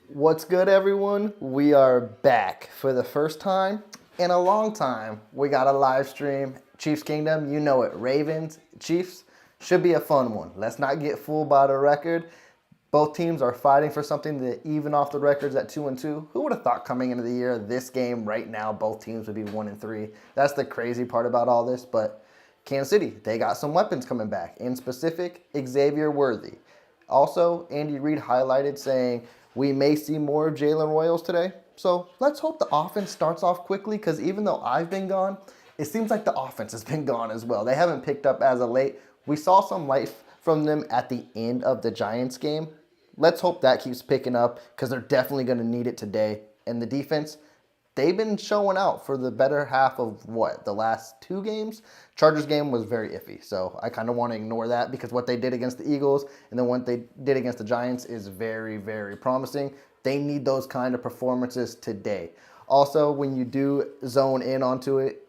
What's good, everyone? We are back for the first time in a long time. We got a live stream. Chiefs Kingdom, you know it. Ravens, Chiefs, should be a fun one. Let's not get fooled by the record. Both teams are fighting for something to even off the records at 2-2. Who would have thought coming into the year, this game right now, both teams would be 1-3? That's the crazy part about all this. But Kansas City, they got some weapons coming back. In specific, Xavier Worthy. Also, Andy Reid highlighted saying, we may see more of Jalen Royals today. So let's hope the offense starts off quickly, because even though I've been gone, it seems like the offense has been gone as well. They haven't picked up as of late. We saw some life from them at the end of the Giants game. Let's hope that keeps picking up, because they're definitely going to need it today. And the defense, they've been showing out for the better half of the last 2 games? Chargers game was very iffy, so I kind of want to ignore that, because what they did against the Eagles and then what they did against the Giants is very, very promising. They need those kind of performances today. Also, when you do zone in onto it,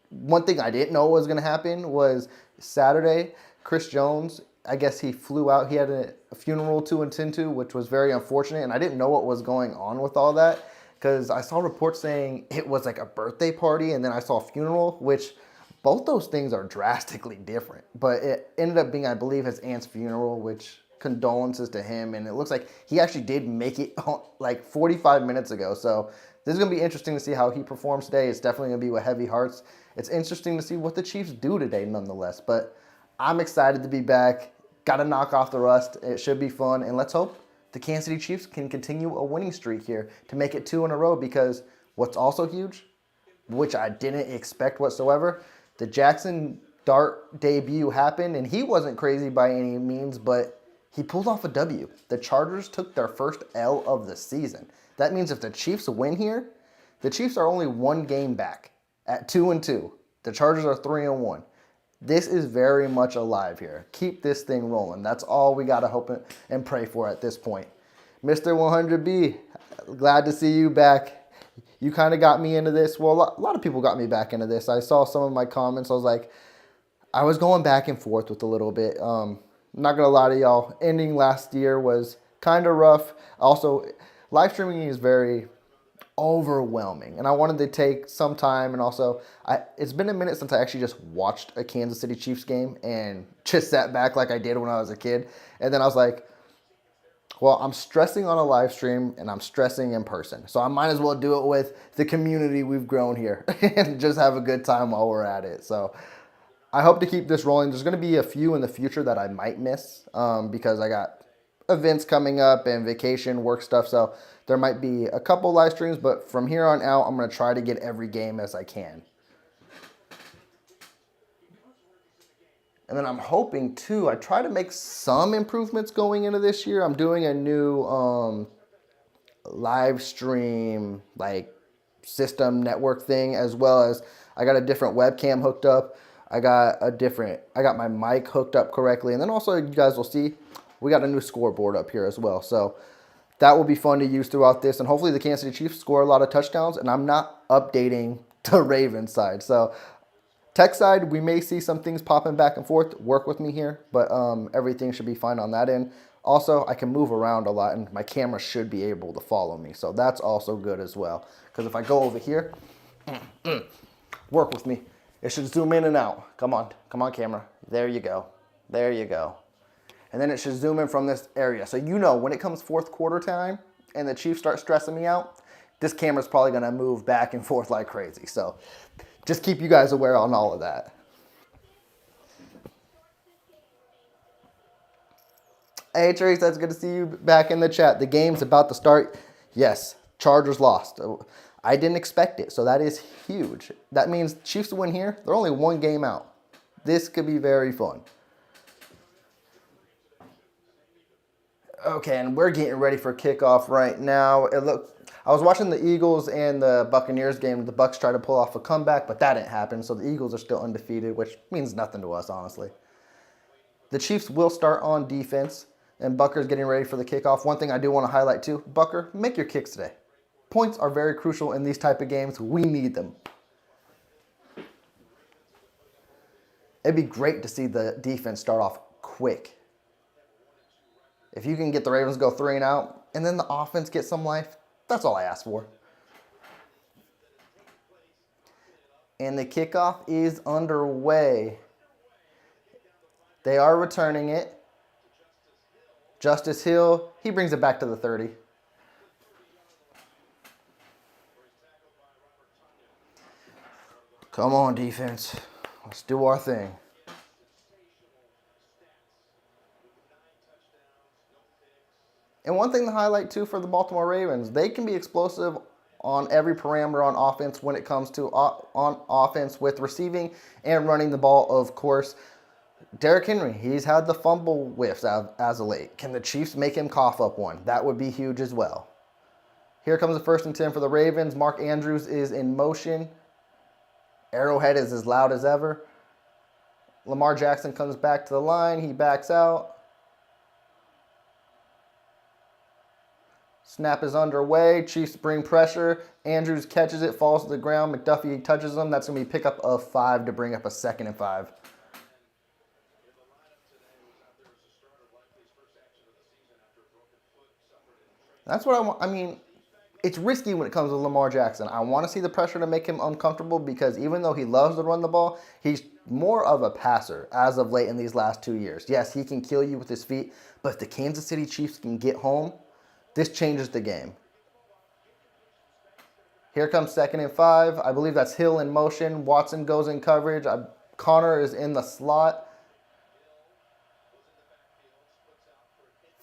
one thing I didn't know was going to happen was Saturday, Chris Jones, I guess he flew out. He had a funeral to attend to, which was very unfortunate, and I didn't know what was going on with all that, because I saw reports saying it was like a birthday party, and then I saw a funeral, which both those things are drastically different. But it ended up being, I believe, his aunt's funeral, which condolences to him, and it looks like he actually did make it like 45 minutes ago. So this is going to be interesting to see how he performs today. It's definitely going to be with heavy hearts. It's interesting to see what the Chiefs do today nonetheless, but I'm excited to be back. Got to knock off the rust. It should be fun, and let's hope the Kansas City Chiefs can continue a winning streak here to make it 2 in a row, because what's also huge, which I didn't expect whatsoever, the Jackson Dart debut happened, and he wasn't crazy by any means, but he pulled off a W. The Chargers took their first L of the season. That means if the Chiefs win here, the Chiefs are only 1 game back at 2-2. The Chargers are 3-1. This is very much alive here. Keep this thing rolling. That's all we got to hope and pray for at this point. Mr. 100B, glad to see you back. You kind of got me into this. Well, a lot of people got me back into this. I saw some of my comments. I was like, I was going back and forth with a little bit. I'm not going to lie to y'all. Ending last year was kind of rough. Also, live streaming is very overwhelming, and I wanted to take some time, and also it's been a minute since I actually just watched a Kansas City Chiefs game and just sat back like I did when I was a kid. And then I was like, well, I'm stressing on a live stream and I'm stressing in person, so I might as well do it with the community we've grown here and just have a good time while we're at it. So I hope to keep this rolling. There's going to be a few in the future that I might miss because I got events coming up and vacation work stuff, so there might be a couple live streams, but from here on out, I'm going to try to get every game as I can. And then I'm hoping, too, I try to make some improvements going into this year. I'm doing a new live stream, like, system network thing, as well as I got a different webcam hooked up. I got my mic hooked up correctly. And then also, you guys will see, we got a new scoreboard up here as well. So that will be fun to use throughout this. And hopefully the Kansas City Chiefs score a lot of touchdowns. And I'm not updating the Ravens side. So tech side, we may see some things popping back and forth. Work with me here. But everything should be fine on that end. Also, I can move around a lot, and my camera should be able to follow me. So that's also good as well. Because if I go over here, work with me. It should zoom in and out. Come on, camera. There you go. There you go. And then it should zoom in from this area. So you know, when it comes fourth quarter time and the Chiefs start stressing me out, this camera's probably going to move back and forth like crazy. So just keep you guys aware on all of that. Hey, Trace, that's good to see you back in the chat. The game's about to start. Yes, Chargers lost. I didn't expect it, so that is huge. That means Chiefs win here. They're only 1 game out. This could be very fun. Okay, and we're getting ready for kickoff right now. I was watching the Eagles and the Buccaneers game. The Bucs tried to pull off a comeback, but that didn't happen. So the Eagles are still undefeated, which means nothing to us, honestly. The Chiefs will start on defense, and Bucker's getting ready for the kickoff. One thing I do want to highlight too, Bucker, make your kicks today. Points are very crucial in these type of games. We need them. It'd be great to see the defense start off quick. If you can get the Ravens go 3 and out, and then the offense get some life, that's all I ask for. And the kickoff is underway. They are returning it. Justice Hill, he brings it back to the 30. Come on, defense. Let's do our thing. And one thing to highlight, too, for the Baltimore Ravens, they can be explosive on every parameter on offense when it comes to on offense with receiving and running the ball, of course. Derrick Henry, he's had the fumble whiffs as of late. Can the Chiefs make him cough up one? That would be huge as well. Here comes the 1st and 10 for the Ravens. Mark Andrews is in motion. Arrowhead is as loud as ever. Lamar Jackson comes back to the line. He backs out. Snap is underway. Chiefs bring pressure. Andrews catches it, falls to the ground. McDuffie touches him. That's going to be pickup of 5 to bring up a 2nd and 5. That's what I want. I mean, it's risky when it comes to Lamar Jackson. I want to see the pressure to make him uncomfortable because even though he loves to run the ball, he's more of a passer as of late in these last 2 years. Yes, he can kill you with his feet, but if the Kansas City Chiefs can get home, this changes the game. Here comes 2nd and 5. I believe that's Hill in motion. Watson goes in coverage. Connor is in the slot.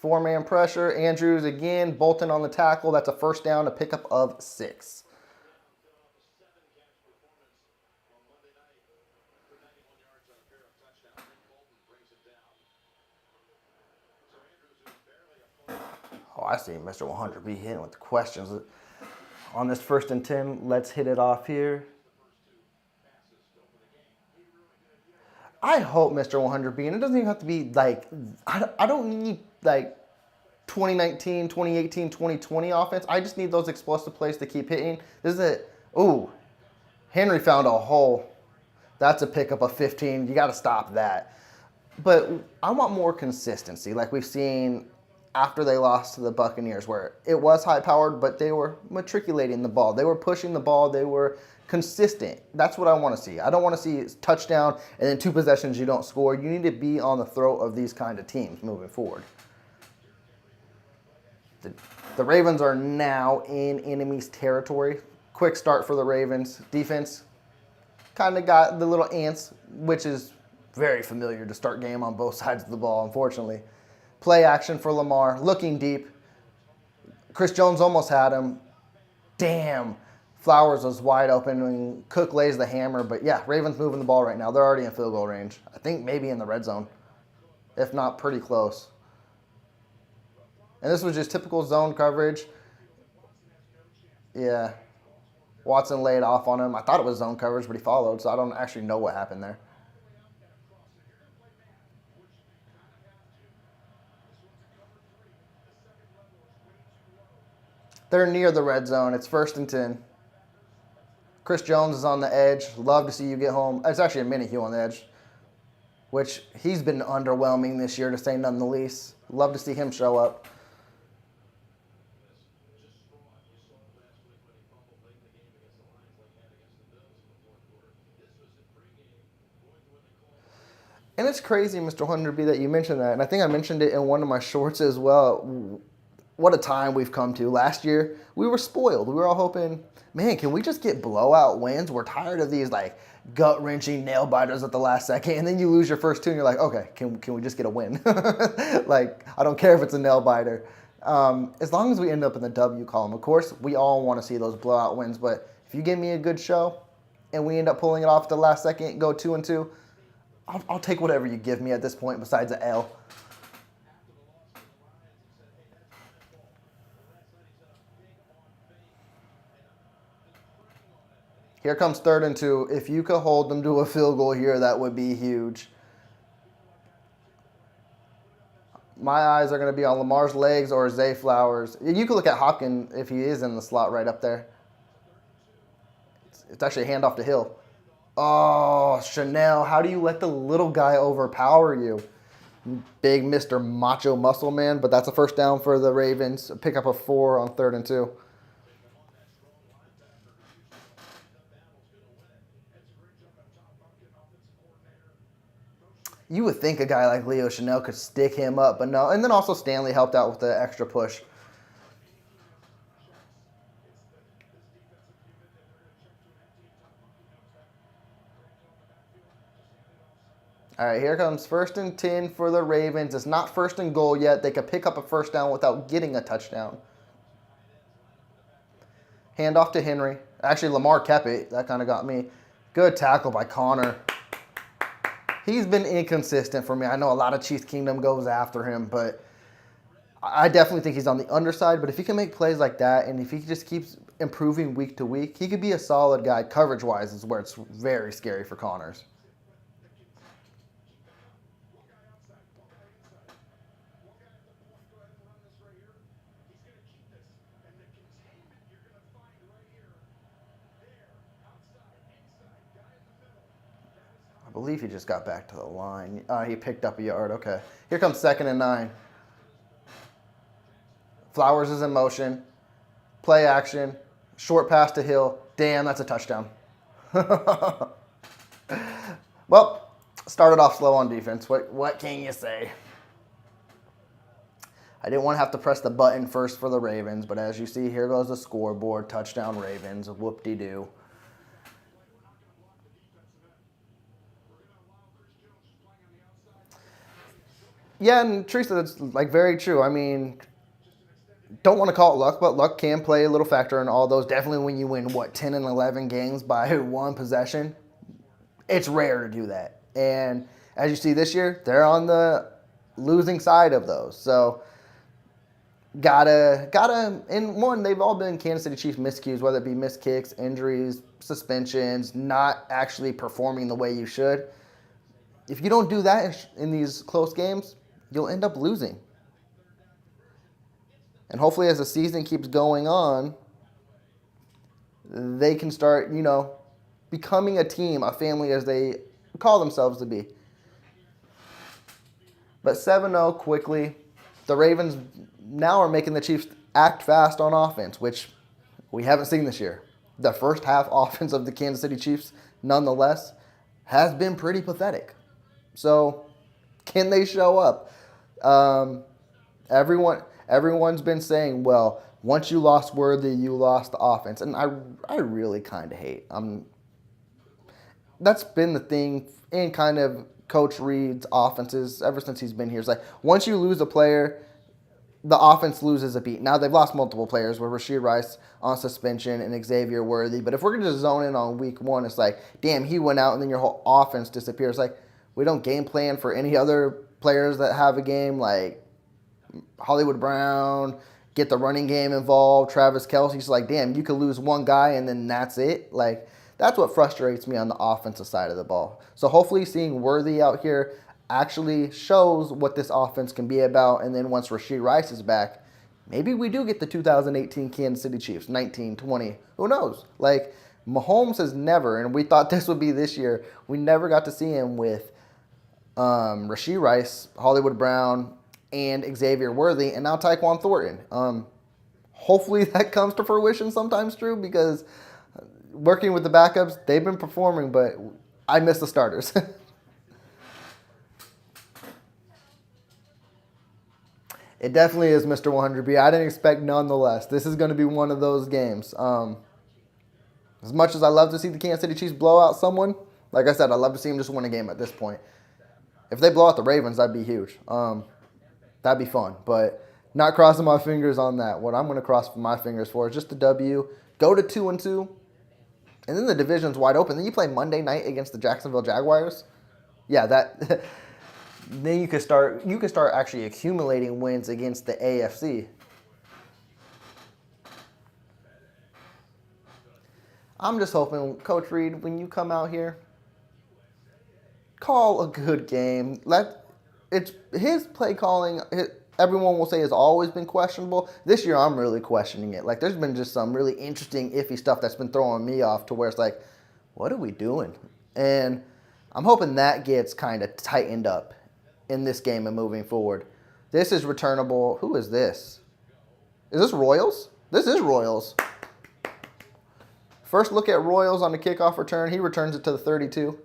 4-man pressure. Andrews again. Bolton on the tackle. That's a 1st down, a pickup of 6. Oh, I see Mr. 100 be hitting with the questions. On this 1st and 10, let's hit it off here. I hope Mr. 100B, and it doesn't even have to be like, I don't need like 2019, 2018, 2020 offense. I just need those explosive plays to keep hitting. This is it. Ooh, Henry found a hole. That's a pickup of 15. You got to stop that. But I want more consistency like we've seen after they lost to the Buccaneers, where it was high-powered, but they were matriculating the ball. They were pushing the ball. They were consistent. That's what I want to see. I don't want to see touchdown and then 2 possessions you don't score. You need to be on the throat of these kind of teams moving forward. The Ravens are now in enemy's territory. Quick start for the Ravens. Defense kind of got the little ants, which is very familiar to start game on both sides of the ball, unfortunately. Play action for Lamar, looking deep. Chris Jones almost had him. Damn. Flowers was wide open and Cook lays the hammer. But yeah, Ravens moving the ball right now. They're already in field goal range. I think maybe in the red zone, if not pretty close. And this was just typical zone coverage. Yeah. Watson laid off on him. I thought it was zone coverage, but he followed, so I don't actually know what happened there. They're near the red zone. It's 1st and 10. Chris Jones is on the edge. Love to see you get home. It's actually a Minihue on the edge, which he's been underwhelming this year, to say none the least. Love to see him show up. And it's crazy, Mr. 100B, that you mentioned that. And I think I mentioned it in one of my shorts as well. What a time we've come to. Last year, we were spoiled. We were all hoping, man, can we just get blowout wins? We're tired of these like gut-wrenching nail biters at the last second. And then you lose your first 2 and you're like, okay, can we just get a win? Like, I don't care if it's a nail biter. As long as we end up in the W column. Of course, we all want to see those blowout wins. But if you give me a good show and we end up pulling it off at the last second, go 2-2, I'll take whatever you give me at this point besides an L. Here comes 3rd and 2. If you could hold them to a field goal here, that would be huge. My eyes are going to be on Lamar's legs or Zay Flowers. You could look at Hopkins if he is in the slot right up there. It's actually a handoff to Hill. Oh, Chanel, how do you let the little guy overpower you? Big Mr. Macho Muscle Man, but that's a first down for the Ravens. Pick up a 4 on 3rd and 2. You would think a guy like Leo Chanel could stick him up, but no. And then also Stanley helped out with the extra push. All right, here comes 1st and 10 for the Ravens. It's not 1st and goal yet. They could pick up a first down without getting a touchdown. Hand off to Henry. Actually, Lamar kept it. That kind of got me. Good tackle by Connor. He's been inconsistent for me. I know a lot of Chiefs Kingdom goes after him, but I definitely think he's on the underside. But if he can make plays like that, and if he just keeps improving week to week, he could be a solid guy. Coverage-wise is where it's very scary for Connors. I believe he just got back to the line. He picked up a yard. Okay. Here comes 2nd and 9. Flowers is in motion. Play action. Short pass to Hill. Damn, that's a touchdown. Well, started off slow on defense. What can you say? I didn't want to have to press the button first for the Ravens, but as you see, here goes the scoreboard. Touchdown Ravens. Whoop-de-doo. Yeah, and Teresa, that's like very true. I mean, don't want to call it luck, but luck can play a little factor in all those. Definitely when you win, 10 and 11 games by one possession. It's rare to do that. And as you see this year, they're on the losing side of those. So, gotta, in one, they've all been Kansas City Chiefs miscues, whether it be missed kicks, injuries, suspensions, not actually performing the way you should. If you don't do that in these close games, you'll end up losing. And hopefully as the season keeps going on, they can start, becoming a team, a family as they call themselves to be. But 7-0 quickly. The Ravens now are making the Chiefs act fast on offense, which we haven't seen this year. The first half offense of the Kansas City Chiefs, nonetheless, has been pretty pathetic. So, can they show up? Everyone's been saying, well, once you lost Worthy, you lost the offense. And I really kind of hate. That's been the thing in kind of Coach Reid's offenses ever since he's been here. It's like, once you lose a player, the offense loses a beat. Now, they've lost multiple players with Rashee Rice on suspension and Xavier Worthy. But if we're going to zone in on week 1, it's like, damn, he went out and then your whole offense disappears. Like, we don't game plan for any other players that have a game, like Hollywood Brown, get the running game involved, Travis Kelce's like, damn, you could lose one guy and then that's it. Like, that's what frustrates me on the offensive side of the ball. So hopefully seeing Worthy out here actually shows what this offense can be about. And then once Rashee Rice is back, maybe we do get the 2018 Kansas City Chiefs, 19, 20. Who knows? Like, Mahomes has never, and we thought this would be this year, we never got to see him with Rashee Rice, Hollywood Brown, and Xavier Worthy, and now Tyquan Thornton. Hopefully that comes to fruition sometimes, Drew, because working with the backups, they've been performing, but I miss the starters. It definitely is Mr. 100B. I didn't expect nonetheless. This is going to be one of those games. As much as I love to see the Kansas City Chiefs blow out someone, like I said, I love to see them just win a game at this point. If they blow out the Ravens, that'd be huge. That'd be fun, but not crossing my fingers on that. What I'm going to cross my fingers for is just a W, go to 2-2, and then the division's wide open. Then you play Monday night against the Jacksonville Jaguars. Yeah, that. Then you can start actually accumulating wins against the AFC. I'm just hoping, Coach Reid, when you come out here, call a good game. It's his play calling. Everyone will say has always been questionable. This year, I'm really questioning it. Like, there's been just some really interesting, iffy stuff that's been throwing me off to where it's like, what are we doing? And I'm hoping that gets kind of tightened up in this game and moving forward. This is returnable. Who is this? Is this Royals? This is Royals. First look at Royals on the kickoff return. He returns it to the 32.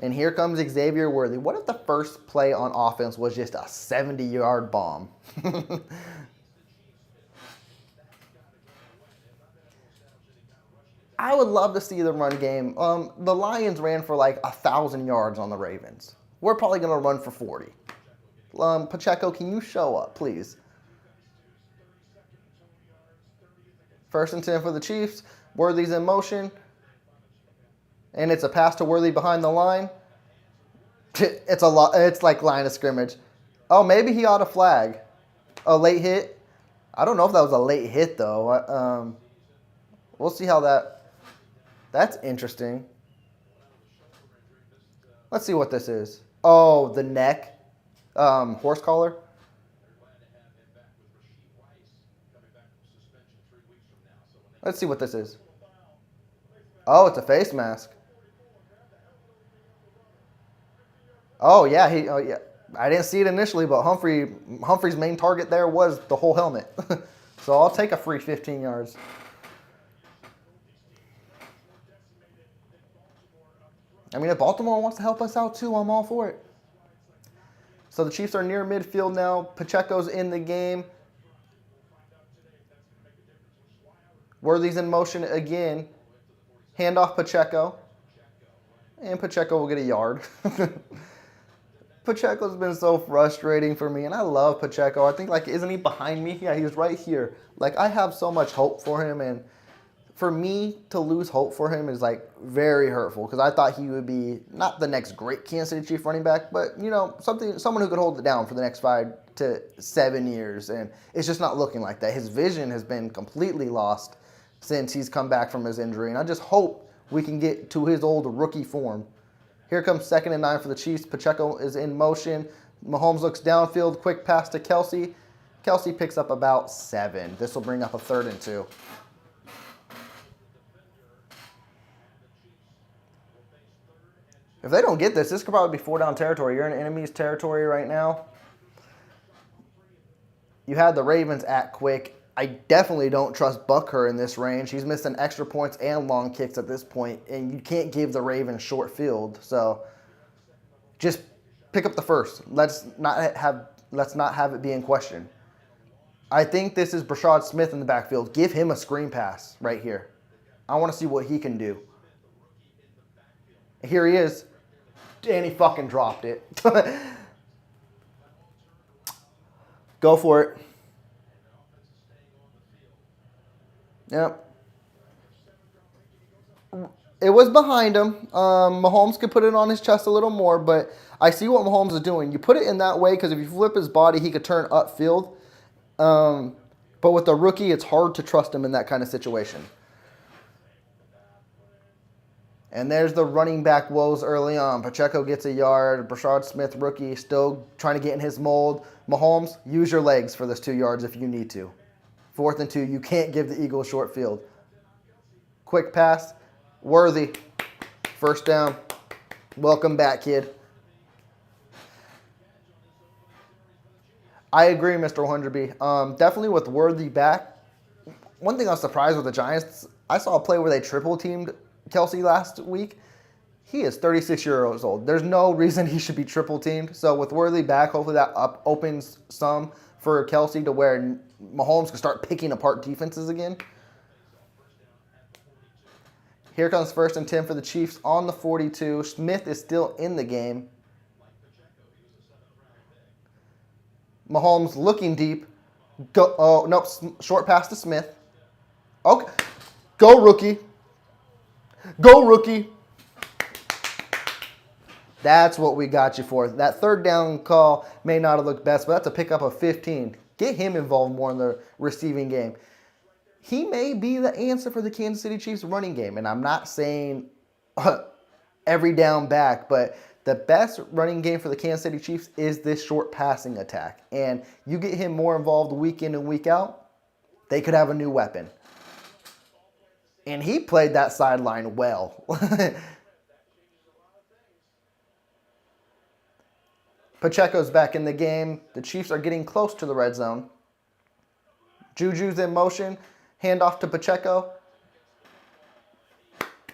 And here comes Xavier Worthy. What if the first play on offense was just a 70-yard bomb? I would love to see the run game. The Lions ran for like 1,000 yards on the Ravens. We're probably going to run for 40. Pacheco, can you show up, please? First and 10 for the Chiefs. Worthy's in motion. And it's a pass to Worthy behind the line. It's like line of scrimmage. Oh, maybe he ought to flag. A late hit. I don't know if that was a late hit, though. We'll see how that's interesting. Let's see what this is. Oh, the neck. Horse collar. Let's see what this is. Oh, it's a face mask. Oh, yeah. Yeah. I didn't see it initially, but Humphrey's main target there was the whole helmet. So I'll take a free 15 yards. I mean, if Baltimore wants to help us out too, I'm all for it. So the Chiefs are near midfield now. Pacheco's in the game. Worthy's in motion again. Handoff Pacheco. And Pacheco will get a yard. Pacheco's been so frustrating for me, and I love Pacheco. I think, like, isn't he behind me? Yeah, he's right here. Like, I have so much hope for him, and for me to lose hope for him is, like, very hurtful because I thought he would be not the next great Kansas City Chief running back, but, you know, someone who could hold it down for the next 5 to 7 years, and it's just not looking like that. His vision has been completely lost since he's come back from his injury, and I just hope we can get to his old rookie form. Here comes 2nd and 9 for the Chiefs. Pacheco is in motion. Mahomes looks downfield. Quick pass to Kelsey. Kelsey picks up about 7. This will bring up a 3rd and 2. If they don't get this could probably be 4-down territory. You're in enemy's territory right now. You had the Ravens at quick. I definitely don't trust Bucker in this range. He's missing extra points and long kicks at this point, and you can't give the Ravens short field. So just pick up the first. Let's not have it be in question. I think this is Brashad Smith in the backfield. Give him a screen pass right here. I want to see what he can do. Here he is. And he fucking dropped it. Go for it. Yep. It was behind him. Mahomes could put it on his chest a little more, but I see what Mahomes is doing. You put it in that way because if you flip his body, he could turn upfield. But with a rookie, it's hard to trust him in that kind of situation. And there's the running back woes early on. Pacheco gets a yard. Brashad Smith, rookie, still trying to get in his mold. Mahomes, use your legs for this 2 yards if you need to. 4th and 2, you can't give the Eagles short field. Quick pass. Worthy. 1st down. Welcome back, kid. I agree, Mr. Wonderby. Definitely with Worthy back. One thing I was surprised with the Giants, I saw a play where they triple-teamed Kelsey last week. He is 36 years old. There's no reason he should be triple-teamed. So with Worthy back, hopefully that opens some for Kelsey to where Mahomes can start picking apart defenses again. Here comes 1st and 10 for the Chiefs on the 42. Smith is still in the game. Mahomes looking deep. Go. Oh, nope. Short pass to Smith. Okay. Go, rookie. Go, rookie. That's what we got you for. That 3rd down call may not have looked best, but that's a pickup of 15. Get him involved more in the receiving game. He may be the answer for the Kansas City Chiefs running game, and I'm not saying every down back, but the best running game for the Kansas City Chiefs is this short passing attack. And you get him more involved week in and week out, they could have a new weapon. And he played that sideline well. Pacheco's back in the game. The Chiefs are getting close to the red zone. Juju's in motion. Handoff to Pacheco.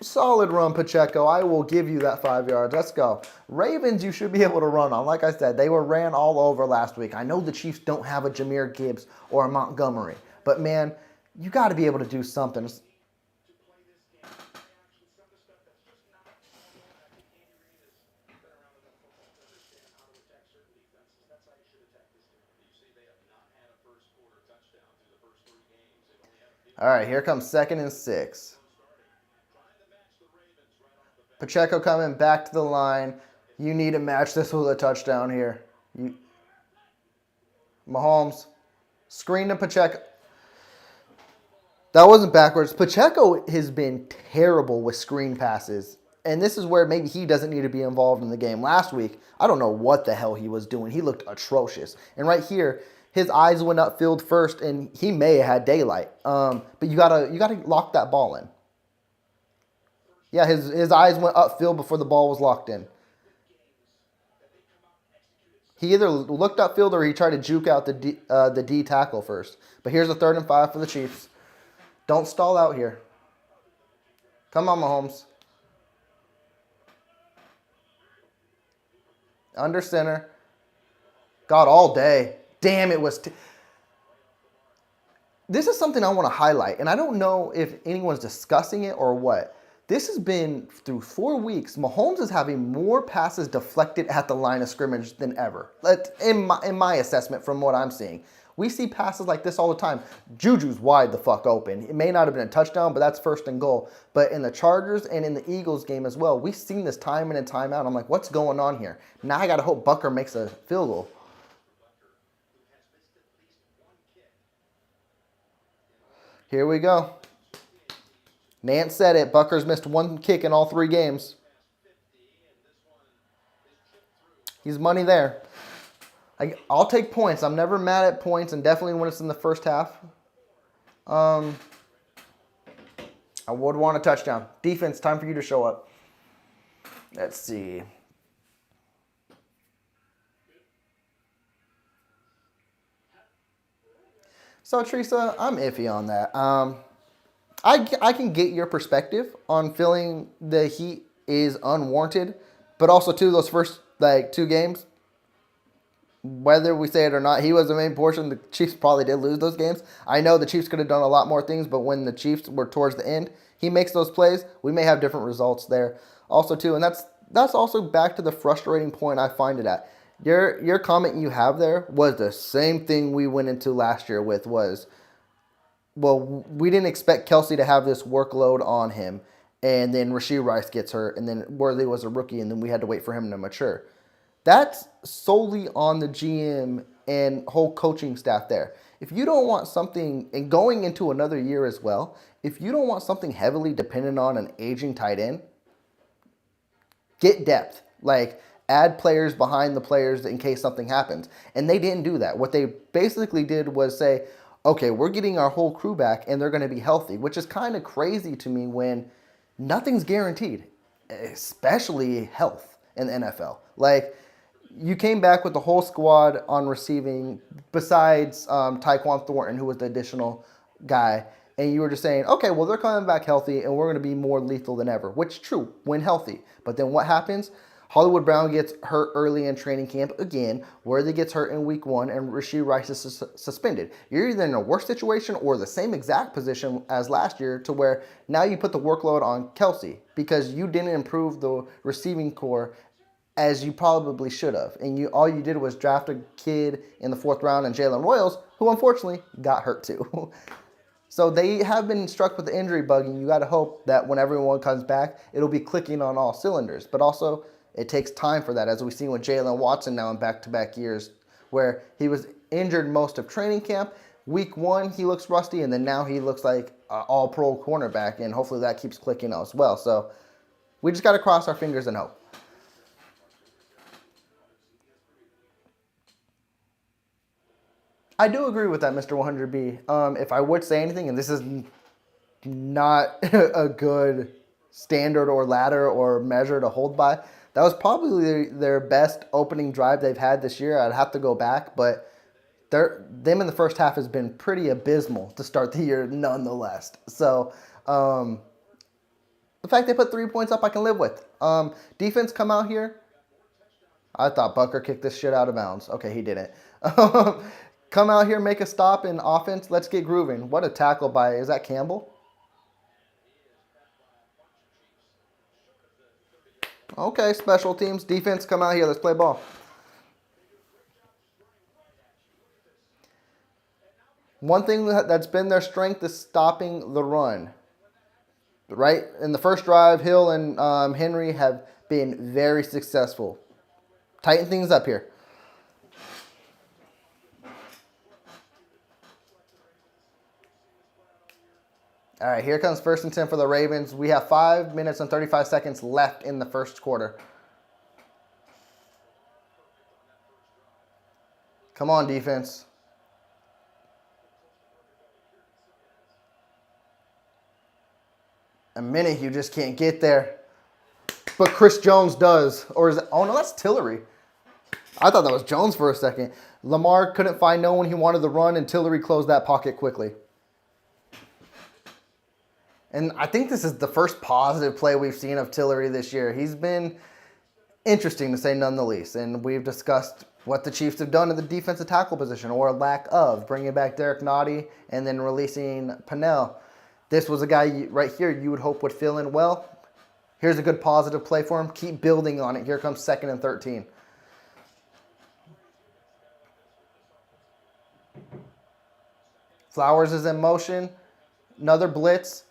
Solid run, Pacheco. I will give you that 5 yards. Let's go. Ravens, you should be able to run on. Like I said, they were ran all over last week. I know the Chiefs don't have a Jahmyr Gibbs or a Montgomery. But, man, you got to be able to do something. All right, here comes 2nd and 6. Pacheco coming back to the line. You need to match this with a touchdown here. Mahomes, screen to Pacheco. That wasn't backwards. Pacheco has been terrible with screen passes. And this is where maybe he doesn't need to be involved in the game. Last week, I don't know what the hell he was doing. He looked atrocious. And right here, his eyes went upfield first, and he may have had daylight. But you gotta lock that ball in. Yeah, his eyes went upfield before the ball was locked in. He either looked upfield or he tried to juke out the D tackle first. But here's a 3rd and 5 for the Chiefs. Don't stall out here. Come on, Mahomes. Under center. God, all day. Damn, it was... This is something I want to highlight, and I don't know if anyone's discussing it or what. This has been, through 4 weeks, Mahomes is having more passes deflected at the line of scrimmage than ever. In my assessment from what I'm seeing. We see passes like this all the time. Juju's wide the fuck open. It may not have been a touchdown, but that's 1st and goal. But in the Chargers and in the Eagles game as well, we've seen this time in and time out. I'm like, what's going on here? Now I got to hope Butker makes a field goal. Here we go. Nance said it. Butker's missed 1 kick in all 3 games. He's money there. I'll take points. I'm never mad at points, and definitely when it's in the first half. I would want a touchdown. Defense, time for you to show up. Let's see. So, Teresa, I'm iffy on that. I can get your perspective on feeling the heat is unwarranted, but also, too, those first 2 games, whether we say it or not, he was the main portion. The Chiefs probably did lose those games. I know the Chiefs could have done a lot more things, but when the Chiefs were towards the end, he makes those plays. We may have different results there also, too, and that's also back to the frustrating point I find it at. Your comment you have there was the same thing we went into last year with was, well, we didn't expect Kelsey to have this workload on him, and then Rashee Rice gets hurt, and then Worthy was a rookie, and then we had to wait for him to mature. That's solely on the GM and whole coaching staff there. If you don't want something, and going into another year as well, if you don't want something heavily dependent on an aging tight end, get depth. Add players behind the players in case something happens. And they didn't do that. What they basically did was say, okay, we're getting our whole crew back and they're going to be healthy, which is kind of crazy to me when nothing's guaranteed, especially health in the NFL. You came back with the whole squad on receiving besides Tyquan Thornton, who was the additional guy, and you were just saying, okay, well, they're coming back healthy and we're going to be more lethal than ever, which is true, when healthy. But then what happens? Hollywood Brown gets hurt early in training camp again. Worthy gets hurt in week 1, and Rashee Rice is suspended. You're either in a worse situation or the same exact position as last year to where now you put the workload on Kelsey because you didn't improve the receiving core as you probably should have. And all you did was draft a kid in the 4th round and Jalen Royals, who unfortunately got hurt too. So they have been struck with the injury bug, and you got to hope that when everyone comes back, it'll be clicking on all cylinders. But also, it takes time for that, as we've seen with Jalen Watson now in back-to-back years, where he was injured most of training camp. Week 1, he looks rusty, and then now he looks like an all-pro cornerback, and hopefully that keeps clicking as well. So we just got to cross our fingers and hope. I do agree with that, Mr. 100B. If I would say anything, and this is not a good standard or ladder or measure to hold by, That was probably their best opening drive they've had this year. I'd have to go back, but them in the first half has been pretty abysmal to start the year nonetheless. So the fact they put 3 points up, I can live with. Defense come out here. I thought Bucker kicked this shit out of bounds. Okay, he didn't. Come out here, make a stop in offense. Let's get grooving. What a tackle by, is that Campbell? Okay, special teams. Defense, come out here. Let's play ball. One thing that's been their strength is stopping the run. Right? In the first drive, Hill and Henry have been very successful. Tighten things up here. All right, here comes 1st and 10 for the Ravens. We have 5 minutes and 35 seconds left in the first quarter. Come on, defense. A minute, you just can't get there. But Chris Jones does. Or is it, oh no, that's Tillery. I thought that was Jones for a second. Lamar couldn't find no one he wanted to run, and Tillery closed that pocket quickly. And I think this is the first positive play we've seen of Tillery this year. He's been interesting, to say none the least. And we've discussed what the Chiefs have done in the defensive tackle position, or lack of, bringing back Derek Nottie and then releasing Pennell. This was a guy right here you would hope would fill in well. Here's a good positive play for him. Keep building on it. Here comes 2nd and 13. Flowers is in motion. Another blitz.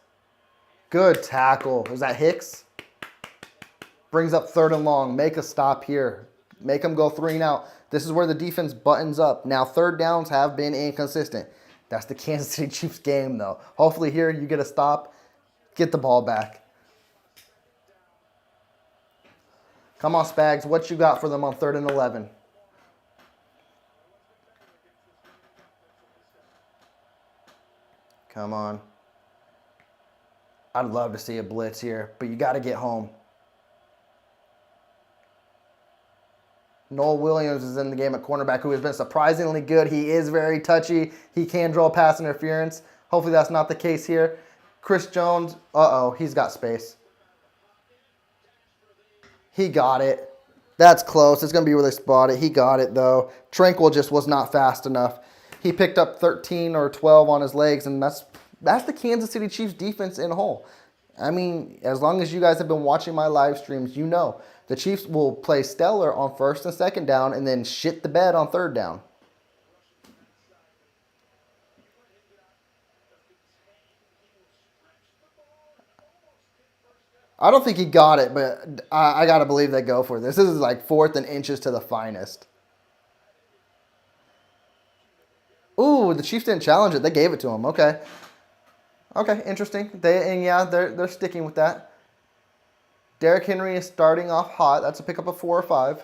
Good tackle. Was that Hicks? Brings up 3rd and long. Make a stop here. Make them go 3 and out. This is where the defense buttons up. Now, 3rd downs have been inconsistent. That's the Kansas City Chiefs game, though. Hopefully here you get a stop. Get the ball back. Come on, Spags. What you got for them on 3rd and 11? Come on. I'd love to see a blitz here, but you got to get home. Noel Williams is in the game at cornerback, who has been surprisingly good. He is very touchy. He can draw pass interference. Hopefully that's not the case here. Chris Jones, he's got space. He got it. That's close. It's going to be where they spot it. He got it, though. Tranquil just was not fast enough. He picked up 13 or 12 on his legs, and that's the Kansas City Chiefs defense in whole. I mean, as long as you guys have been watching my live streams, you know the Chiefs will play stellar on 1st and 2nd down and then shit the bed on 3rd down. I don't think he got it, but I got to believe they go for this. This is like 4th and inches to the finest. Ooh, the Chiefs didn't challenge it. They gave it to him. Okay. Okay, interesting. They're sticking with that. Derrick Henry is starting off hot. That's a pickup of 4 or 5.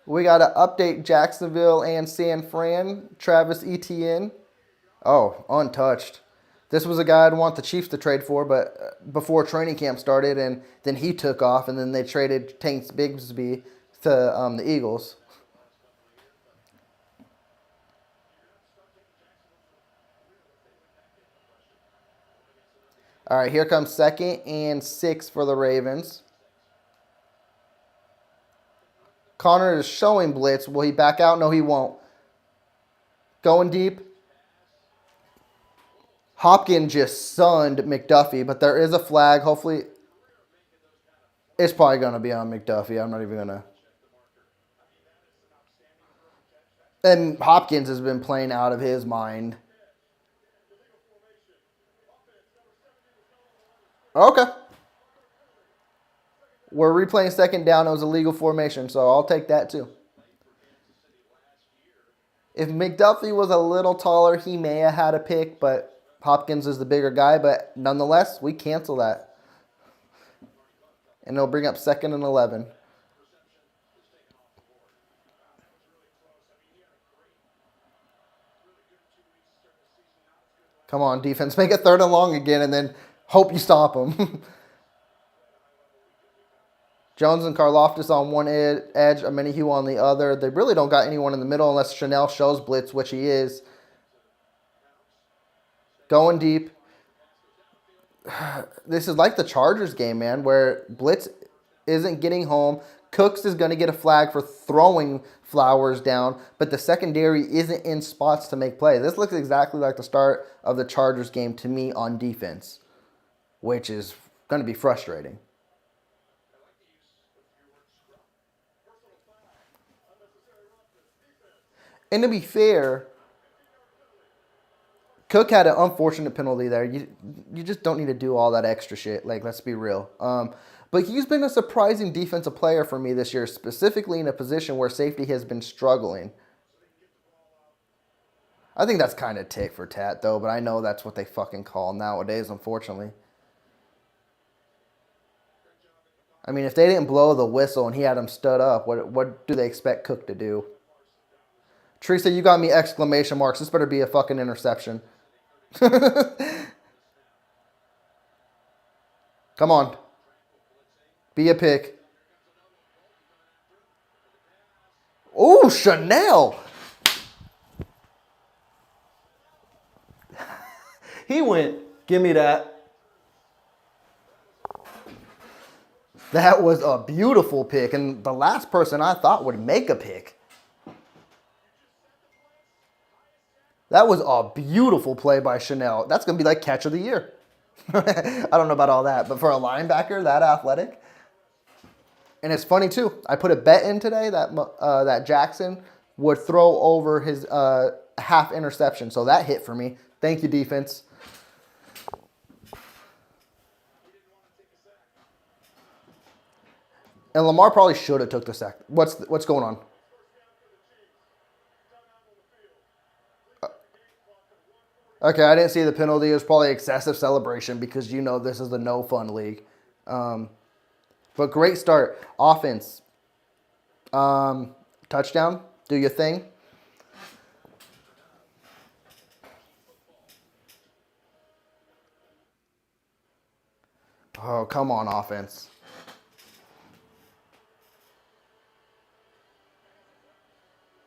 We got to update Jacksonville and San Fran. Travis Etienne. Oh, untouched. This was a guy I'd want the Chiefs to trade for, but before training camp started, and then he took off, and then they traded Tanks Bigsby to the Eagles. All right, here comes 2nd and 6 for the Ravens. Connor is showing blitz. Will he back out? No, he won't. Going deep. Hopkins just sunned McDuffie, but there is a flag. Hopefully, it's probably going to be on McDuffie. I'm not even going to. And Hopkins has been playing out of his mind. Okay. We're replaying 2nd down. It was a legal formation, so I'll take that too. If McDuffie was a little taller, he may have had a pick, but Hopkins is the bigger guy. But nonetheless, we cancel that. And it'll bring up 2nd and 11. Come on, defense. Make it 3rd and long again and then hope you stop them. Jones and Karloftis on one edge, Amenahue on the other. They really don't got anyone in the middle unless Chanel shows blitz, which he is. Going deep. This is like the Chargers game, man, where blitz isn't getting home. Cooks is going to get a flag for throwing Flowers down, but the secondary isn't in spots to make play. This looks exactly like the start of the Chargers game to me on defense, which is going to be frustrating. And to be fair, Cook had an unfortunate penalty there. You just don't need to do all that extra shit. Like, let's be real. But he's been a surprising defensive player for me this year, specifically in a position where safety has been struggling. I think that's kind of tit for tat, though, but I know that's what they fucking call nowadays, unfortunately. I mean, if they didn't blow the whistle and he had him stood up, what do they expect Cook to do? Teresa, you got me exclamation marks. This better be a fucking interception. Come on. Be a pick. Oh, Chanel. He went, give me that. That was a beautiful pick. And the last person I thought would make a pick. That was a beautiful play by Chanel. That's going to be like catch of the year. I don't know about all that, but for a linebacker that athletic. And it's funny too. I put a bet in today that that Jackson would throw over his half interception. So that hit for me. Thank you, defense. And Lamar probably should have took the sack. What's going on? Okay, I didn't see the penalty. It was probably excessive celebration because you know this is the no fun league. But great start. Offense. Touchdown. Do your thing. Oh, come on, offense.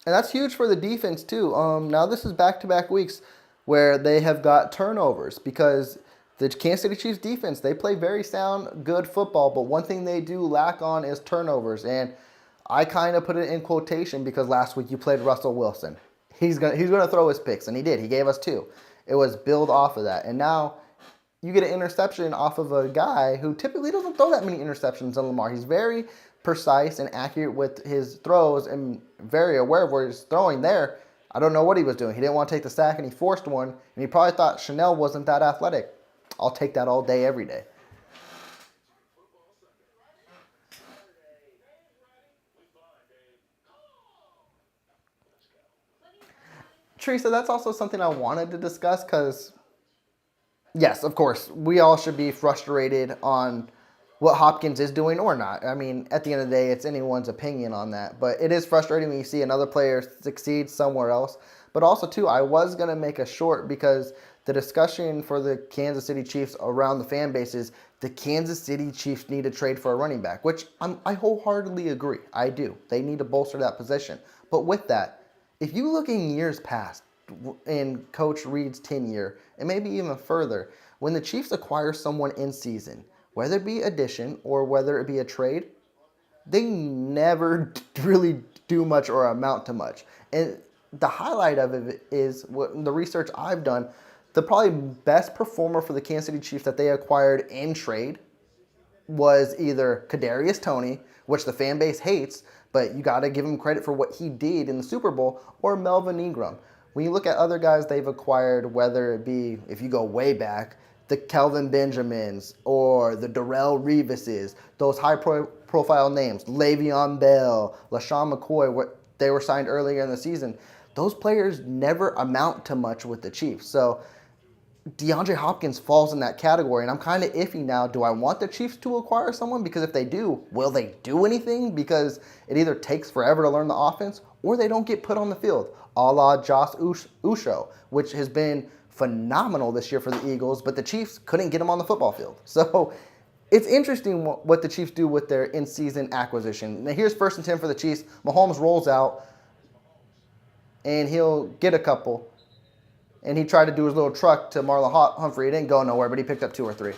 And that's huge for the defense, too. Now this is back-to-back weeks where they have got turnovers because the Kansas City Chiefs defense, they play very sound, good football, but one thing they do lack on is turnovers. And I kind of put it in quotation because last week you played Russell Wilson. He's gonna throw his picks, and he did. He gave us 2. It was build off of that. And now you get an interception off of a guy who typically doesn't throw that many interceptions in Lamar. He's very precise and accurate with his throws and very aware of where he's throwing there. I don't know what he was doing. He didn't want to take the sack, and he forced one, and he probably thought Chanel wasn't that athletic. I'll take that all day, every day. Teresa, that's also something I wanted to discuss because, yes, of course, we all should be frustrated on what Hopkins is doing or not. I mean, at the end of the day, it's anyone's opinion on that. But it is frustrating when you see another player succeed somewhere else. But also, too, I was going to make a short because the discussion for the Kansas City Chiefs around the fan base is the Kansas City Chiefs need to trade for a running back, which I wholeheartedly agree. I do. They need to bolster that position. But with that, if you look in years past, in Coach Reid's tenure, and maybe even further, when the Chiefs acquire someone in season, whether it be addition or whether it be a trade, they never really do much or amount to much. And the highlight of it is the research I've done. The probably best performer for the Kansas City Chiefs that they acquired in trade was either Kadarius Toney, which the fan base hates, but you got to give him credit for what he did in the Super Bowl, or Melvin Ingram. When you look at other guys they've acquired, whether it be, if you go way back, the Kelvin Benjamins or the Darrelle Revises, those high-profile names, Le'Veon Bell, LaShawn McCoy, they were signed earlier in the season. Those players never amount to much with the Chiefs. So DeAndre Hopkins falls in that category, and I'm kind of iffy now. Do I want the Chiefs to acquire someone? Because if they do, will they do anything? Because it either takes forever to learn the offense, or they don't get put on the field, a la Josh Usho, which has been phenomenal this year for the Eagles, but the Chiefs couldn't get him on the football field. So it's interesting what the Chiefs do with their in-season acquisition. Now here's 1st and 10 for the Chiefs. Mahomes rolls out, and he'll get a couple. And he tried to do his little truck to Marlon Humphrey. It didn't go nowhere, but he picked up 2 or 3.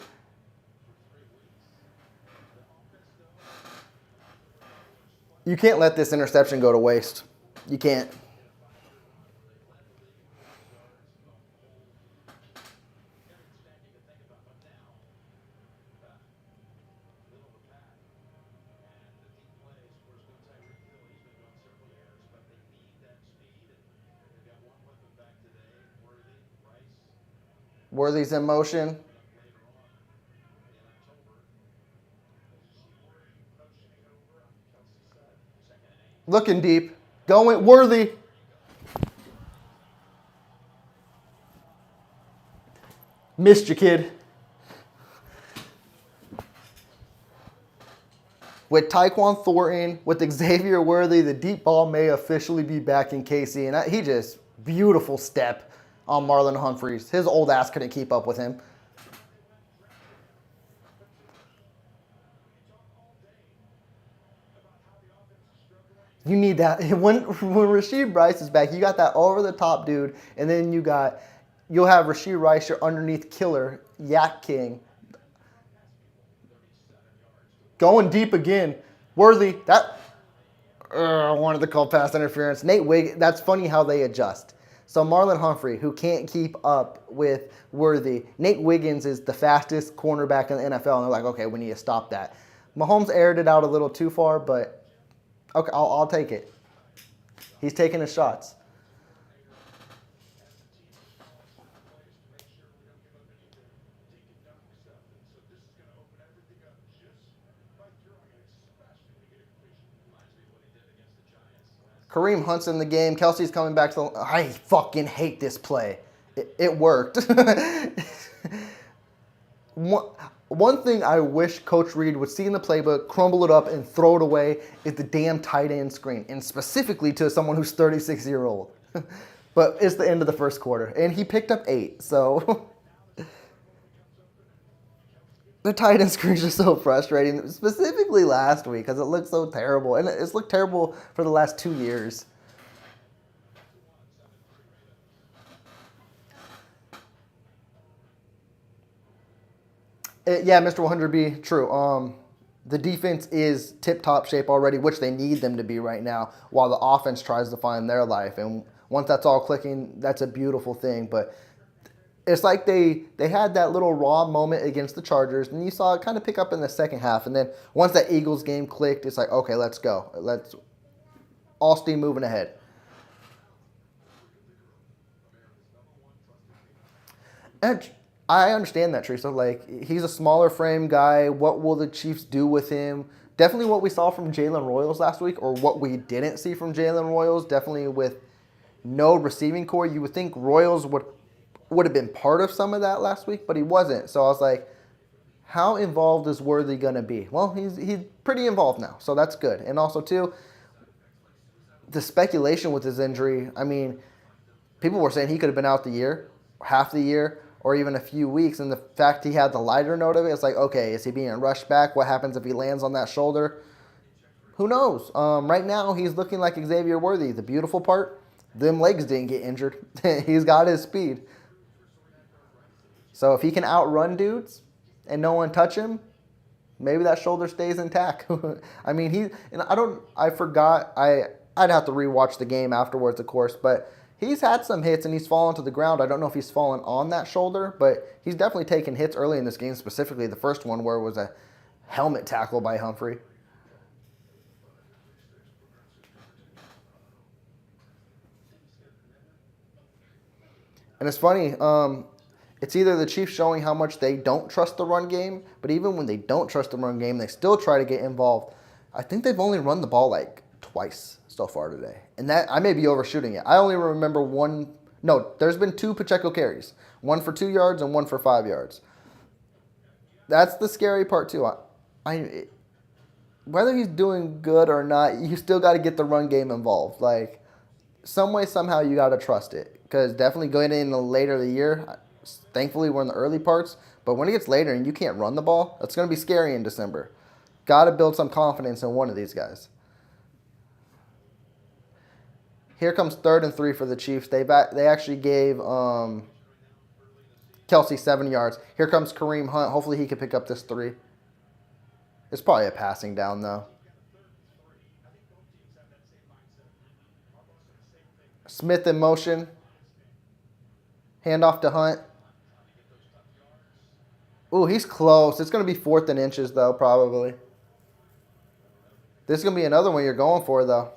You can't let this interception go to waste. You can't. Worthy's in motion. Looking deep. Going Worthy. Missed you, kid. With Tyquan Thornton, with Xavier Worthy, the deep ball may officially be back in KC. And he just, beautiful step on Marlon Humphreys. His old ass couldn't keep up with him. You need that. When Rashee Rice is back, you got that over-the-top dude, and then you'll have Rashee Rice, your underneath killer, Yak King. Going deep again. Worthy. I wanted to call pass interference. Nate Wiggins. That's funny how they adjust. So Marlon Humphrey, who can't keep up with Worthy. Nate Wiggins is the fastest cornerback in the NFL, and they're like, okay, we need to stop that. Mahomes aired it out a little too far, but okay, I'll take it. He's taking his shots. Kareem Hunt's in the game. Kelsey's coming back to the... I fucking hate this play. It worked. One thing I wish Coach Reed would see in the playbook, crumble it up, and throw it away is the damn tight end screen, and specifically to someone who's 36-year-old. But it's the end of the first quarter, and he picked up 8, so... The tight end screens are so frustrating, specifically last week, because it looked so terrible, and it's looked terrible for the last 2 years. Yeah, Mr. 100B, true. The defense is tip-top shape already, which they need them to be right now, while the offense tries to find their life. And once that's all clicking, that's a beautiful thing. But it's like they had that little raw moment against the Chargers, and you saw it kind of pick up in the second half. And then once that Eagles game clicked, it's like, okay, let's go. Let's all steam moving ahead. And I understand that, Teresa. Like, he's a smaller frame guy. What will the Chiefs do with him? Definitely what we saw from Jalen Royals last week, or what we didn't see from Jalen Royals. Definitely with no receiving core. You would think Royals would have been part of some of that last week, but he wasn't. So I was like, how involved is Worthy going to be? Well, he's pretty involved now, so that's good. And also, too, the speculation with his injury, I mean, people were saying he could have been out the year, half the year, or even a few weeks. And the fact he had the lighter note of it, it's like, okay, is he being rushed back? What happens if he lands on that shoulder? Who knows? Right now, he's looking like Xavier Worthy. The beautiful part, them legs didn't get injured. He's got his speed. So if he can outrun dudes and no one touch him, maybe that shoulder stays intact. I mean, I forgot. I'd have to rewatch the game afterwards, of course, but he's had some hits and he's fallen to the ground. I don't know if he's fallen on that shoulder, but he's definitely taken hits early in this game, specifically the first one where it was a helmet tackle by Humphrey. And it's funny, it's either the Chiefs showing how much they don't trust the run game, but even when they don't trust the run game, they still try to get involved. I think they've only run the ball like twice so far today. And that, I may be overshooting it. I only remember there's been 2 Pacheco carries. 1 for 2 yards and 1 for 5 yards. That's the scary part too. Whether he's doing good or not, you still got to get the run game involved. Like, some way, somehow, you got to trust it. because definitely going in the later of the year, thankfully we're in the early parts, but when it gets later and you can't run the ball, that's going to be scary in December. Got to build some confidence in one of these guys. Here comes 3rd and 3 for the Chiefs. They actually gave Kelsey 7 yards. Here comes Kareem Hunt. Hopefully he can pick up this 3. It's probably a passing down, though. Smith in motion. Handoff to Hunt. Ooh, he's close. It's going to be 4th and inches, though, probably. This is going to be another one you're going for, though.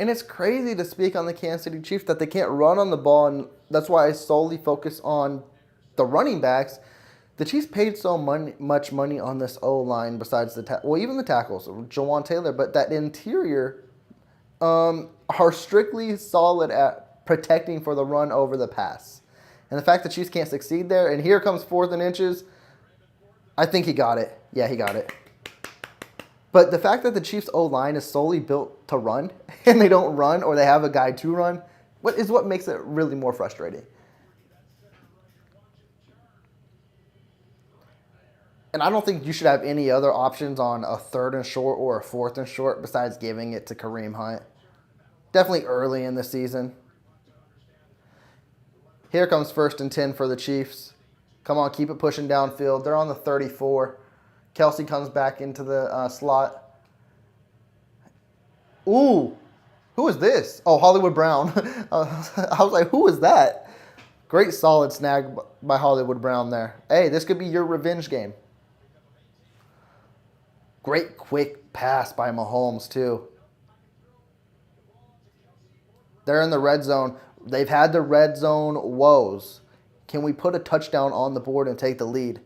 And it's crazy to speak on the Kansas City Chiefs that they can't run on the ball, and that's why I solely focus on the running backs. The Chiefs paid so much money on this O-line besides even the tackles, Jawan Taylor, but that interior are strictly solid at protecting for the run over the pass. And the fact that Chiefs can't succeed there, and here comes 4th and inches, I think he got it. Yeah, he got it. But the fact that the Chiefs' O-line is solely built to run, and they don't run, or they have a guy to run, what makes it really more frustrating. And I don't think you should have any other options on a 3rd and short or a 4th and short besides giving it to Kareem Hunt. Definitely early in the season. Here comes 1st and 10 for the Chiefs. Come on, keep it pushing downfield. They're on the 34. Kelsey comes back into the slot. Ooh, who is this? Oh, Hollywood Brown. I was like, who is that? Great solid snag by Hollywood Brown there. Hey, this could be your revenge game. Great quick pass by Mahomes, too. They're in the red zone. They've had the red zone woes. Can we put a touchdown on the board and take the lead?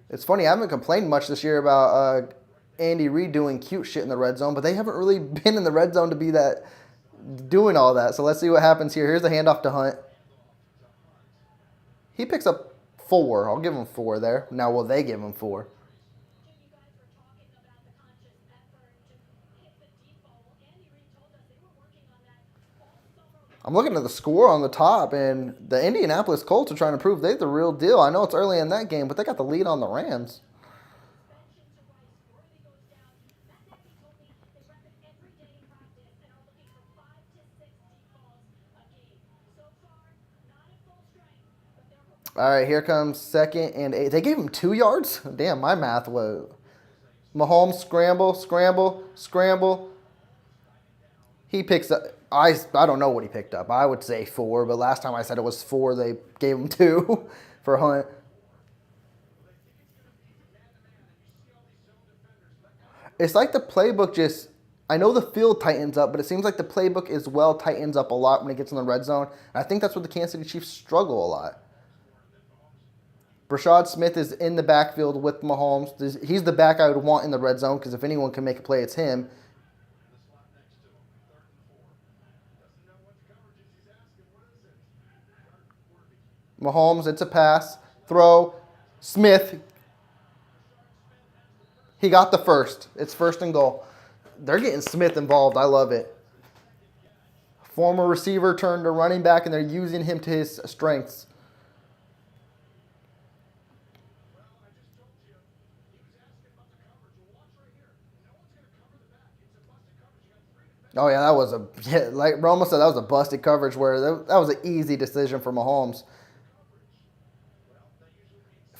It's funny, I haven't complained much this year about Andy Reid doing cute shit in the red zone, but they haven't really been in the red zone to be doing all that. So let's see what happens here. Here's the handoff to Hunt. He picks up 4. I'll give him 4 there. Now, will they give him 4? I'm looking at the score on the top, and the Indianapolis Colts are trying to prove they're the real deal. I know it's early in that game, but they got the lead on the Rams. All right, here comes 2nd and 8. They gave him 2 yards? Damn, my math was... Mahomes, scramble, scramble, scramble. He picks up... I don't know what he picked up. I would say 4, but last time I said it was 4, they gave him 2 for Hunt. It's like the playbook just... I know the field tightens up, but it seems like the playbook as well tightens up a lot when it gets in the red zone. And I think that's where the Kansas City Chiefs struggle a lot. Brashad Smith is in the backfield with Mahomes. He's the back I would want in the red zone because if anyone can make a play, it's him. Mahomes, it's a pass. Throw. Smith. He got the first. It's 1st and goal. They're getting Smith involved. I love it. Former receiver turned to running back, and they're using him to his strengths. Oh, yeah, that was like Roma said, that was a busted coverage where that was an easy decision for Mahomes.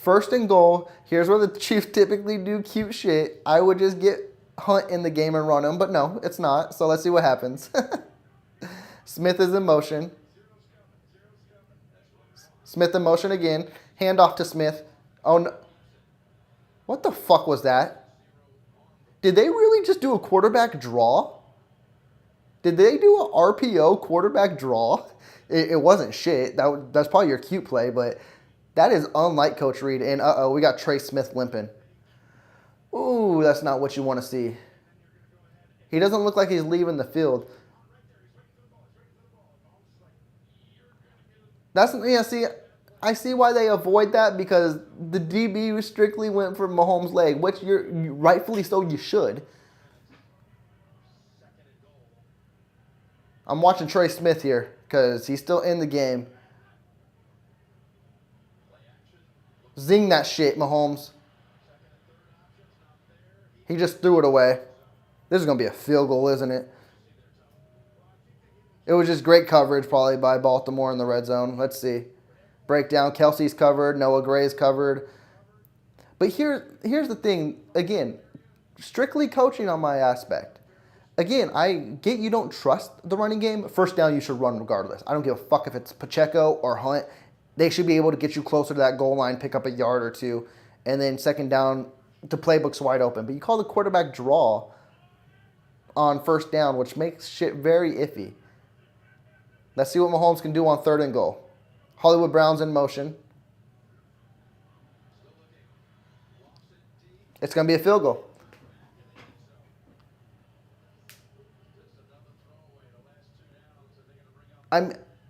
1st and goal. Here's where the Chiefs typically do cute shit. I would just get Hunt in the game and run him, but no, it's not. So let's see what happens. Smith is in motion. Smith in motion again. Handoff to Smith. Oh, no. What the fuck was that? Did they really just do a quarterback draw? Did they do an RPO quarterback draw? It wasn't shit. That's probably your cute play, but that is unlike Coach Reid. And we got Trey Smith limping. Ooh, that's not what you want to see. He doesn't look like he's leaving the field. That's yeah. See, I see why they avoid that because the DB strictly went for Mahomes' leg, which you rightfully so. You should. I'm watching Trey Smith here because he's still in the game. Zing that shit, Mahomes. He just threw it away. This is going to be a field goal, isn't it? It was just great coverage probably by Baltimore in the red zone. Let's see. Breakdown. Kelsey's covered. Noah Gray's covered. But here's the thing. Again, strictly coaching on my aspect. Again, I get you don't trust the running game. First down, you should run regardless. I don't give a fuck if it's Pacheco or Hunt. They should be able to get you closer to that goal line, pick up a yard or two, and then second down, the playbook's wide open. But you call the quarterback draw on first down, which makes shit very iffy. Let's see what Mahomes can do on third and goal. Hollywood Brown's in motion. It's going to be a field goal.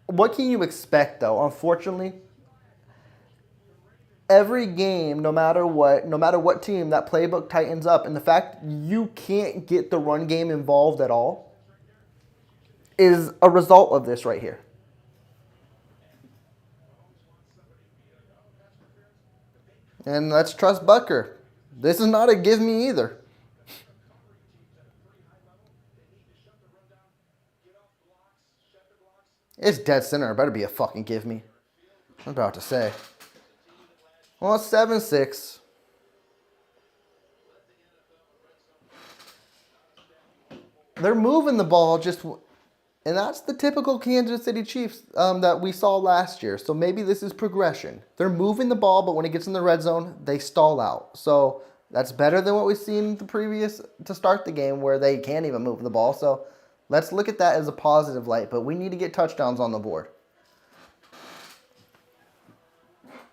What can you expect, though? Unfortunately, every game, no matter what team, that playbook tightens up. And the fact you can't get the run game involved at all is a result of this right here. And let's trust Butker. This is not a give me either. It's dead center. It better be a fucking give me. I'm about to say. Well, it's 7-6. They're moving the ball just... And that's the typical Kansas City Chiefs that we saw last year. So maybe this is progression. They're moving the ball, but when it gets in the red zone, they stall out. So that's better than what we've seen the previous to start the game where they can't even move the ball. So let's look at that as a positive light. But we need to get touchdowns on the board.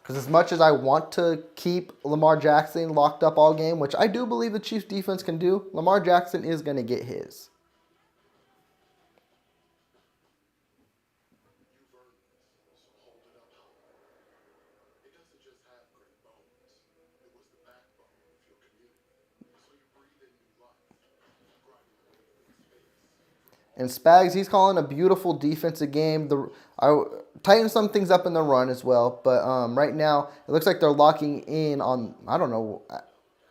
Because as much as I want to keep Lamar Jackson locked up all game, which I do believe the Chiefs defense can do, Lamar Jackson is going to get his. And Spags, he's calling a beautiful defensive game. I tighten some things up in the run as well. But right now, it looks like they're locking in on, I don't know.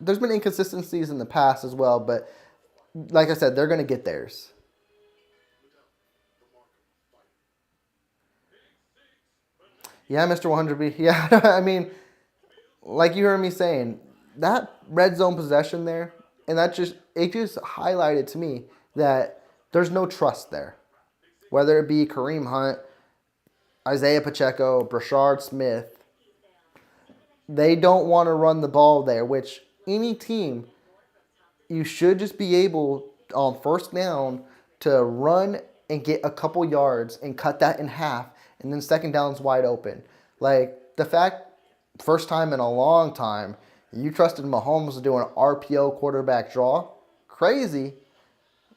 There's been inconsistencies in the past as well. But like I said, they're going to get theirs. Yeah, Mr. 100B. Yeah, I mean, like you heard me saying, that red zone possession there, and it just highlighted to me that there's no trust there. Whether it be Kareem Hunt, Isaiah Pacheco, Brashard Smith, they don't want to run the ball there, which any team, you should just be able on first down to run and get a couple yards and cut that in half, and then second down's wide open. Like, the fact, first time in a long time, you trusted Mahomes to do an RPO quarterback draw, crazy,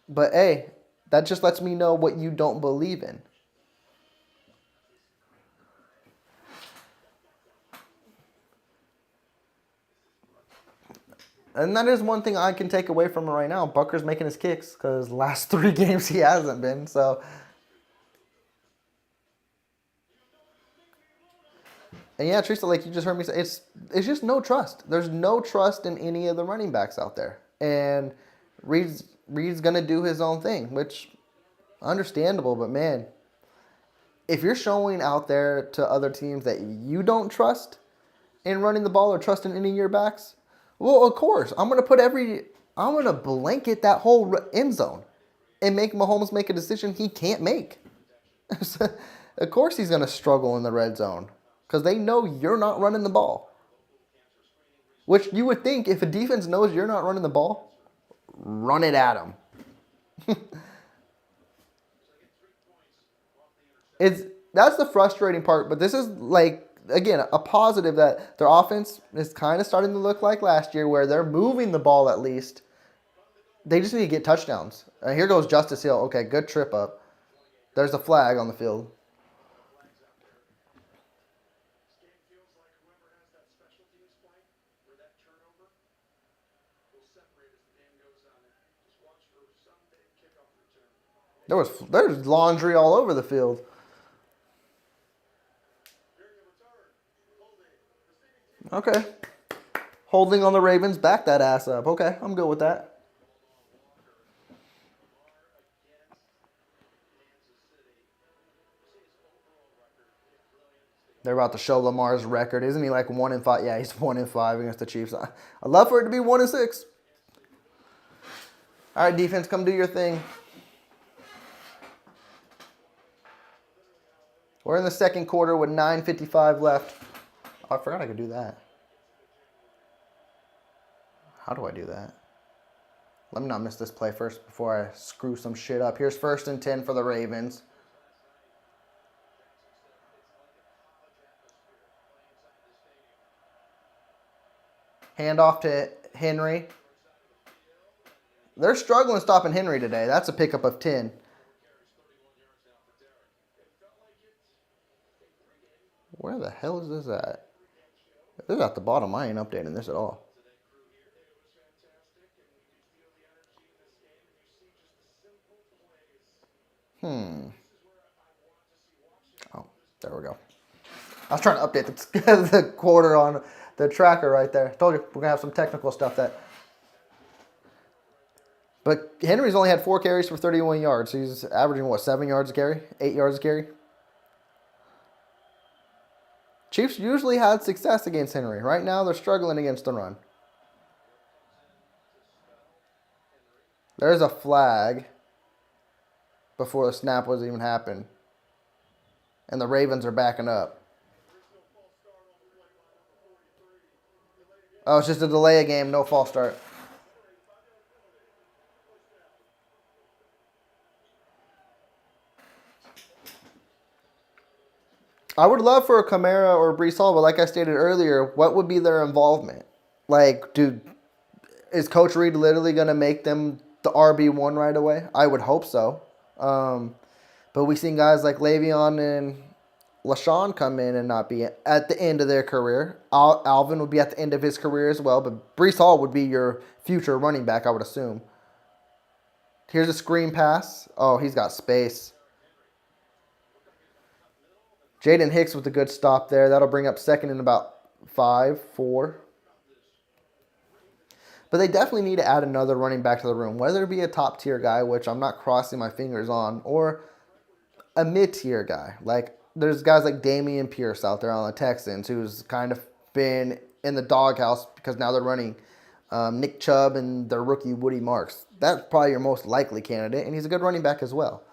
but hey, that just lets me know what you don't believe in. And that is one thing I can take away from it right now. Butker's making his kicks because last 3 games he hasn't been. So, and yeah, Teresa, like you just heard me say, it's just no trust. There's no trust in any of the running backs out there. And Reed's gonna do his own thing, which understandable, but man, if you're showing out there to other teams that you don't trust in running the ball or trust in any of your backs, well, of course, I'm gonna blanket that whole end zone and make Mahomes make a decision he can't make. Of course he's gonna struggle in the red zone because they know you're not running the ball. Which you would think if a defense knows you're not running the ball, run it at them. That's the frustrating part, but this is like, again, a positive that their offense is kind of starting to look like last year where they're moving the ball at least. They just need to get touchdowns. Here goes Justice Hill. Okay, good trip up. There's a flag on the field. There's laundry all over the field. Okay. Holding on the Ravens, back that ass up. Okay, I'm good with that. They're about to show Lamar's record. Isn't he like 1-5? Yeah, he's 1-5 against the Chiefs. I'd love for it to be 1-6. All right, defense, come do your thing. We're in the second quarter with 9:55 left. Oh, I forgot I could do that. How do I do that? Let me not miss this play first before I screw some shit up. Here's 1st and 10 for the Ravens. Handoff to Henry. They're struggling stopping Henry today. That's a pickup of 10. Where the hell is this at? This is at the bottom. I ain't updating this at all. Oh, there we go. I was trying to update the quarter on the tracker right there. Told you, we're going to have some technical stuff that... But Henry's only had 4 carries for 31 yards. He's averaging, what, 7 yards a carry? 8 yards a carry? Chiefs usually had success against Henry. Right now, they're struggling against the run. There's a flag before the snap was even happened. And the Ravens are backing up. Oh, it's just a delay of game, no false start. I would love for a Kamara or a Breece Hall, but like I stated earlier, what would be their involvement? Like, dude, is Coach Reed literally going to make them the RB1 right away? I would hope so. But we've seen guys like Le'Veon and LaShawn come in and not be at the end of their career. Alvin would be at the end of his career as well, but Breece Hall would be your future running back, I would assume. Here's a screen pass. Oh, he's got space. Jaden Hicks with a good stop there. That'll bring up 2nd and about 5, 4. But they definitely need to add another running back to the room, whether it be a top-tier guy, which I'm not crossing my fingers on, or a mid-tier guy. Like, there's guys like Damian Pierce out there on the Texans who's kind of been in the doghouse because now they're running Nick Chubb and their rookie Woody Marks. That's probably your most likely candidate, and he's a good running back as well.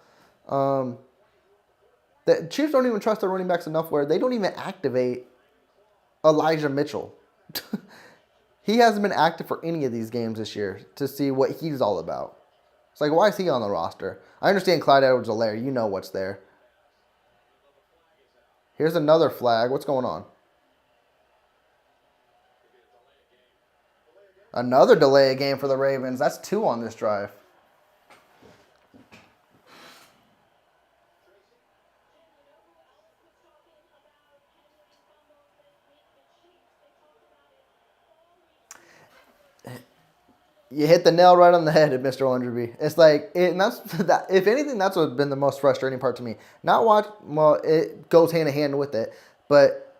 The Chiefs don't even trust their running backs enough where they don't even activate Elijah Mitchell. He hasn't been active for any of these games this year to see what he's all about. It's like, why is he on the roster? I understand Clyde Edwards-Helaire. You know what's there. Here's another flag. What's going on? Another delay of game for the Ravens. That's 2 on this drive. You hit the nail right on the head, Mr. Lunderby. It's like, and that's that. If anything, that's what's been the most frustrating part to me. Well, it goes hand in hand with it, but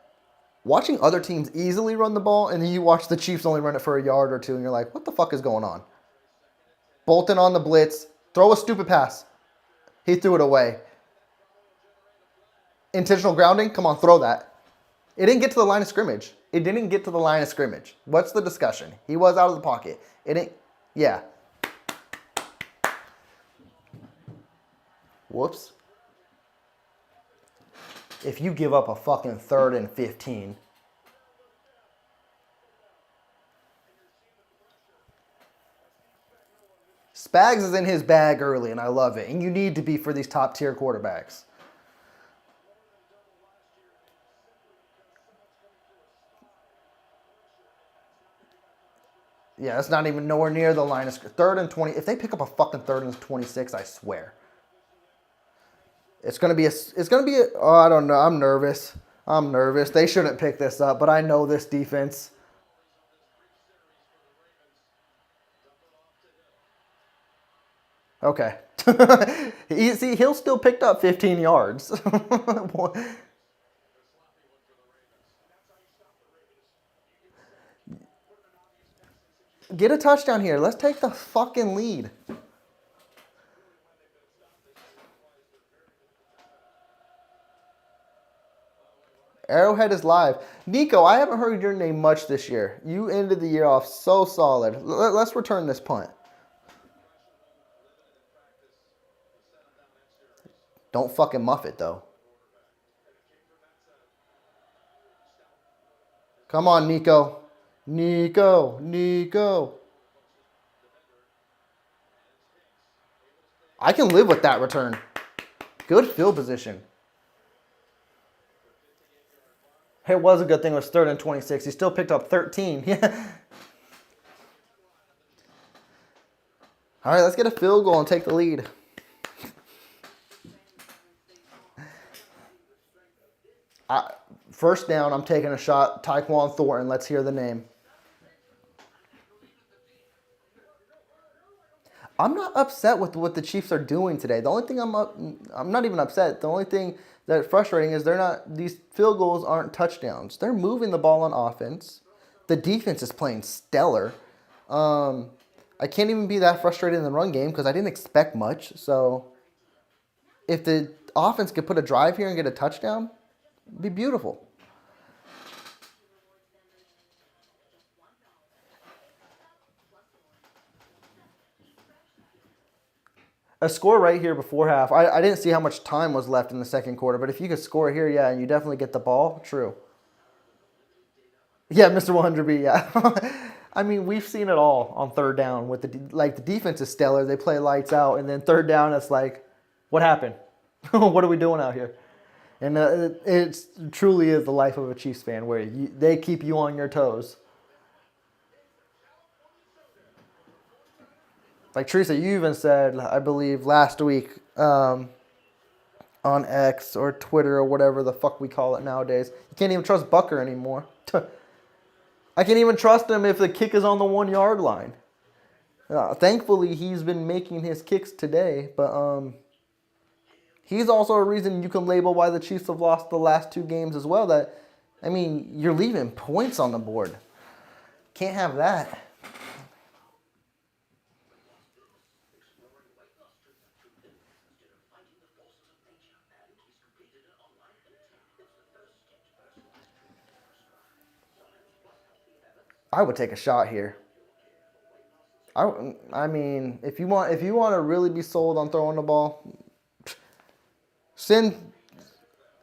watching other teams easily run the ball, and then you watch the Chiefs only run it for a yard or 2, and you're like, what the fuck is going on? Bolton on the blitz, throw a stupid pass. He threw it away. Intentional grounding, come on, throw that. It didn't get to the line of scrimmage. It didn't get to the line of scrimmage. What's the discussion? He was out of the pocket. It didn't, yeah. Whoops. If you give up a fucking 3rd and 15. Spags is in his bag early, and I love it. And you need to be for these top-tier quarterbacks. Yeah, that's not even nowhere near the line of 3rd and 20. If they pick up a fucking 3rd and 26, I swear. It's gonna be oh, I don't know. I'm nervous. They shouldn't pick this up, but I know this defense. Okay. See, he'll still pick up 15 yards. Get a touchdown here. Let's take the fucking lead. Arrowhead is live. Nico, I haven't heard your name much this year. You ended the year off so solid. Let's return this punt. Don't fucking muff it, though. Come on, Nico. Nico. I can live with that return. Good field position. It was a good thing it was 3rd and 26. He still picked up 13. Yeah. All right, let's get a field goal and take the lead. First down, I'm taking a shot. Tyquan Thornton. Let's hear the name. I'm not upset with what the Chiefs are doing today. The only thing I'm not even upset. The only thing that's frustrating is these field goals aren't touchdowns. They're moving the ball on offense. The defense is playing stellar. I can't even be that frustrated in the run game because I didn't expect much. So if the offense could put a drive here and get a touchdown, it'd be beautiful. A score right here before half. I didn't see how much time was left in the second quarter, but if you could score here, yeah, and you definitely get the ball, true. Yeah, Mr. 100B, yeah. I mean, we've seen it all on third down with the defense is stellar. They play lights out, and then third down, it's like, what happened? What are we doing out here? And it truly is the life of a Chiefs fan where they keep you on your toes. Like Teresa, you even said, I believe, last week on X or Twitter or whatever the fuck we call it nowadays, you can't even trust Bucker anymore. I can't even trust him if the kick is on the 1 yard line. Thankfully, he's been making his kicks today, but he's also a reason you can label why the Chiefs have lost the last 2 games as well. That, I mean, you're leaving points on the board. Can't have that. I would take a shot here. I mean, if you want to really be sold on throwing the ball, send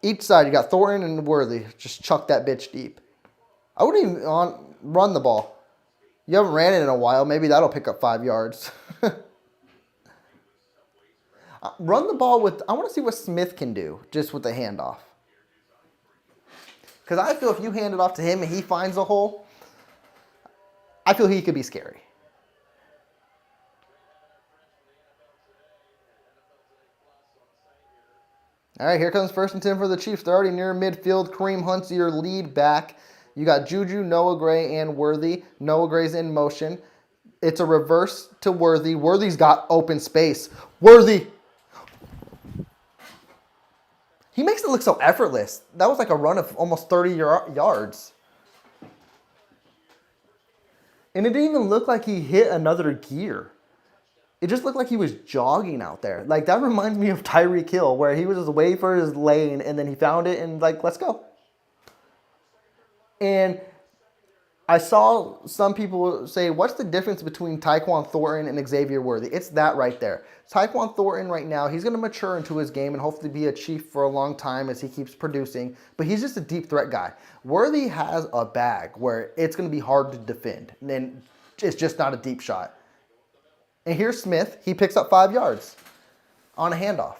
each side. You got Thornton and Worthy. Just chuck that bitch deep. I wouldn't even run the ball. You haven't ran it in a while. Maybe that'll pick up 5 yards. Run the ball with. I want to see what Smith can do just with the handoff. Because I feel if you hand it off to him and he finds a hole, I feel he could be scary. All right, here comes 1st and 10 for the Chiefs. They're already near midfield. Kareem Hunt's your lead back. You got Juju, Noah Gray, and Worthy. Noah Gray's in motion. It's a reverse to Worthy. Worthy's got open space. Worthy! He makes it look so effortless. That was like a run of almost 30 yards. And it didn't even look like he hit another gear. It just looked like he was jogging out there. Like, that reminds me of Tyreek Hill, where he was just waiting for his lane, and then he found it, and like, let's go. And I saw some people say, what's the difference between Tyquan Thornton and Xavier Worthy? It's that right there. Tyquan Thornton right now, he's going to mature into his game and hopefully be a Chief for a long time as he keeps producing. But he's just a deep threat guy. Worthy has a bag where it's going to be hard to defend. And it's just not a deep shot. And here's Smith. He picks up 5 yards on a handoff.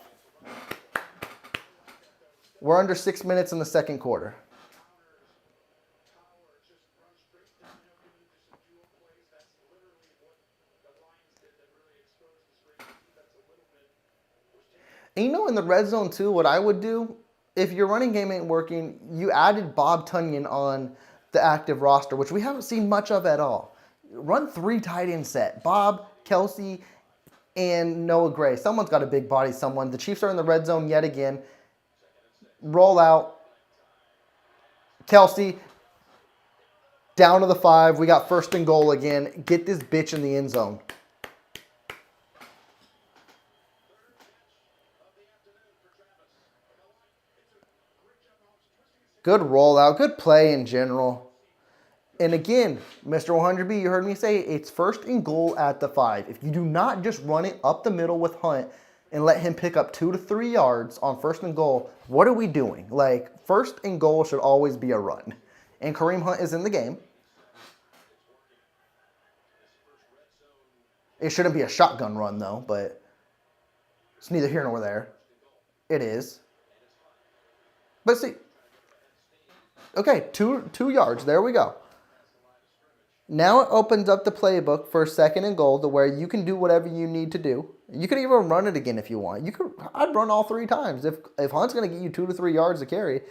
We're under 6 minutes in the second quarter. And you know, in the red zone too, what I would do, if your running game ain't working, you added Bob Tunyon on the active roster, which we haven't seen much of at all. Run 3 tight end set. Bob, Kelsey, and Noah Gray. Someone's got a big body, someone. The Chiefs are in the red zone yet again. Roll out. Kelsey, down to the 5. We got 1st and goal again. Get this bitch in the end zone. Good rollout. Good play in general. And again, Mr. 100B, you heard me say it's 1st and goal at the 5. If you do not just run it up the middle with Hunt and let him pick up 2 to 3 yards on 1st and goal, what are we doing? Like, 1st and goal should always be a run. And Kareem Hunt is in the game. It shouldn't be a shotgun run, though, but it's neither here nor there. It is. But see, okay, two yards. There we go. Now it opens up the playbook for 2nd and goal to where you can do whatever you need to do. You could even run it again if you want. I'd run all 3 times. If Hunt's going to get you 2 to 3 yards to carry.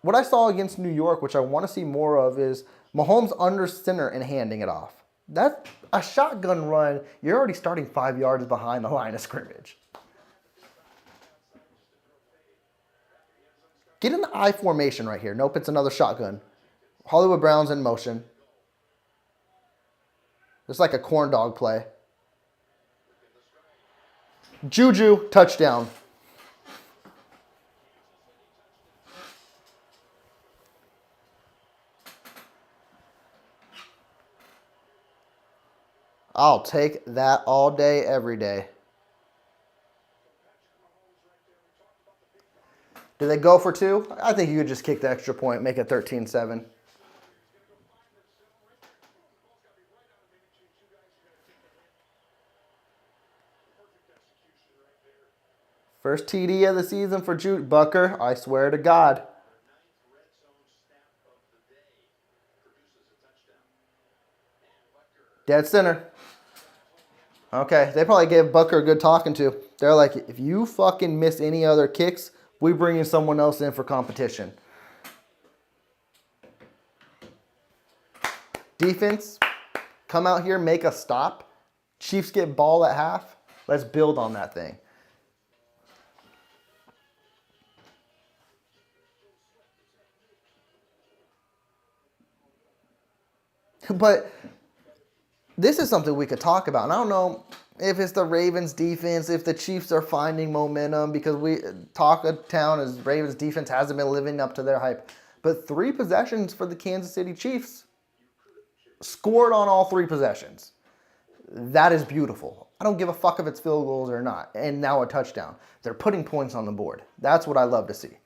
What I saw against New York, which I want to see more of, is Mahomes under center and handing it off. That's a shotgun run. You're already starting 5 yards behind the line of scrimmage. Get in the I formation right here. Nope, it's another shotgun. Hollywood Brown's in motion. It's like a corn dog play. Juju, touchdown. I'll take that all day, every day. Do they go for 2? I think you could just kick the extra point, make it 13-7. First TD of the season for Jude Bucker, I swear to God. Dead center. Okay, they probably gave Bucker a good talking to. They're like, if you fucking miss any other kicks, we bringing someone else in for competition. Defense, come out here, make a stop. Chiefs get ball at half. Let's build on that thing. But this is something we could talk about. And I don't know if it's the Ravens defense, if the Chiefs are finding momentum, because we talk of town as Ravens defense hasn't been living up to their hype. But 3 possessions for the Kansas City Chiefs. Scored on all 3 possessions. That is beautiful. I don't give a fuck if it's field goals or not. And now a touchdown. They're putting points on the board. That's what I love to see.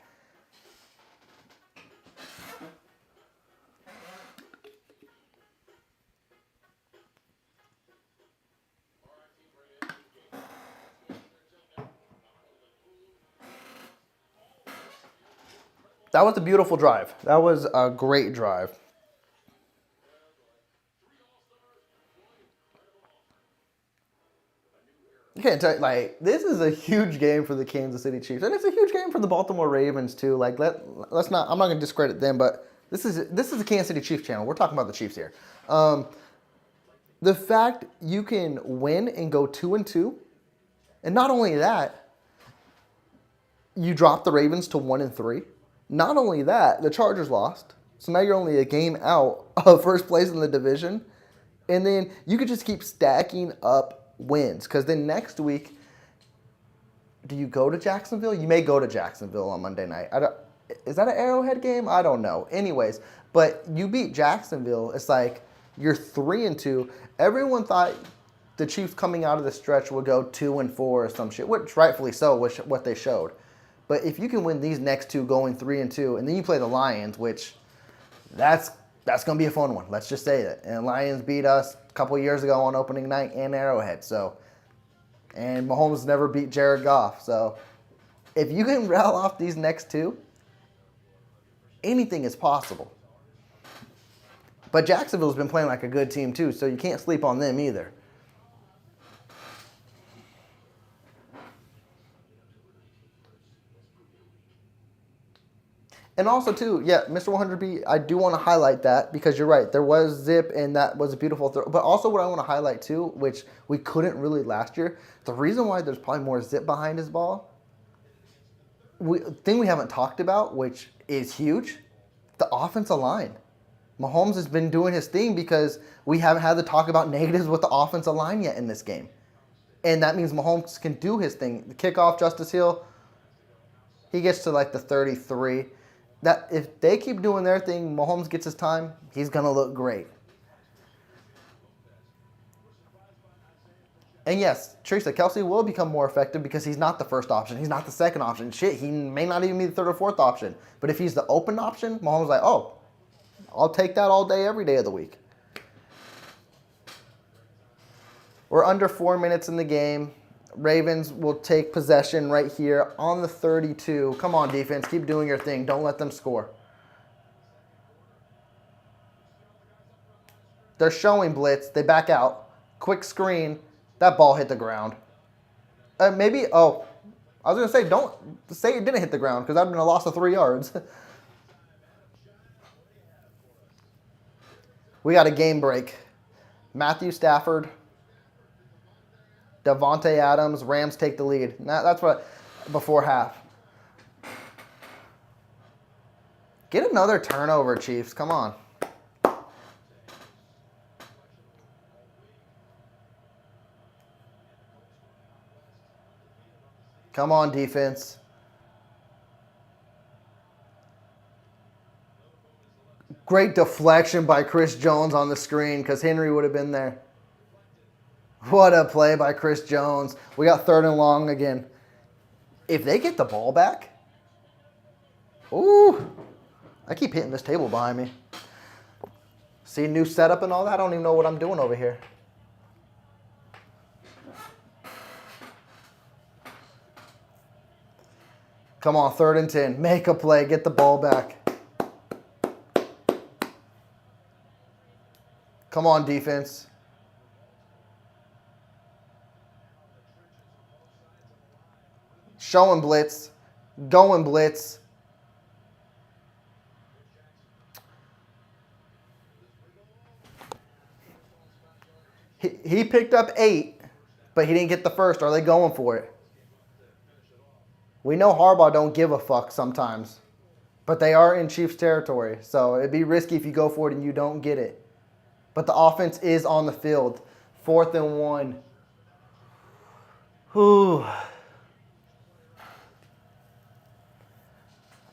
That was a beautiful drive. That was a great drive. You can't tell, like, this is a huge game for the Kansas City Chiefs, and it's a huge game for the Baltimore Ravens too. Like, let's not. I'm not going to discredit them, but this is the Kansas City Chiefs channel. We're talking about the Chiefs here. The fact you can win and go 2-2, and not only that, you drop the Ravens to 1-3. Not only that, the Chargers lost, so now you're only a game out of first place in the division, and then you could just keep stacking up wins, because then next week, do you go to Jacksonville? You may go to Jacksonville on Monday night. Is that an Arrowhead game? I don't know. Anyways, but you beat Jacksonville. It's like you're 3-2. Everyone thought the Chiefs coming out of the stretch would go 2-4 or some shit, which rightfully so was what they showed. But if you can win these next 2 going 3-2, and then you play the Lions, which that's going to be a fun one. Let's just say that. And Lions beat us a couple years ago on opening night in Arrowhead. So, and Mahomes never beat Jared Goff. So, if you can rattle off these next 2, anything is possible. But Jacksonville's been playing like a good team too, so you can't sleep on them either. And also, too, yeah, Mr. 100B, I do want to highlight that because you're right. There was zip, and that was a beautiful throw. But also what I want to highlight, too, which we couldn't really last year, the reason why there's probably more zip behind his ball, thing we haven't talked about, which is huge, the offensive line. Mahomes has been doing his thing because we haven't had to talk about negatives with the offensive line yet in this game. And that means Mahomes can do his thing. The kickoff, Justice Hill, he gets to like the 33. That if they keep doing their thing, Mahomes gets his time, he's gonna look great. And yes, Teresa, Kelsey will become more effective because he's not the first option. He's not the second option. Shit, he may not even be the third or fourth option. But if he's the open option, Mahomes is like, oh, I'll take that all day, every day of the week. We're under 4 minutes in the game. Ravens will take possession right here on the 32. Come on, defense. Keep doing your thing. Don't let them score. They're showing blitz. They back out. Quick screen. That ball hit the ground. I was going to say, don't say it didn't hit the ground because that would have been a loss of 3 yards. We got a game break. Matthew Stafford, Devontae Adams, Rams take the lead. That's what, before half. Get another turnover, Chiefs. Come on. Come on, defense. Great deflection by Chris Jones on the screen because Henry would have been there. What a play by Chris Jones. We got 3rd and long again. If they get the ball back, ooh, I keep hitting this table behind me. See, new setup and all that? I don't even know what I'm doing over here. Come on, 3rd and 10. Make a play. Get the ball back. Come on, defense. Showing blitz. Going blitz. He picked up 8, but he didn't get the first. Are they going for it? We know Harbaugh don't give a fuck sometimes, but they are in Chiefs territory, so it'd be risky if you go for it and you don't get it. But the offense is on the field. 4th and 1. Whew.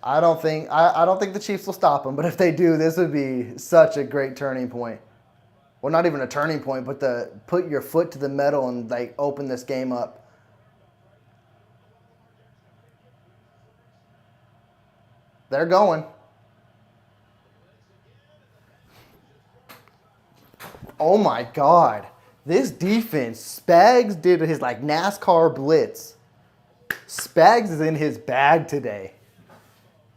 I don't think the Chiefs will stop them, but if they do, this would be such a great turning point. Well, not even a turning point, but put your foot to the metal and like open this game up. They're going. Oh my God. This defense, Spags did his like NASCAR blitz. Spags is in his bag today.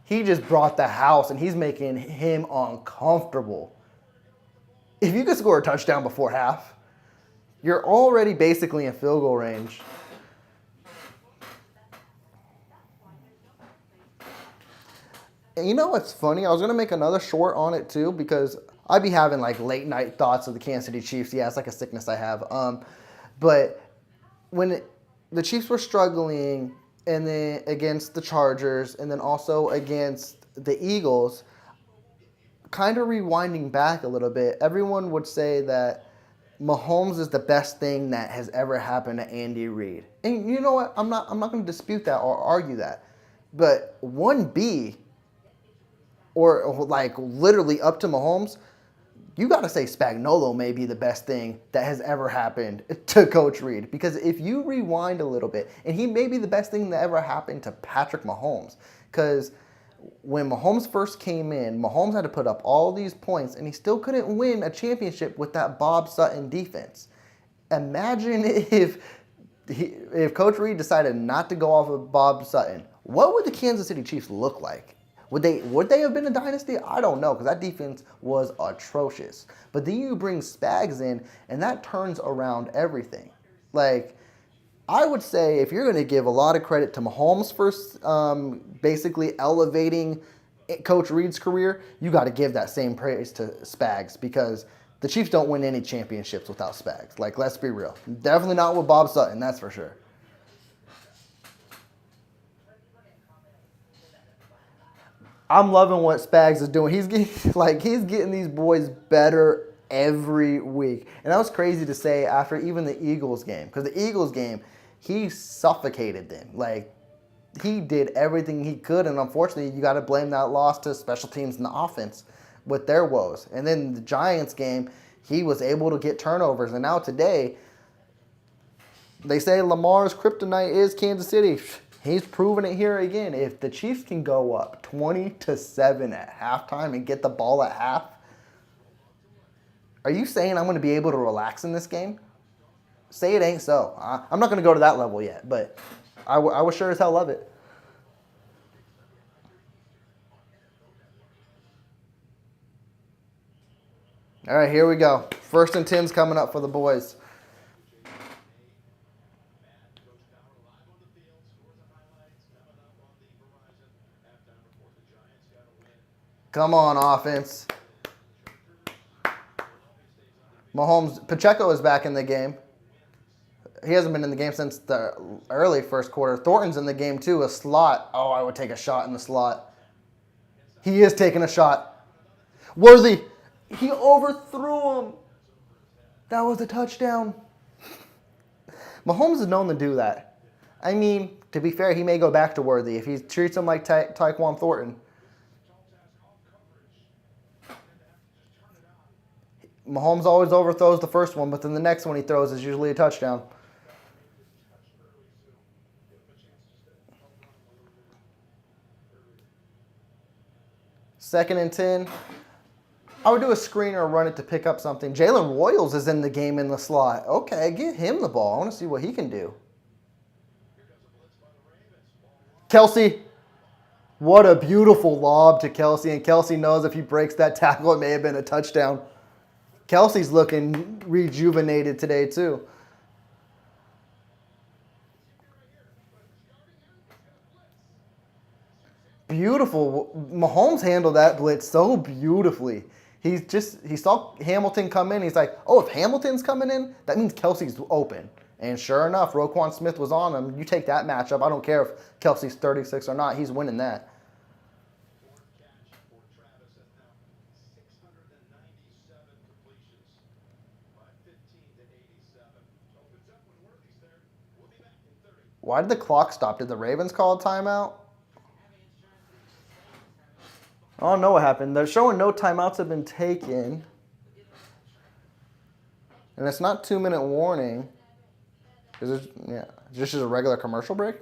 He just brought the house and he's making him uncomfortable. If you could score a touchdown before half, you're already basically in field goal range. And you know what's funny? I was going to make another short on it too because I'd be having like late night thoughts of the Kansas City Chiefs. Yeah, it's like a sickness I have. But when the Chiefs were struggling and then against the Chargers and then also against the Eagles, kind of rewinding back a little bit, everyone would say that Mahomes is the best thing that has ever happened to Andy Reid. And you know what? I'm not going to dispute that or argue that. But 1B, or like literally up to Mahomes, you got to say Spagnuolo may be the best thing that has ever happened to Coach Reid. Because if you rewind a little bit, and he may be the best thing that ever happened to Patrick Mahomes. Because when Mahomes first came in, Mahomes had to put up all these points, and he still couldn't win a championship with that Bob Sutton defense. Imagine if Coach Reid decided not to go off of Bob Sutton. What would the Kansas City Chiefs look like? Would they have been a dynasty? I don't know, because that defense was atrocious. But then you bring Spags in, and that turns around everything. Like, I would say if you're going to give a lot of credit to Mahomes for basically elevating Coach Reed's career, you got to give that same praise to Spags because the Chiefs don't win any championships without Spags. Like, let's be real. Definitely not with Bob Sutton, that's for sure. I'm loving what Spags is doing. He's getting these boys better every week. And that was crazy to say after even the Eagles game. Because the Eagles game, he suffocated them. Like, he did everything he could. And unfortunately, you got to blame that loss to special teams and the offense with their woes. And then the Giants game, he was able to get turnovers. And now today, they say Lamar's kryptonite is Kansas City. He's proven it here again. If the Chiefs can go up 20-7 at halftime and get the ball at half, are you saying I'm going to be able to relax in this game? Say it ain't so. I'm not going to go to that level yet, but I would sure as hell love it. All right, here we go. 1st and 10's coming up for the boys. Come on, offense. Mahomes, Pacheco is back in the game. He hasn't been in the game since the early first quarter. Thornton's in the game too, a slot. Oh, I would take a shot in the slot. He is taking a shot. Worthy. He overthrew him. That was a touchdown. Mahomes is known to do that. I mean, to be fair, he may go back to Worthy if he treats him like Tyquan Thornton. Mahomes always overthrows the first one, but then the next one he throws is usually a touchdown. Second and 10. I would do a screen or run it to pick up something. Jalen Royals is in the game in the slot. Okay, give him the ball. I want to see what he can do. Kelsey. What a beautiful lob to Kelsey. And Kelsey knows if he breaks that tackle, it may have been a touchdown. Kelsey's looking rejuvenated today, too. Beautiful. Mahomes handled that blitz so beautifully. He saw Hamilton come in. He's like, oh, if Hamilton's coming in, that means Kelsey's open. And sure enough, Roquan Smith was on him. You take that matchup. I don't care if Kelsey's 36 or not. He's winning that. Why did the clock stop? Did the Ravens call a timeout? I don't know what happened. They're showing no timeouts have been taken. And it's not 2-minute warning. Is it? Yeah. Just as a regular commercial break?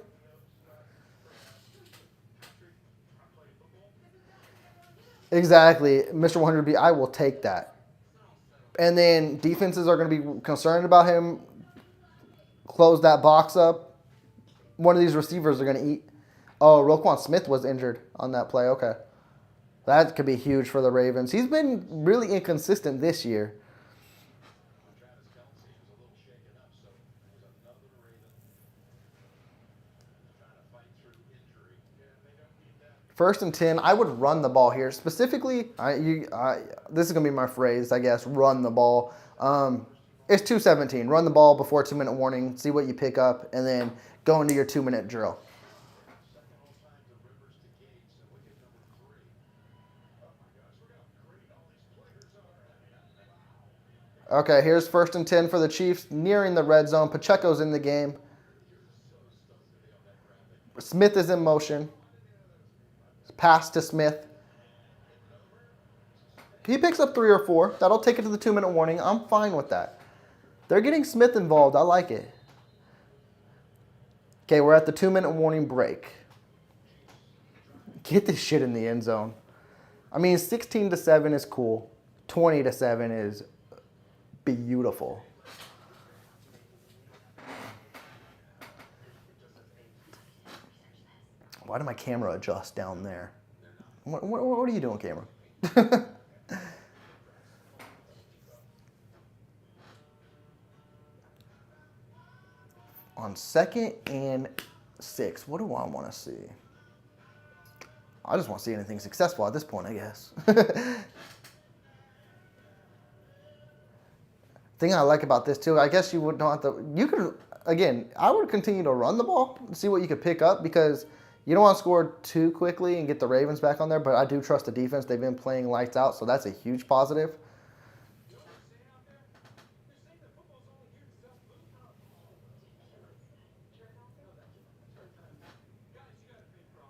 Exactly. Mr. 100B, I will take that. And then defenses are going to be concerned about him. Close that box up. One of these receivers are going to eat. Oh, Roquan Smith was injured on that play. Okay. That could be huge for the Ravens. He's been really inconsistent this year. First and 10, I would run the ball here. Specifically, this is going to be my phrase, I guess, run the ball. It's 2:17. Run the ball before 2-minute warning, see what you pick up, and then go into your 2-minute drill. Okay, here's 1st and 10 for the Chiefs, nearing the red zone. Pacheco's in the game. Smith is in motion. Pass to Smith. He picks up 3 or 4. That'll take it to the 2-minute warning. I'm fine with that. They're getting Smith involved. I like it. Okay, we're at the 2-minute warning break. Get this shit in the end zone. I mean, 16-7 is cool. 20-7 is beautiful. Why did my camera adjust down there? What are you doing, camera? On 2nd and 6, what do I want to see? I just want to see anything successful at this point, I guess. Thing I like about this too, I guess you would not have to. You could again. I would continue to run the ball and see what you could pick up because you don't want to score too quickly and get the Ravens back on there. But I do trust the defense. They've been playing lights out, so that's a huge positive.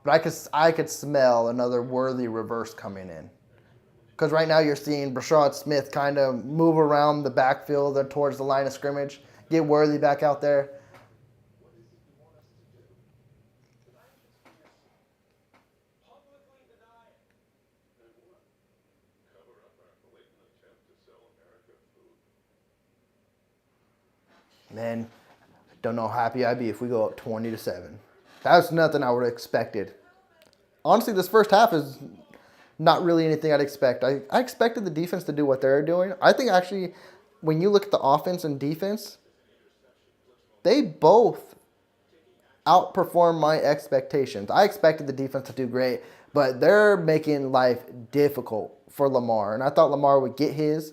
But I could smell another worthy reverse coming in. Because right now you're seeing Brashad Smith kind of move around the backfield towards the line of scrimmage, get Worthy back out there. Man, don't know how happy I'd be if we go up 20-7. That's nothing I would have expected. Honestly, this first half is not really anything I'd expect. I expected the defense to do what they're doing. I think actually, when you look at the offense and defense, they both outperform my expectations. I expected the defense to do great, but they're making life difficult for Lamar. And I thought Lamar would get his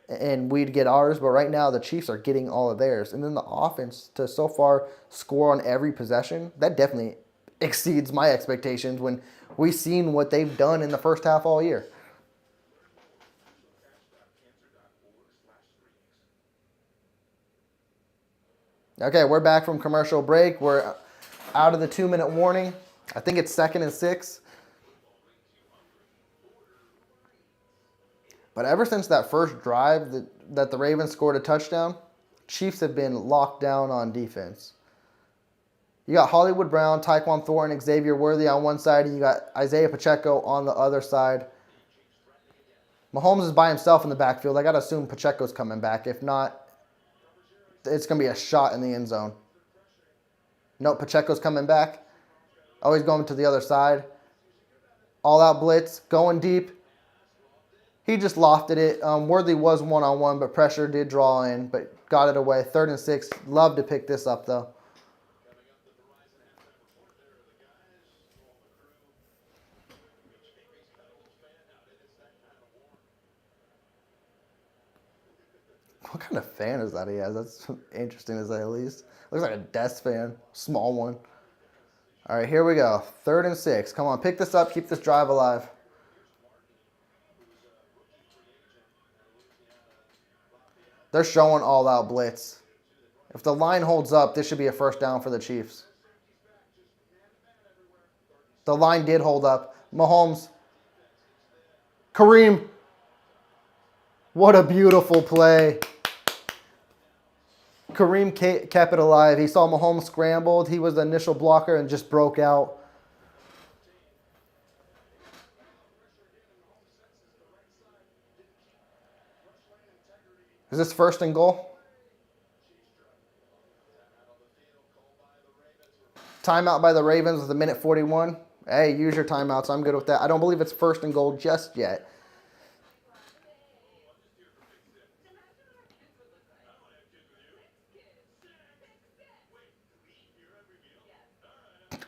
and we'd get ours, but right now the Chiefs are getting all of theirs. And then the offense to so far score on every possession, that definitely exceeds my expectations when we've seen what they've done in the first half all year. Okay, we're back from commercial break. We're out of the 2-minute warning. I think it's 2nd and 6. But ever since that first drive that the Ravens scored a touchdown, Chiefs have been locked down on defense. You got Hollywood Brown, Tyquan Thornton, Xavier Worthy on one side, and you got Isaiah Pacheco on the other side. Mahomes is by himself in the backfield. I got to assume Pacheco's coming back. If not, it's going to be a shot in the end zone. Nope, Pacheco's coming back. Oh, he's going to the other side. All-out blitz, going deep. He just lofted it. Worthy was one-on-one, but pressure did draw in, but got it away. 3rd and 6. Love to pick this up, though. What kind of fan is that he has? That's interesting to say the least. Looks like a desk fan. Small one. All right, here we go. 3rd and 6. Come on, pick this up. Keep this drive alive. They're showing all-out blitz. If the line holds up, this should be a first down for the Chiefs. The line did hold up. Mahomes. Kareem. What a beautiful play. Kareem kept it alive. He saw Mahomes scrambled. He was the initial blocker and just broke out. Is this 1st and goal? Timeout by the Ravens with 1:41. Hey, use your timeouts. I'm good with that. I don't believe it's 1st and goal just yet.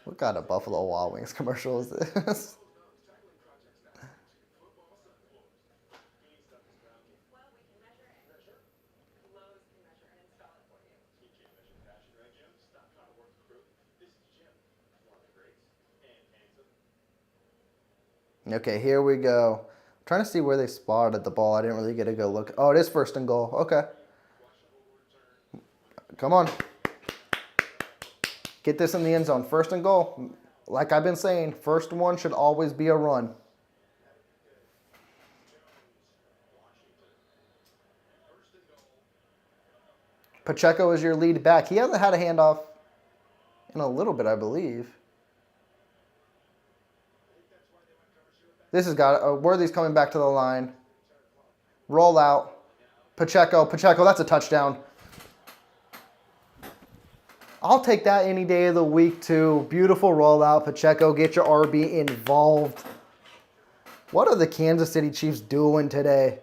What kind of Buffalo Wild Wings commercial is this? Okay, here we go. I'm trying to see where they spotted the ball. I didn't really get a good look. Oh, it is 1st and goal. Okay. Come on. Get this in the end zone. 1st and goal. Like I've been saying, first one should always be a run. Pacheco is your lead back. He hasn't had a handoff in a little bit, I believe. This has got Worthy's coming back to the line. Roll out. Pacheco, that's a touchdown. I'll take that any day of the week, too. Beautiful rollout. Pacheco, get your RB involved. What are the Kansas City Chiefs doing today?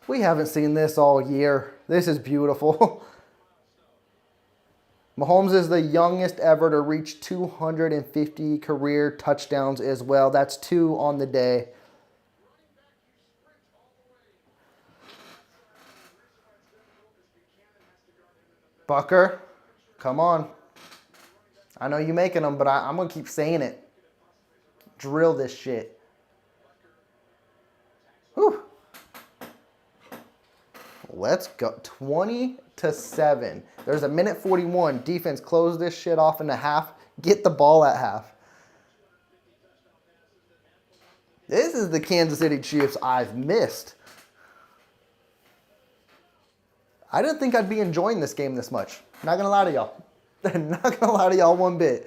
We haven't seen this all year. This is beautiful. Mahomes is the youngest ever to reach 250 career touchdowns as well. That's 2 on the day. Bucker, come on. I know you're making them, but I'm going to keep saying it. Drill this shit. Whew. Let's go. 20-7. There's a minute 41. Defense, close this shit off in the half. Get the ball at half. This is the Kansas City Chiefs I've missed. I didn't think I'd be enjoying this game this much. Not going to lie to y'all. Not going to lie to y'all one bit.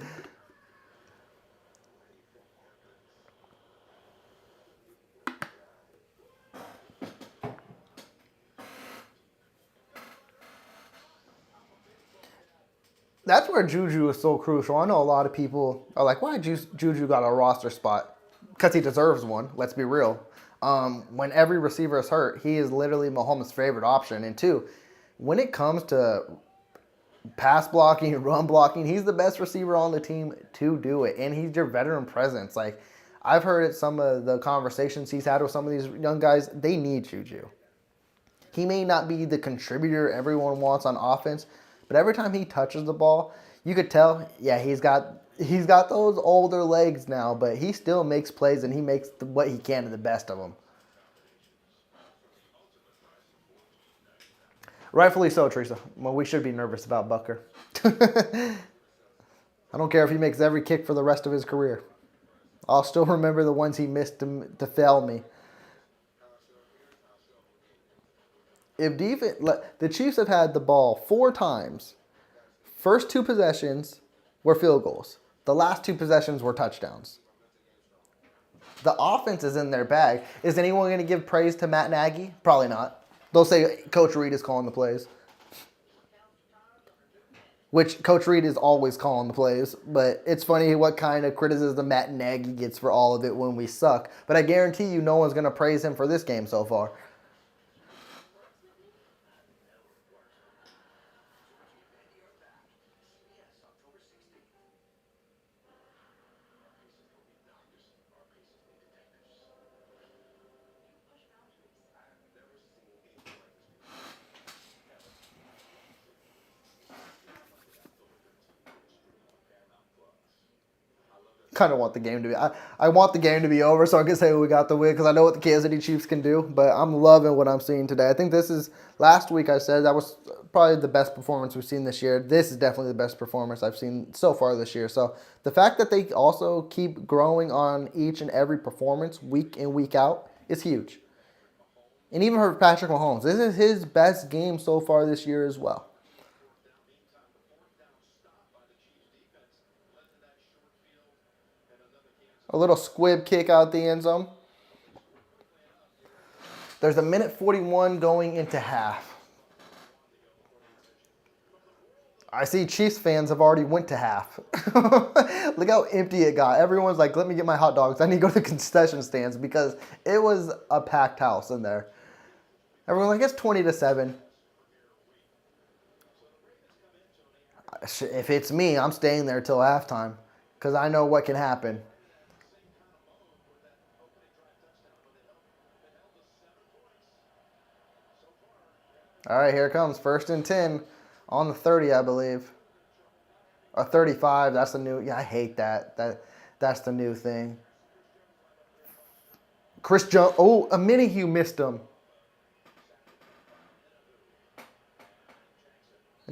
That's where Juju is so crucial. I know a lot of people are like, why Juju got a roster spot? Because he deserves one, let's be real. When every receiver is hurt, he is literally Mahomes' favorite option. And 2, when it comes to pass blocking and run blocking, he's the best receiver on the team to do it. And he's your veteran presence. Like, I've heard at some of the conversations he's had with some of these young guys, they need Juju. He may not be the contributor everyone wants on offense, but every time he touches the ball, you could tell, yeah, he's got those older legs now, but he still makes plays and he makes what he can to the best of them. Rightfully so, Teresa. Well, we should be nervous about Bucker. I don't care if he makes every kick for the rest of his career. I'll still remember the ones he missed to fail me. If the Chiefs have had the ball 4 times. First 2 possessions were field goals. The last 2 possessions were touchdowns. The offense is in their bag. Is anyone going to give praise to Matt Nagy? Probably not. They'll say Coach Reid is calling the plays. Which Coach Reid is always calling the plays. But it's funny what kind of criticism Matt Nagy gets for all of it when we suck. But I guarantee you no one's going to praise him for this game so far. Kind of want the game to be. I want the game to be over so I can say we got the win because I know what the Kansas City Chiefs can do. But I'm loving what I'm seeing today. I think this is last week. I said that was probably the best performance we've seen this year. This is definitely the best performance I've seen so far this year. So the fact that they also keep growing on each and every performance week in, week out is huge. And even for Patrick Mahomes, this is his best game so far this year as well. A little squib kick out the end zone. There's a minute 41 going into half. I see Chiefs fans have already went to half. Look how empty it got. Everyone's like, let me get my hot dogs. I need to go to the concession stands because it was a packed house in there. Everyone's like, it's 20-7. If it's me, I'm staying there till halftime because I know what can happen. All right, here it comes. 1st and 10 on the 30, I believe. Or 35. That's the new. Yeah, I hate that. That's the new thing. Chris Jones. Oh, a Minihue missed him.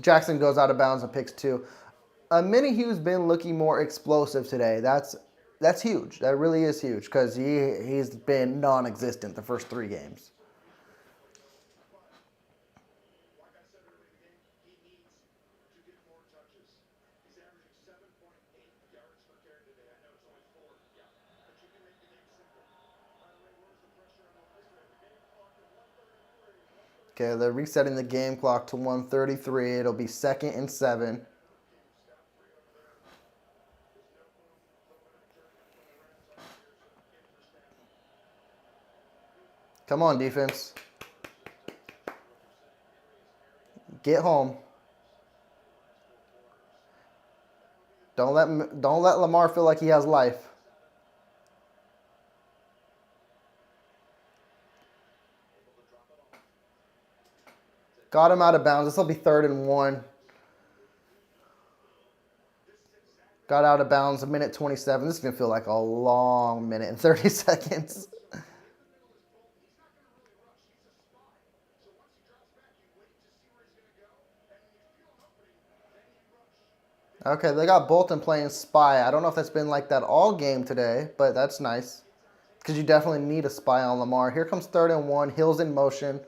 Jackson goes out of bounds and picks 2. Minihue's been looking more explosive today. That's huge. That really is huge because he's been non-existent the first 3 games. Okay, they're resetting the game clock to 1:33. It'll be 2nd and 7. Come on, defense. Get home. Don't let Lamar feel like he has life. Got him out of bounds. This will be 3rd and 1. Got out of bounds, a minute 27. This is going to feel like a long minute and 30 seconds. Okay, they got Bolton playing spy. I don't know if that's been like that all game today, but that's nice. Because you definitely need a spy on Lamar. Here comes 3rd and 1. Hill's in motion.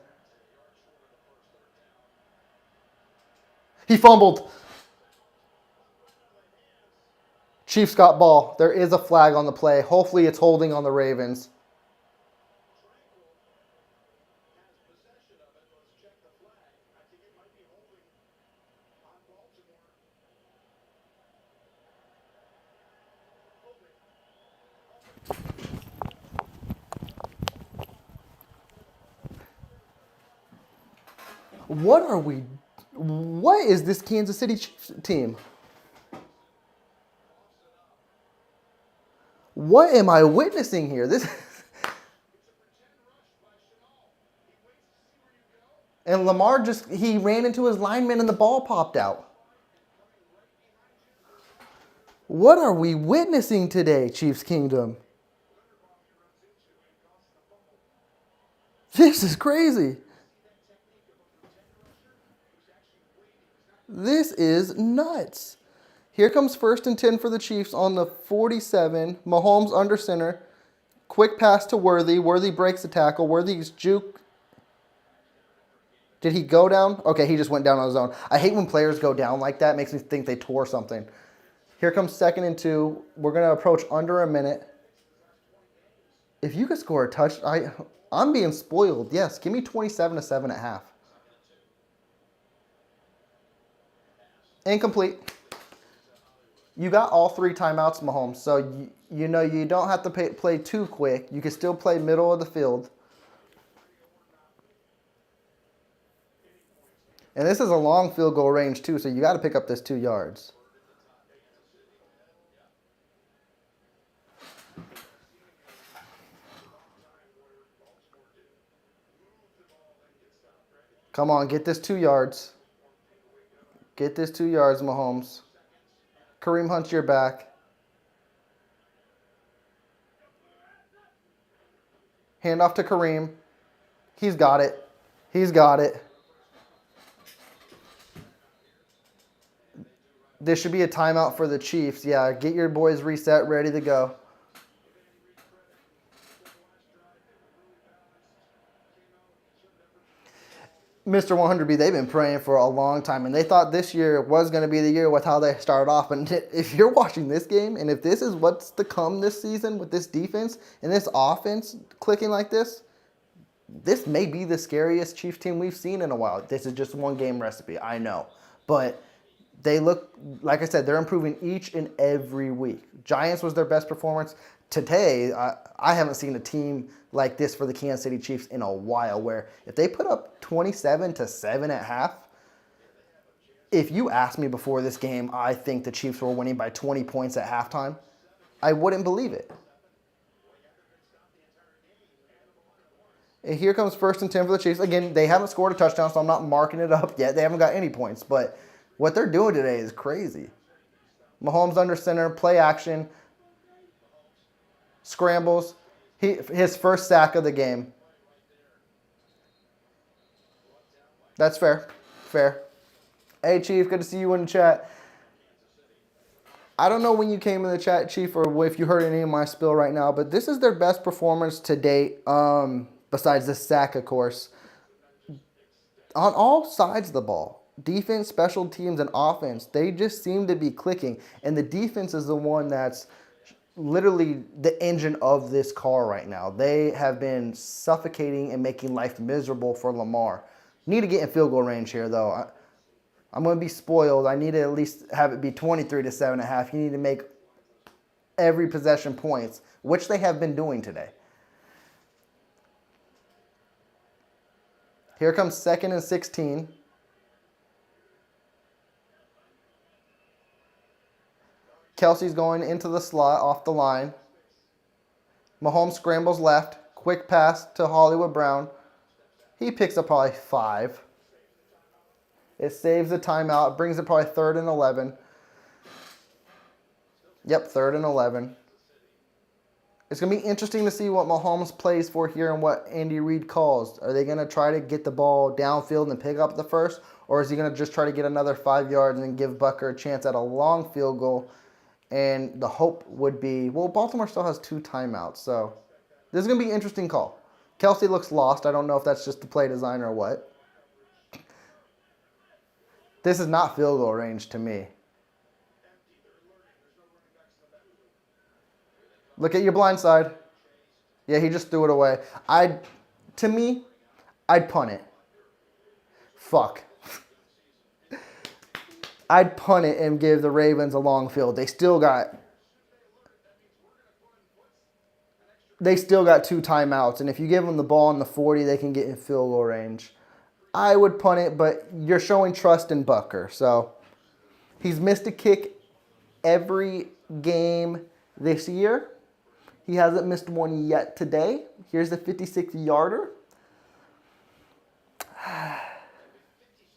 He fumbled. Chiefs got ball. There is a flag on the play. Hopefully it's holding on the Ravens. What is this Kansas City Chiefs team? What am I witnessing here? And Lamar he ran into his lineman and the ball popped out. What are we witnessing today, Chiefs Kingdom? This is crazy. This is nuts. Here comes 1st and 10 for the Chiefs on the 47. Mahomes under center. Quick pass to Worthy. Worthy breaks the tackle. Worthy's juke. Did he go down? Okay, he just went down on his own. I hate when players go down like that. It makes me think they tore something. Here comes 2nd and 2. We're going to approach under a minute. If you could score a touch, I'm being spoiled. Yes, give me 27-7 at half. Incomplete. You got all 3 timeouts, Mahomes, so you know you don't have to play too quick. You can still play middle of the field. And this is a long field goal range too, so you got to pick up this 2 yards. Come on, get this 2 yards. Get this 2 yards, Mahomes. Kareem Hunt's your back. Hand off to Kareem. He's got it. He's got it. This should be a timeout for the Chiefs. Yeah, get your boys reset, ready to go. Mr. 100B, they've been praying for a long time, and they thought this year was going to be the year with how they started off. And if you're watching this game, and if this is what's to come this season with this defense and this offense clicking like this may be the scariest Chiefs team we've seen in a while. This is just one game recipe, I know. But they look, like I said, they're improving each and every week. Giants was their best performance. Today, I haven't seen a team like this for the Kansas City Chiefs in a while, where if they put up 27-7 at half, if you asked me before this game, I think the Chiefs were winning by 20 points at halftime, I wouldn't believe it. And here comes 1st and 10 for the Chiefs. Again, they haven't scored a touchdown, so I'm not marking it up yet. They haven't got any points, but what they're doing today is crazy. Mahomes under center, play action, scrambles. His first sack of the game. That's fair. Fair. Hey, Chief, good to see you in the chat. I don't know when you came in the chat, Chief, or if you heard any of my spill right now, but this is their best performance to date, besides the sack, of course, on all sides of the ball. Defense, special teams, and offense, they just seem to be clicking. And the defense is the one that's literally the engine of this car right now. They have been suffocating and making life miserable for Lamar. Need to get in field goal range here, though. I'm going to be spoiled. I need to at least have it be 23-7 at half. You need to make every possession points, which they have been doing today. Here comes 2nd and 16. Kelsey's going into the slot off the line. Mahomes scrambles left. Quick pass to Hollywood Brown. He picks up probably 5. It saves the timeout. Brings it probably 3rd and 11. Yep, 3rd and 11. It's going to be interesting to see what Mahomes plays for here and what Andy Reid calls. Are they going to try to get the ball downfield and pick up the first? Or is he going to just try to get another 5 yards and give Butker a chance at a long field goal? And the hope would be, well, Baltimore still has 2 timeouts. So this is going to be an interesting call. Kelsey looks lost. I don't know if that's just the play design or what. This is not field goal range to me. Look at your blind side. Yeah, he just threw it away. To me, I'd punt it. Fuck. I'd punt it and give the Ravens a long field. They still got 2 timeouts, and if you give them the ball in the 40, they can get in field goal range. I would punt it, but you're showing trust in Butker. So he's missed a kick every game this year. He hasn't missed one yet today. Here's the 56-yarder. I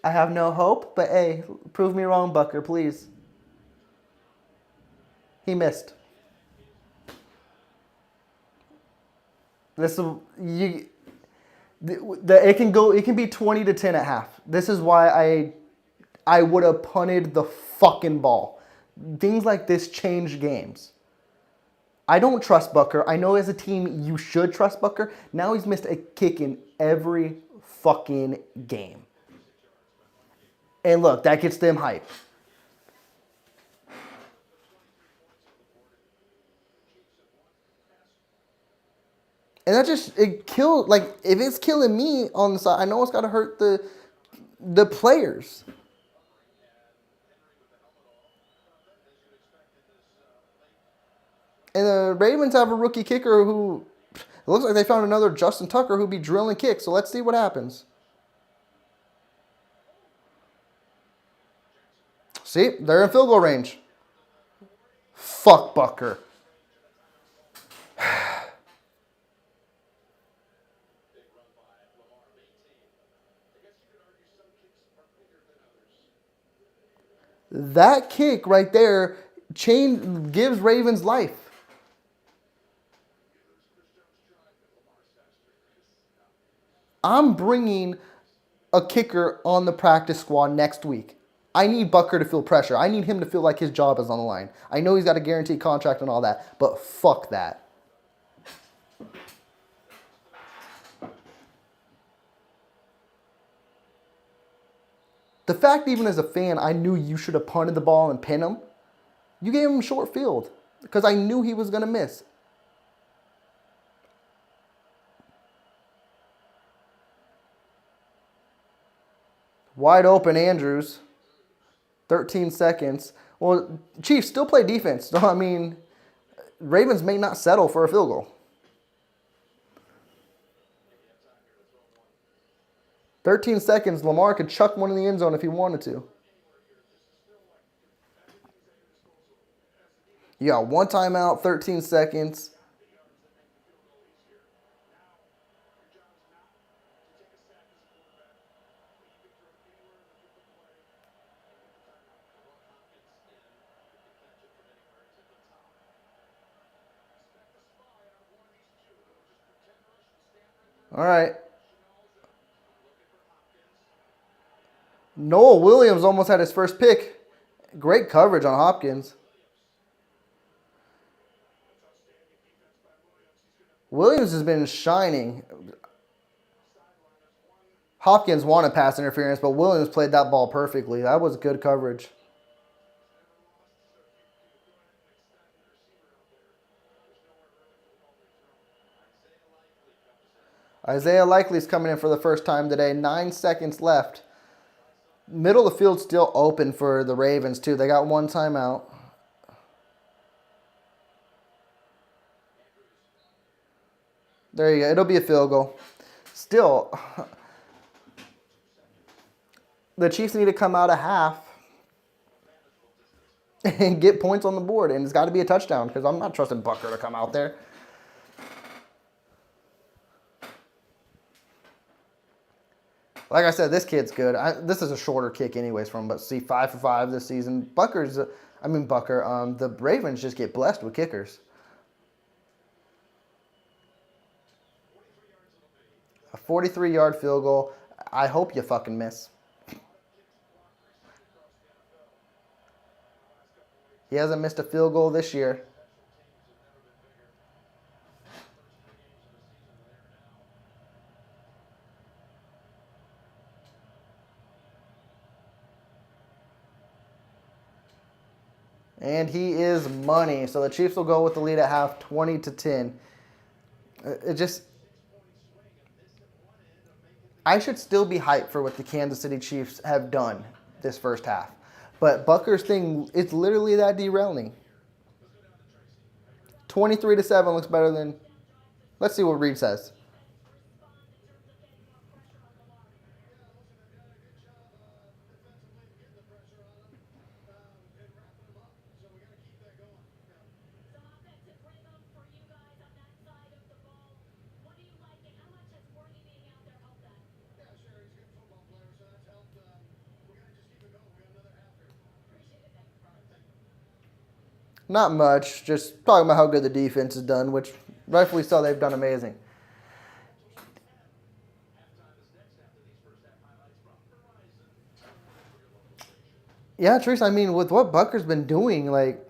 have no hope, but hey, prove me wrong, Butker, please. He missed. It can be 20-10 at half. This is why I would have punted the fucking ball. Things like this change games. I don't trust Butker. I know as a team you should trust Butker. Now he's missed a kick in every fucking game. And look, that gets them hype. And that it killed, like, if it's killing me on the side, I know it's got to hurt the players. And the Ravens have a rookie kicker who, it looks like they found another Justin Tucker who'd be drilling kicks. So let's see what happens. See, they're in field goal range. Fuck Butker. That kick right there gives Ravens life. I'm bringing a kicker on the practice squad next week. I need Butker to feel pressure. I need him to feel like his job is on the line. I know he's got a guaranteed contract and all that, but fuck that. The fact even as a fan, I knew you should have punted the ball and pinned him. You gave him short field because I knew he was going to miss. Wide open Andrews. 13 seconds. Well, Chiefs still play defense. So, I mean, Ravens may not settle for a field goal. 13 seconds. Lamar could chuck one in the end zone if he wanted to. You got 1 timeout, 13 seconds. All right. Noah Williams almost had his first pick. Great coverage on Hopkins. Williams has been shining. Hopkins wanted pass interference, but Williams played that ball perfectly. That was good coverage. Isaiah Likely's coming in for the first time today. 9 seconds left. Middle of the field still open for the Ravens, too. They got 1 timeout. There you go. It'll be a field goal. Still, the Chiefs need to come out of half and get points on the board. And it's got to be a touchdown because I'm not trusting Bucker to come out there. Like I said, this kid's good. This is a shorter kick anyways from him, but see, 5 for 5 this season. The Ravens just get blessed with kickers. A 43-yard field goal. I hope you fucking miss. He hasn't missed a field goal this year. And he is money. So the Chiefs will go with the lead at half, 20-10. I should still be hyped for what the Kansas City Chiefs have done this first half. But Bucker's thing, it's literally that derailing. 23-7 looks better than... Let's see what Reed says. Not much, just talking about how good the defense has done, which rightfully so, they've done amazing. Yeah, Trace, I mean, with what Bucker's been doing, like,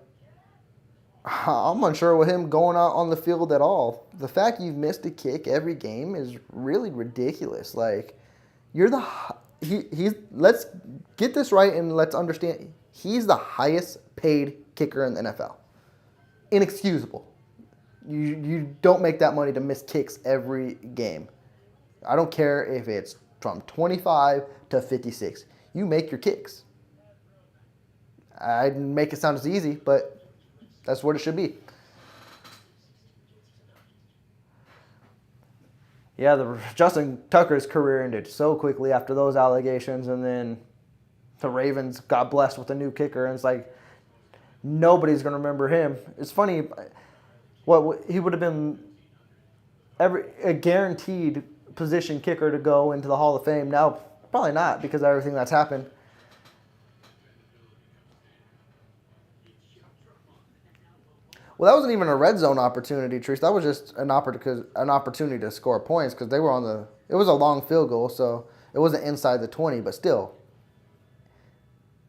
I'm unsure with him going out on the field at all. The fact you've missed a kick every game is really ridiculous. Like, you're the... let's get this right and let's understand. He's the highest paid kicker in the NFL. Inexcusable. You don't make that money to miss kicks every game. I don't care if it's from 25 to 56. You make your kicks. I'd make it sound as easy, but that's what it should be. Yeah, Justin Tucker's career ended so quickly after those allegations, and then the Ravens got blessed with a new kicker, and it's like nobody's going to remember him. It's funny, he would have been a guaranteed position kicker to go into the Hall of Fame. Now, probably not because of everything that's happened. Well, that wasn't even a red zone opportunity, Trish. That was just an opportunity to score points because they were on the... It was a long field goal, so it wasn't inside the 20, but still.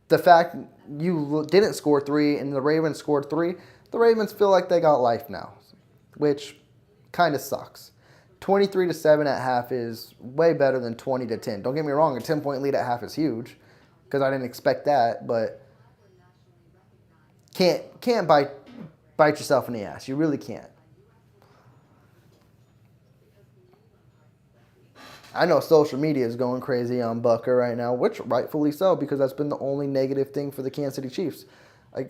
The fact you didn't score 3 and the Ravens scored 3, the Ravens feel like they got life now, which kind of sucks. 23-7 at half is way better than 20-10. Don't get me wrong, a 10-point lead at half is huge because I didn't expect that, but can't bite yourself in the ass. You really can't. I know social media is going crazy on Bucker right now, which rightfully so, because that's been the only negative thing for the Kansas City Chiefs.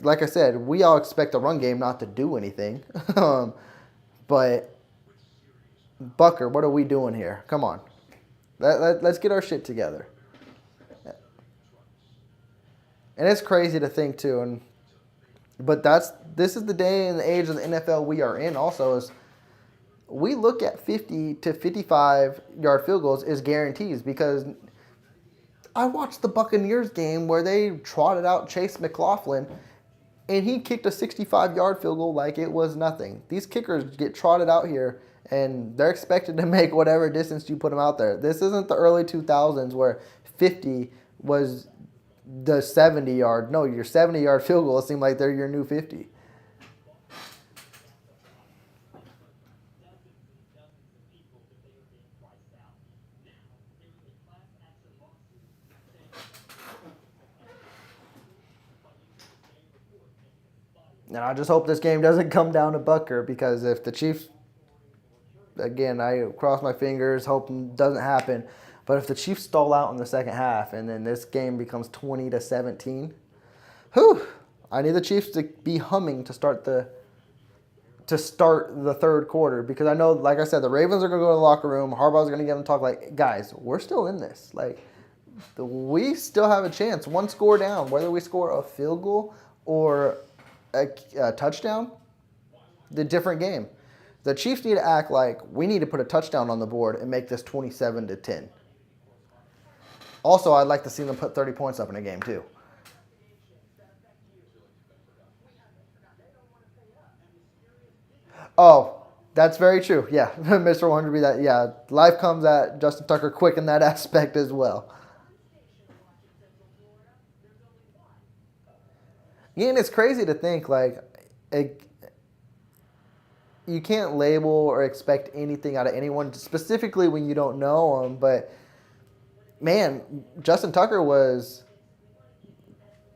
Like I said, we all expect the run game not to do anything. But Bucker, what are we doing here? Come on. Let's get our shit together. And it's crazy to think, too, but this is the day and the age of the NFL we are in also, is we look at 50 to 55-yard field goals as guarantees, because I watched the Buccaneers game where they trotted out Chase McLaughlin and he kicked a 65-yard field goal like it was nothing. These kickers get trotted out here and they're expected to make whatever distance you put them out there. This isn't the early 2000s where 50 was the 70-yard. No, your 70-yard field goal seemed like they're your new 50. And I just hope this game doesn't come down to Bucker, because if the Chiefs, again, I cross my fingers, hope it doesn't happen, but if the Chiefs stall out in the second half and then this game becomes 20-17, I need the Chiefs to be humming to start the third quarter, because I know, like I said, the Ravens are going to go to the locker room. Harbaugh's going to get them to talk like, guys, we're still in this. Like, we still have a chance. One score down, whether we score a field goal or a touchdown, the different game. The Chiefs need to act like we need to put a touchdown on the board and make this 27-10. Also, I'd like to see them put 30 points up in a game too. Oh, that's very true. Yeah, Mr. 100 be that. Yeah, life comes at Justin Tucker quick in that aspect as well. Yeah, and it's crazy to think like you can't label or expect anything out of anyone, specifically when you don't know them. But man, Justin Tucker was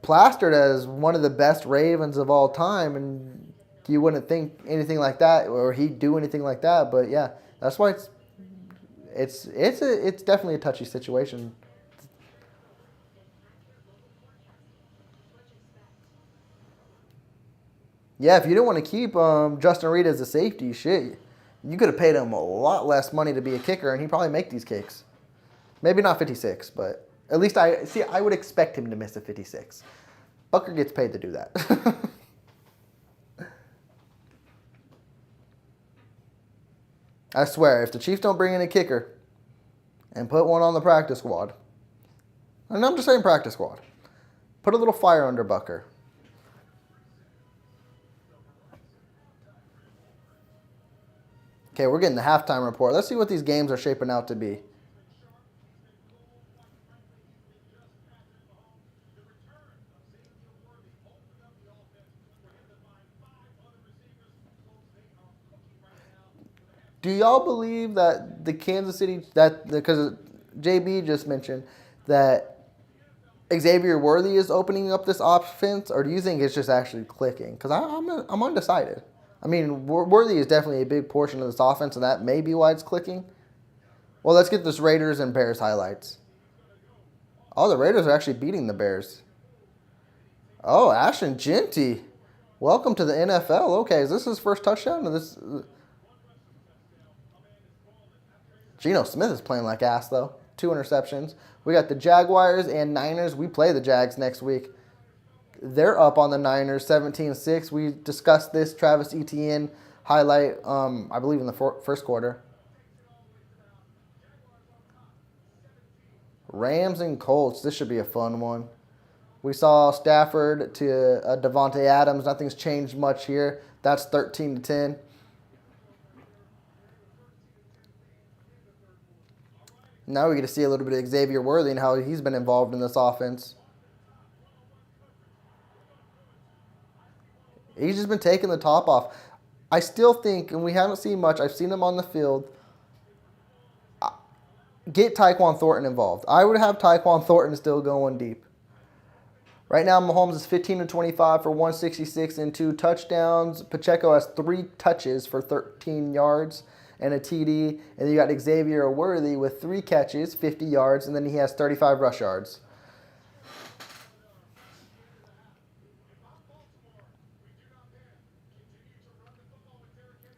plastered as one of the best Ravens of all time, and you wouldn't think anything like that, or he'd do anything like that. But yeah, that's why it's definitely a touchy situation. Yeah, if you didn't want to keep Justin Reed as a safety, shit, you could have paid him a lot less money to be a kicker, and he'd probably make these kicks. Maybe not 56, but at least I would expect him to miss a 56. Bucker gets paid to do that. I swear, if the Chiefs don't bring in a kicker and put one on the practice squad, and I'm just saying practice squad, put a little fire under Bucker. Okay, we're getting the halftime report. Let's see what these games are shaping out to be. Do y'all believe that the Kansas City, because JB just mentioned that Xavier Worthy is opening up this offense, or do you think it's just actually clicking? Because I'm undecided. I mean, Worthy is definitely a big portion of this offense, and that may be why it's clicking. Well, let's get this Raiders and Bears highlights. Oh, the Raiders are actually beating the Bears. Oh, Ashton Genty. Welcome to the NFL. Okay, is this his first touchdown? Or this? Geno Smith is playing like ass, though. 2 interceptions. We got the Jaguars and Niners. We play the Jags next week. They're up on the Niners, 17-6. We discussed this Travis Etienne highlight, I believe, in the first quarter. Rams and Colts. This should be a fun one. We saw Stafford to Devontae Adams. Nothing's changed much here. That's 13-10. Now we get to see a little bit of Xavier Worthy and how he's been involved in this offense. He's just been taking the top off. I still think, and we haven't seen much, I've seen him on the field, get Tyquan Thornton involved. I would have Tyquan Thornton still going deep. Right now, Mahomes is 15-25 for 166 and 2 touchdowns. Pacheco has 3 touches for 13 yards and a TD. And then you got Xavier Worthy with 3 catches, 50 yards, and then he has 35 rush yards.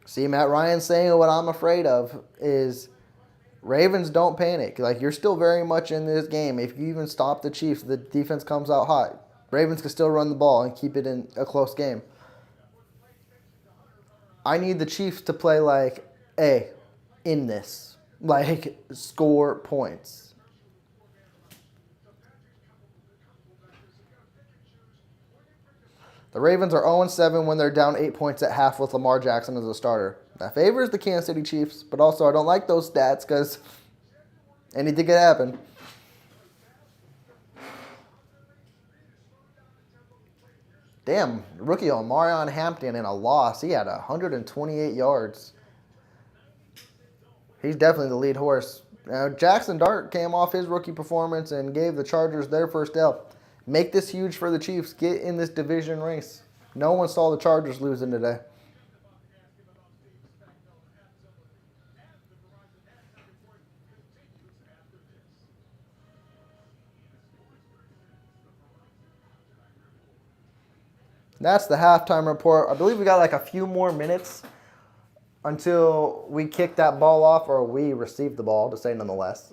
See, Matt Ryan saying what I'm afraid of is Ravens don't panic. Like, you're still very much in this game. If you even stop the Chiefs, the defense comes out hot. Ravens can still run the ball and keep it in a close game. I need the Chiefs to play like, hey, in this. Like, score points. The Ravens are 0-7 when they're down 8 points at half with Lamar Jackson as a starter. That favors the Kansas City Chiefs, but also I don't like those stats because anything could happen. Damn, rookie Omarion Hampton in a loss. He had 128 yards. He's definitely the lead horse. Now, Jackson Dart came off his rookie performance and gave the Chargers their first L. Make this huge for the Chiefs. Get in this division race. No one saw the Chargers losing today. That's the halftime report. I believe we got like a few more minutes until we kick that ball off, or we receive the ball, to say nonetheless.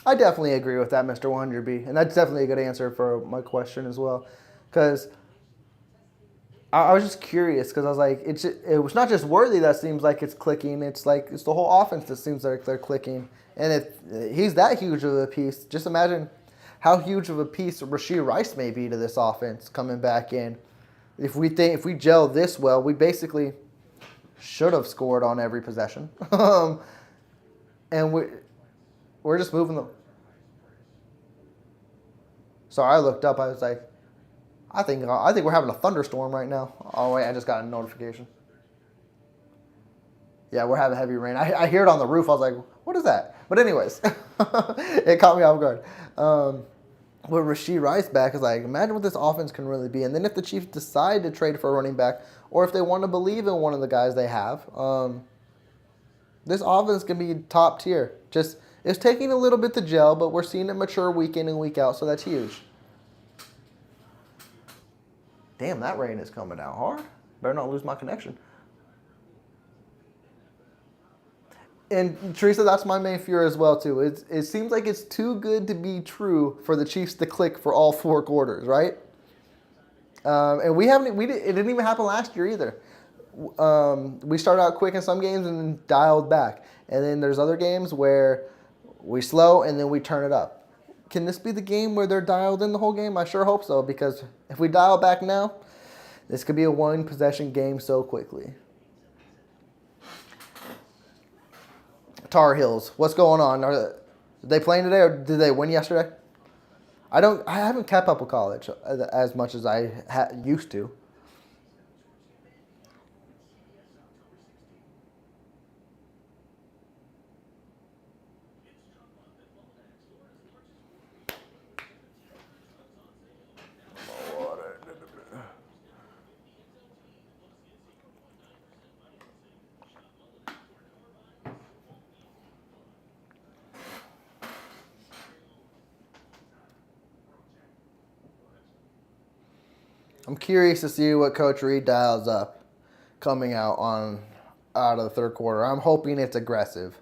I definitely agree with that, Mr. 100B. And that's definitely a good answer for my question as well. Because I was just curious because I was like, it was not just Worthy that seems like it's clicking. It's like it's the whole offense that seems like they're clicking. And if he's that huge of a piece, just imagine how huge of a piece Rashee Rice may be to this offense coming back in. If we gel this well, we basically should have scored on every possession. And we're just moving the. So I looked up. I was like, I think we're having a thunderstorm right now. Oh wait, I just got a notification. Yeah, we're having heavy rain. I hear it on the roof. I was like, what is that? But anyways, it caught me off guard. With Rashee Rice back, is like, imagine what this offense can really be. And then if the Chiefs decide to trade for a running back, or if they want to believe in one of the guys they have, this offense can be top tier. Just it's taking a little bit to gel, but we're seeing it mature week in and week out, so that's huge. Damn, that rain is coming down hard. Better not lose my connection. And Teresa, that's my main fear as well too. It seems like it's too good to be true for the Chiefs to click for all 4 quarters, right? And it didn't even happen last year either. We started out quick in some games and then dialed back. And then there's other games where we slow and then we turn it up. Can this be the game where they're dialed in the whole game? I sure hope so, because if we dial back now, this could be a 1-possession game so quickly. Tar Heels, what's going on? Are they playing today, or did they win yesterday? I haven't kept up with college as much as I used to. I'm curious to see what Coach Reed dials up coming out of the third quarter. I'm hoping it's aggressive.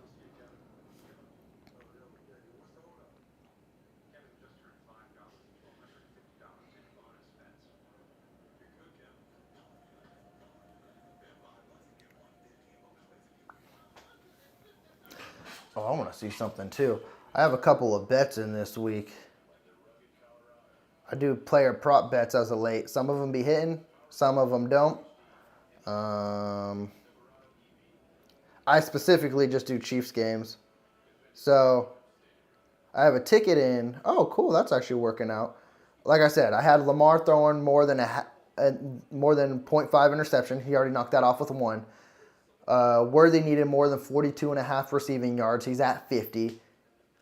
Oh, I want to see something too. I have a couple of bets in this week. I do player prop bets as of late. Some of them be hitting, some of them don't. I specifically just do Chiefs games. So I have a ticket in. Oh, cool. That's actually working out. Like I said, I had Lamar throwing more than more than 0.5 interception. He already knocked that off with 1. Worthy needed more than 42.5 receiving yards. He's at 50.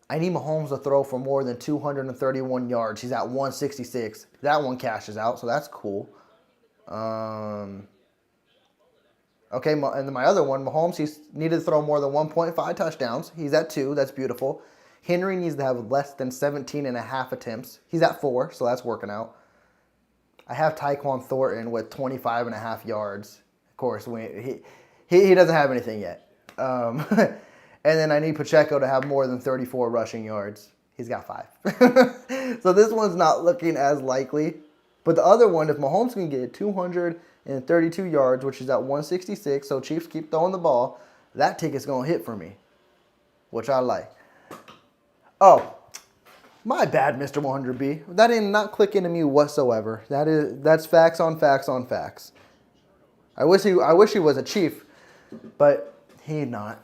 I need Mahomes to throw for more than 231 yards. He's at 166. That one cashes out, so that's cool. Okay, and then my other one, Mahomes, he's needed to throw more than 1.5 touchdowns. He's at 2. That's beautiful. Henry needs to have less than 17.5 attempts. He's at 4, so that's working out. I have Tyquan Thornton with 25.5 yards. Of course, he doesn't have anything yet. And then I need Pacheco to have more than 34 rushing yards. He's got 5. So this one's not looking as likely. But the other one, if Mahomes can get 232 yards, which is at 166, so Chiefs keep throwing the ball, that ticket's going to hit for me, which I like. Oh, my bad, Mr. 100B. That did not click into me whatsoever. That's facts on facts on facts. I wish he was a Chief, but he's not.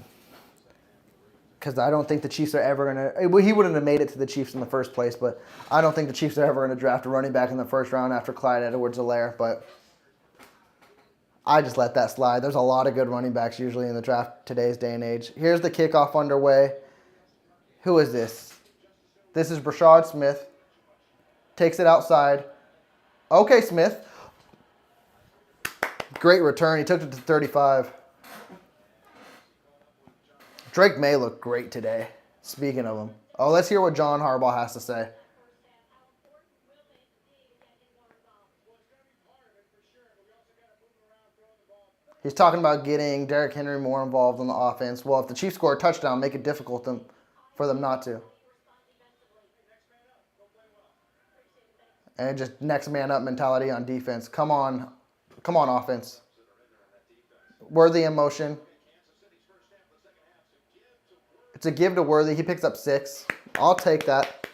Because I don't think the Chiefs are ever going to... Well, he wouldn't have made it to the Chiefs in the first place, but I don't think the Chiefs are ever going to draft a running back in the first round after Clyde Edwards-Helaire, but I just let that slide. There's a lot of good running backs usually in the draft today's day and age. Here's the kickoff underway. Who is this? This is Brashad Smith. Takes it outside. Okay, Smith. Great return. He took it to 35. Drake May looked great today. Speaking of him. Oh, let's hear what John Harbaugh has to say. He's talking about getting Derrick Henry more involved in the offense. Well, if the Chiefs score a touchdown, make it difficult for them not to. And just next man up mentality on defense. Come on. Come on, offense. Worthy in motion. It's a give to Worthy. He picks up 6. I'll take that.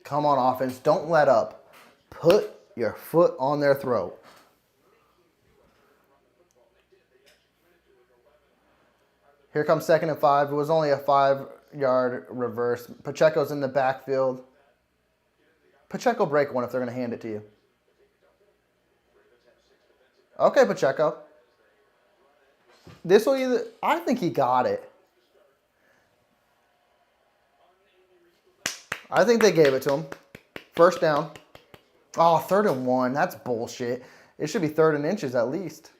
Come on, offense. Don't let up. Put your foot on their throat. Here comes 2nd and 5. It was only a 5-yard reverse. Pacheco's in the backfield. Pacheco break one if they're going to hand it to you. Okay, Pacheco. This will either... I think he got it. I think they gave it to him. First down. Oh, 3rd and 1. That's bullshit. It should be 3rd and inches at least.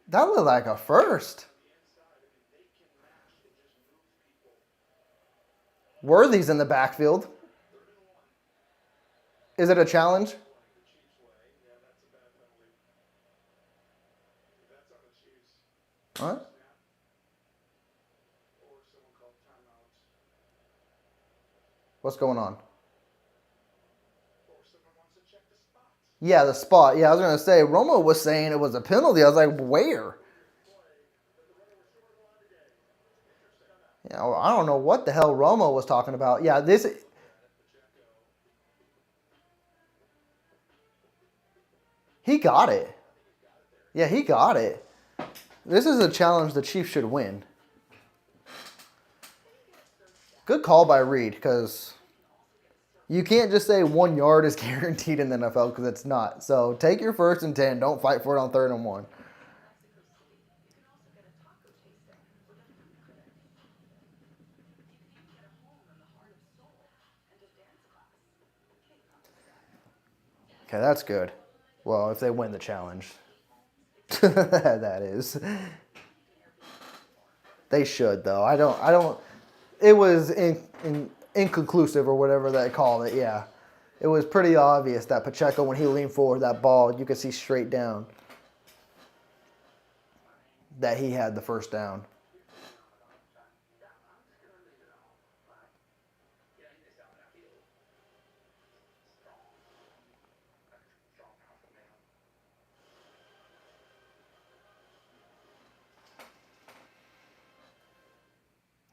That looked like a first. Worthy's in the backfield. Is it a challenge? What? What's going on? Yeah, the spot. Yeah, I was going to say, Romo was saying it was a penalty. I was like, where? Yeah, well, I don't know what the hell Romo was talking about. Yeah, this... He got it. Yeah, he got it. This is a challenge the Chiefs should win. Good call by Reed, because you can't just say 1 yard is guaranteed in the NFL, because it's not. So take your 1st and 10. Don't fight for it on 3rd and 1. Okay, that's good. Well, if they win the challenge. That is. They should, though. I don't. It was inconclusive or whatever they call it, yeah. It was pretty obvious that Pacheco, when he leaned forward, that ball, you could see straight down that he had the first down.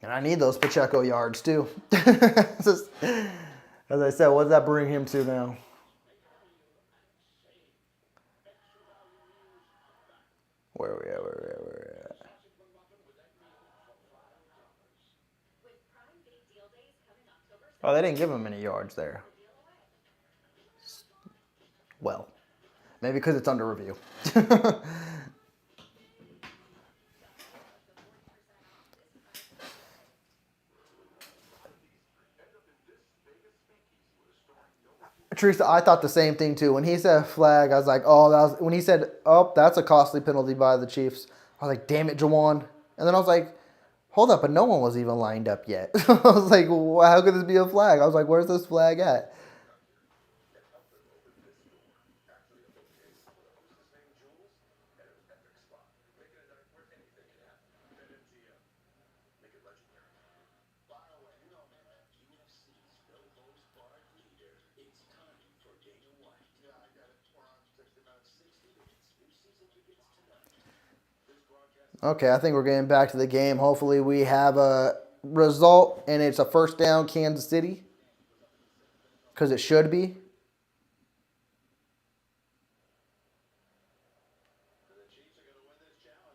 And I need those Pacheco yards, too. Just, as I said, what does that bring him to now? Where are we at? Oh, they didn't give him any yards there. Well, maybe because it's under review. Teresa, I thought the same thing too. When he said flag, I was like, oh, that was when he said, oh, that's a costly penalty by the Chiefs. I was like, damn it, Jawan. And then I was like, hold up, but no one was even lined up yet. I was like, well, how could this be a flag? I was like, where's this flag at? Okay, I think we're getting back to the game. Hopefully we have a result, and it's a first down, Kansas City. Because it should be.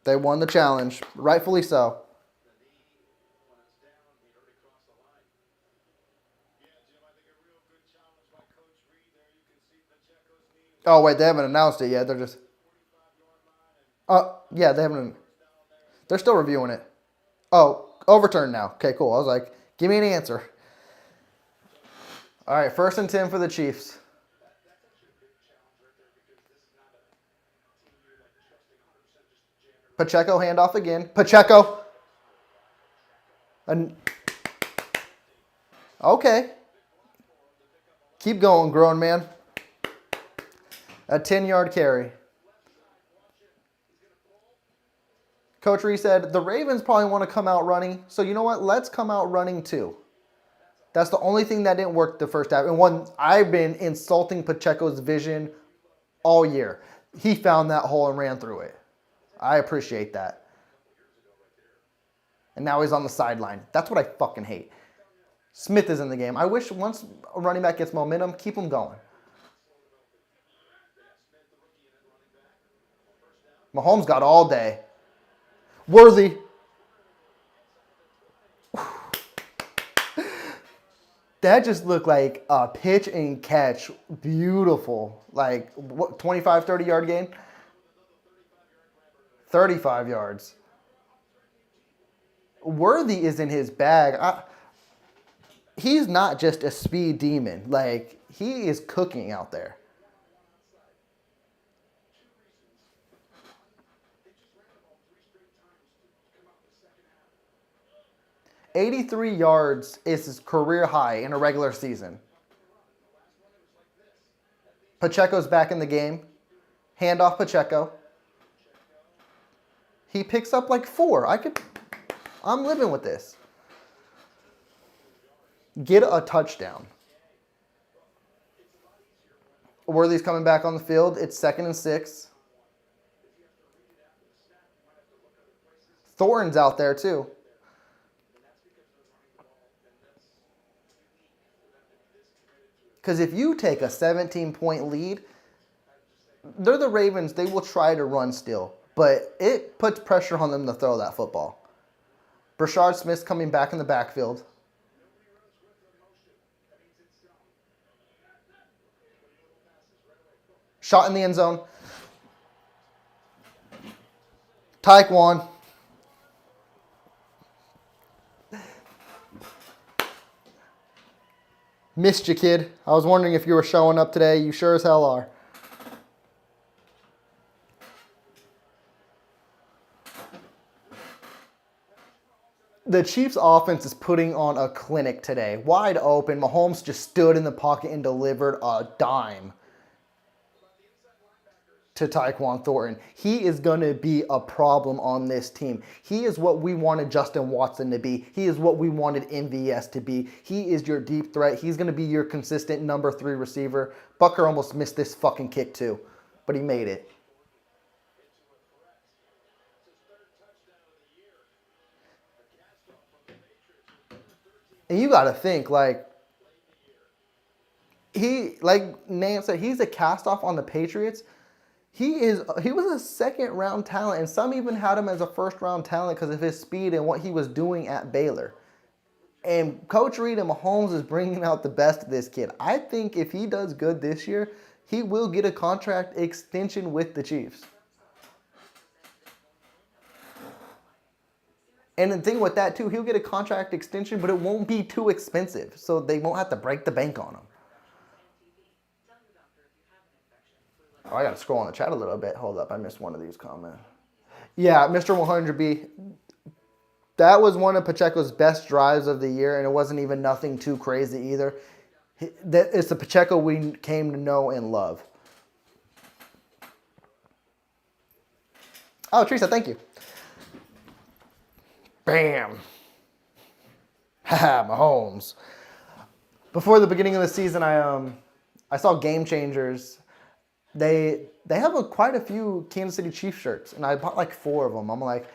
They won the challenge. Rightfully so. Oh, wait, they haven't announced it yet. They're just... yeah, they haven't... They're still reviewing it. Oh, overturned now. Okay, cool. I was like, give me an answer. All right, 1st and 10 for the Chiefs. Pacheco handoff again. Pacheco. Okay. Keep going, grown man. A 10-yard carry. Coach Reese said, the Ravens probably want to come out running. So you know what? Let's come out running too. That's the only thing that didn't work the first half. And one, I've been insulting Pacheco's vision all year. He found that hole and ran through it. I appreciate that. And now he's on the sideline. That's what I fucking hate. Smith is in the game. I wish once a running back gets momentum, keep him going. Mahomes got all day. Worthy. That just looked like a pitch and catch. Beautiful. Like, what, 25, 30-yard gain? 35 yards. Worthy is in his bag. He's not just a speed demon. Like, he is cooking out there. $83 yards is his career high in a regular season. Pacheco's back in the game. Handoff Pacheco. He picks up like 4. I'm living with this. Get a touchdown. Worthy's coming back on the field. It's 2nd and 6. Thornton's out there too. Because if you take a 17-point lead, they're the Ravens. They will try to run still. But it puts pressure on them to throw that football. Brashard Smith's coming back in the backfield. Shot in the end zone. Taekwon. Missed you, kid. I was wondering if you were showing up today. You sure as hell are. The Chiefs' offense is putting on a clinic today. Wide open. Mahomes just stood in the pocket and delivered a dime to Tyquan Thornton. He is going to be a problem on this team. He is what we wanted Justin Watson to be. He is what we wanted MVS to be. He is your deep threat. He's going to be your consistent number 3 receiver. Bucker almost missed this fucking kick too, but he made it. And you got to think, like Nance said, he's a cast-off on the Patriots. He was a second-round talent, and some even had him as a first-round talent because of his speed and what he was doing at Baylor. And Coach Reed and Mahomes is bringing out the best of this kid. I think if he does good this year, he will get a contract extension with the Chiefs. And the thing with that, too, he'll get a contract extension, but it won't be too expensive, so they won't have to break the bank on him. Oh, I got to scroll on the chat a little bit. Hold up, I missed one of these comments. Yeah, Mr. 100B. That was one of Pacheco's best drives of the year, and it wasn't even nothing too crazy either. It's the Pacheco we came to know and love. Oh, Teresa, thank you. Bam. Haha, Mahomes. Before the beginning of the season, I saw Game Changers. They have quite a few Kansas City Chiefs shirts, and I bought like 4 of them. I'm like,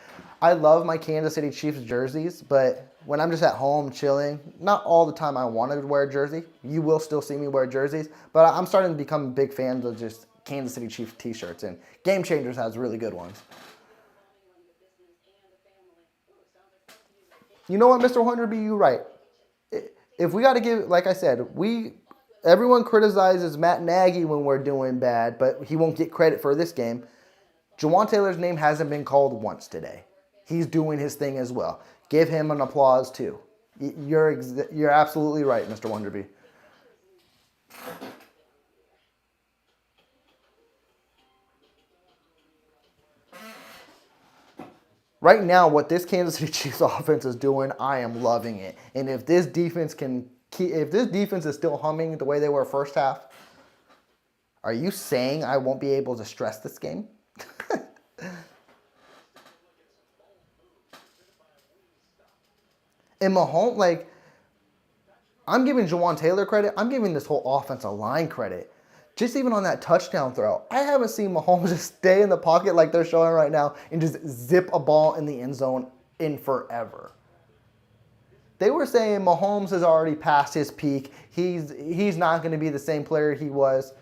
I love my Kansas City Chiefs jerseys, but when I'm just at home chilling, not all the time I want to wear a jersey. You will still see me wear jerseys, but I'm starting to become big fans of just Kansas City Chiefs t-shirts, and Game Changers has really good ones. You know what, Mr. 100B, you're right. If we got to give, like I said, everyone criticizes Matt Nagy when we're doing bad, but he won't get credit for this game. Jawan Taylor's name hasn't been called once today. He's doing his thing as well. Give him an applause too. You're absolutely right, Mr. Wonderby. Right now, what this Kansas City Chiefs offense is doing, I am loving it. And if this defense can if this defense is still humming the way they were first half, are you saying I won't be able to stress this game? And Mahomes, like, I'm giving Jawan Taylor credit. I'm giving this whole offensive line credit. Just even on that touchdown throw, I haven't seen Mahomes just stay in the pocket like they're showing right now and just zip a ball in the end zone in forever. They were saying Mahomes has already passed his peak. He's not going to be the same player he was.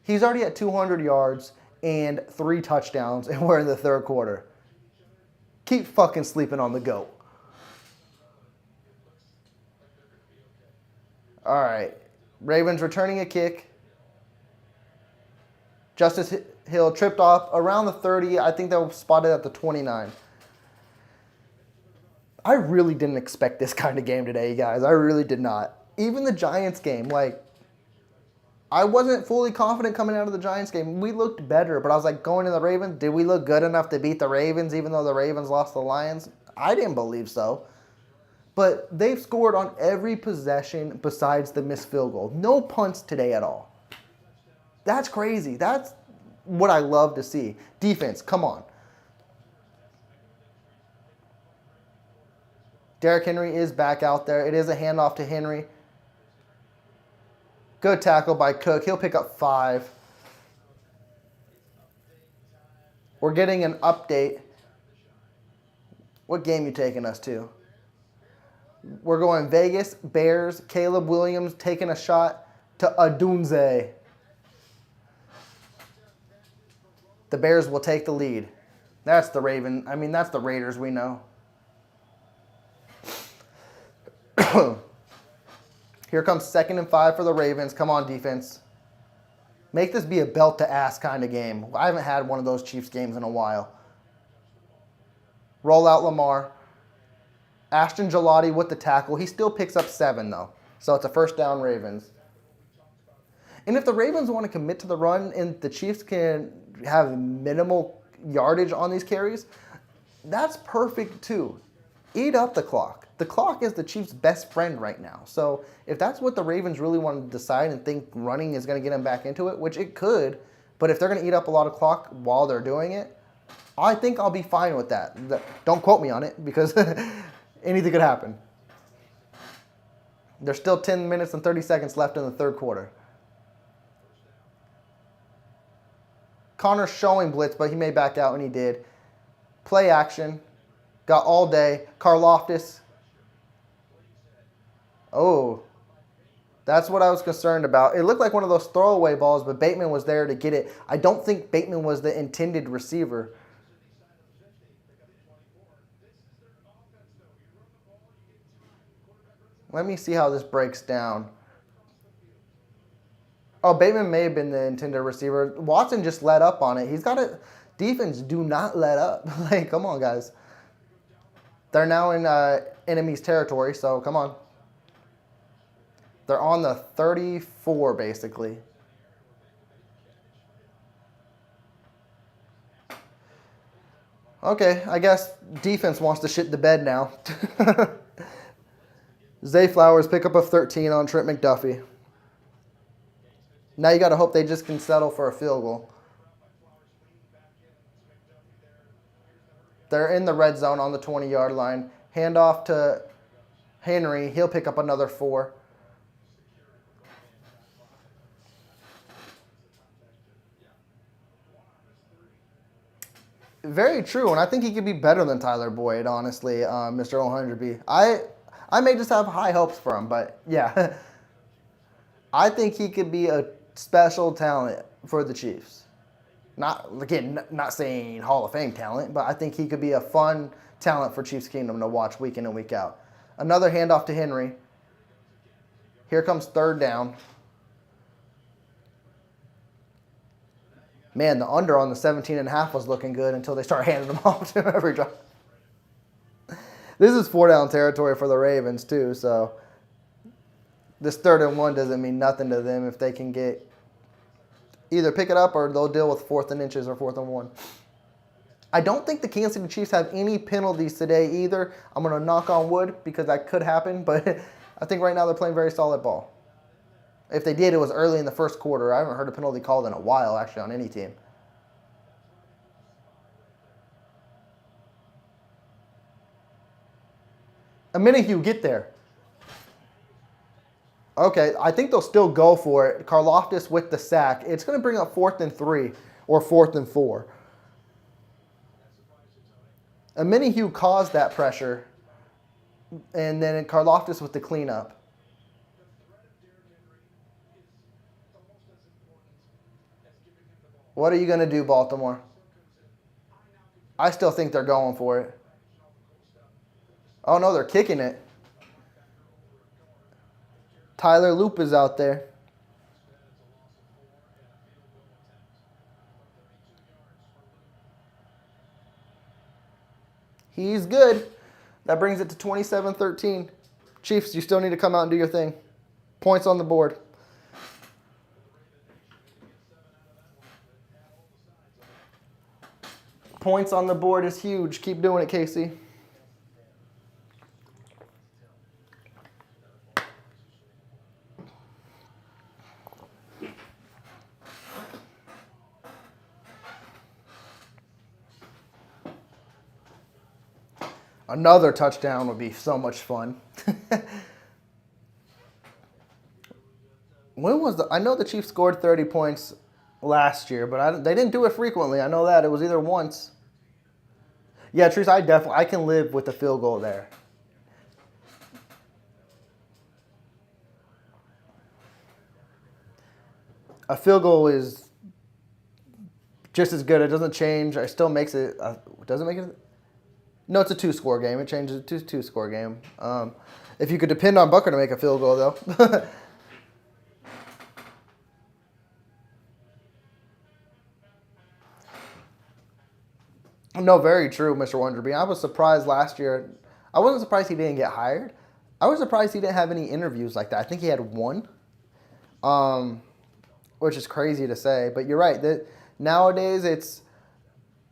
He's already at 200 yards and 3 touchdowns, and we're in the third quarter. Keep fucking sleeping on the GOAT. All right. Ravens returning a kick. Justice Hill tripped off around the 30. I think they were spotted at the 29. I really didn't expect this kind of game today, guys. I really did not. Even the Giants game, like, I wasn't fully confident coming out of the Giants game. We looked better, but I was like, going to the Ravens, did we look good enough to beat the Ravens even though the Ravens lost the Lions? I didn't believe so. But they've scored on every possession besides the missed field goal. No punts today at all. That's crazy. That's what I love to see. Defense, come on. Derrick Henry is back out there. It is a handoff to Henry. Good tackle by Cook. He'll pick up 5. We're getting an update. What game you taking us to? We're going Vegas, Bears, Caleb Williams taking a shot to Adunze. The Bears will take the lead. That's the that's the Raiders we know. Here comes 2nd and 5 for the Ravens. Come on, defense. Make this be a belt-to-ass kind of game. I haven't had one of those Chiefs games in a while. Roll out Lamar. Ashton Gelati with the tackle. He still picks up 7, though. So it's a first down Ravens. And if the Ravens want to commit to the run and the Chiefs can have minimal yardage on these carries, that's perfect too. Eat up the clock. The clock is the Chiefs' best friend right now. So if that's what the Ravens really want to decide and think running is going to get them back into it, which it could, but if they're going to eat up a lot of clock while they're doing it, I think I'll be fine with that. Don't quote me on it because anything could happen. There's still 10 minutes and 30 seconds left in the third quarter. Connor's showing blitz, but he may back out, and he did. Play action. Got all day. Karlaftis. Oh. That's what I was concerned about. It looked like one of those throwaway balls, but Bateman was there to get it. I don't think Bateman was the intended receiver. Let me see how this breaks down. Oh, Bateman may have been the intended receiver. Watson just let up on it. He's got a defense. Do not let up. Like, come on, guys. They're now in enemy's territory, so come on. They're on the 34, basically. Okay, I guess defense wants to shit the bed now. Zay Flowers pick up a 13 on Trent McDuffie. Now you got to hope they just can settle for a field goal. They're in the red zone on the 20-yard line. Handoff to Henry. He'll pick up another 4. Very true, and I think he could be better than Tyler Boyd, honestly, Mr. 100B. I may just have high hopes for him, but yeah. I think he could be a special talent for the Chiefs. Not saying Hall of Fame talent, but I think he could be a fun talent for Chiefs Kingdom to watch week in and week out. Another handoff to Henry. Here comes 3rd down. Man, the under on the 17.5 was looking good until they start handing them off to him every drive. This is 4-down territory for the Ravens too, so this 3rd and 1 doesn't mean nothing to them if they can get either pick it up or they'll deal with 4th and inches or 4th and 1. I don't think the Kansas City Chiefs have any penalties today either. I'm going to knock on wood because that could happen, but I think right now they're playing very solid ball. If they did, it was early in the first quarter. I haven't heard a penalty called in a while, actually, on any team. A minute you get there. Okay, I think they'll still go for it. Karlaftis with the sack. It's going to bring up 4th and 3 or 4th and 4. Minihue caused that pressure, and then Karlaftis with the cleanup. What are you going to do, Baltimore? I still think they're going for it. Oh, no, they're kicking it. Tyler Loop is out there. He's good. That brings it to 27-13. Chiefs, you still need to come out and do your thing. Points on the board. Points on the board is huge. Keep doing it, Casey. Another touchdown would be so much fun. When was I know the Chiefs scored 30 points last year, but they didn't do it frequently. I know that. It was either once. Yeah, Trees, I can live with a field goal there. A field goal is just as good. It doesn't change. It still makes it. Does it make it? No, it's a 2-score game. It changes to a 2-score game. If you could depend on Booker to make a field goal, though. No, very true, Mr. Wonderby. I was surprised last year. I wasn't surprised he didn't get hired. I was surprised he didn't have any interviews like that. I think he had one, which is crazy to say. But you're right. That nowadays it's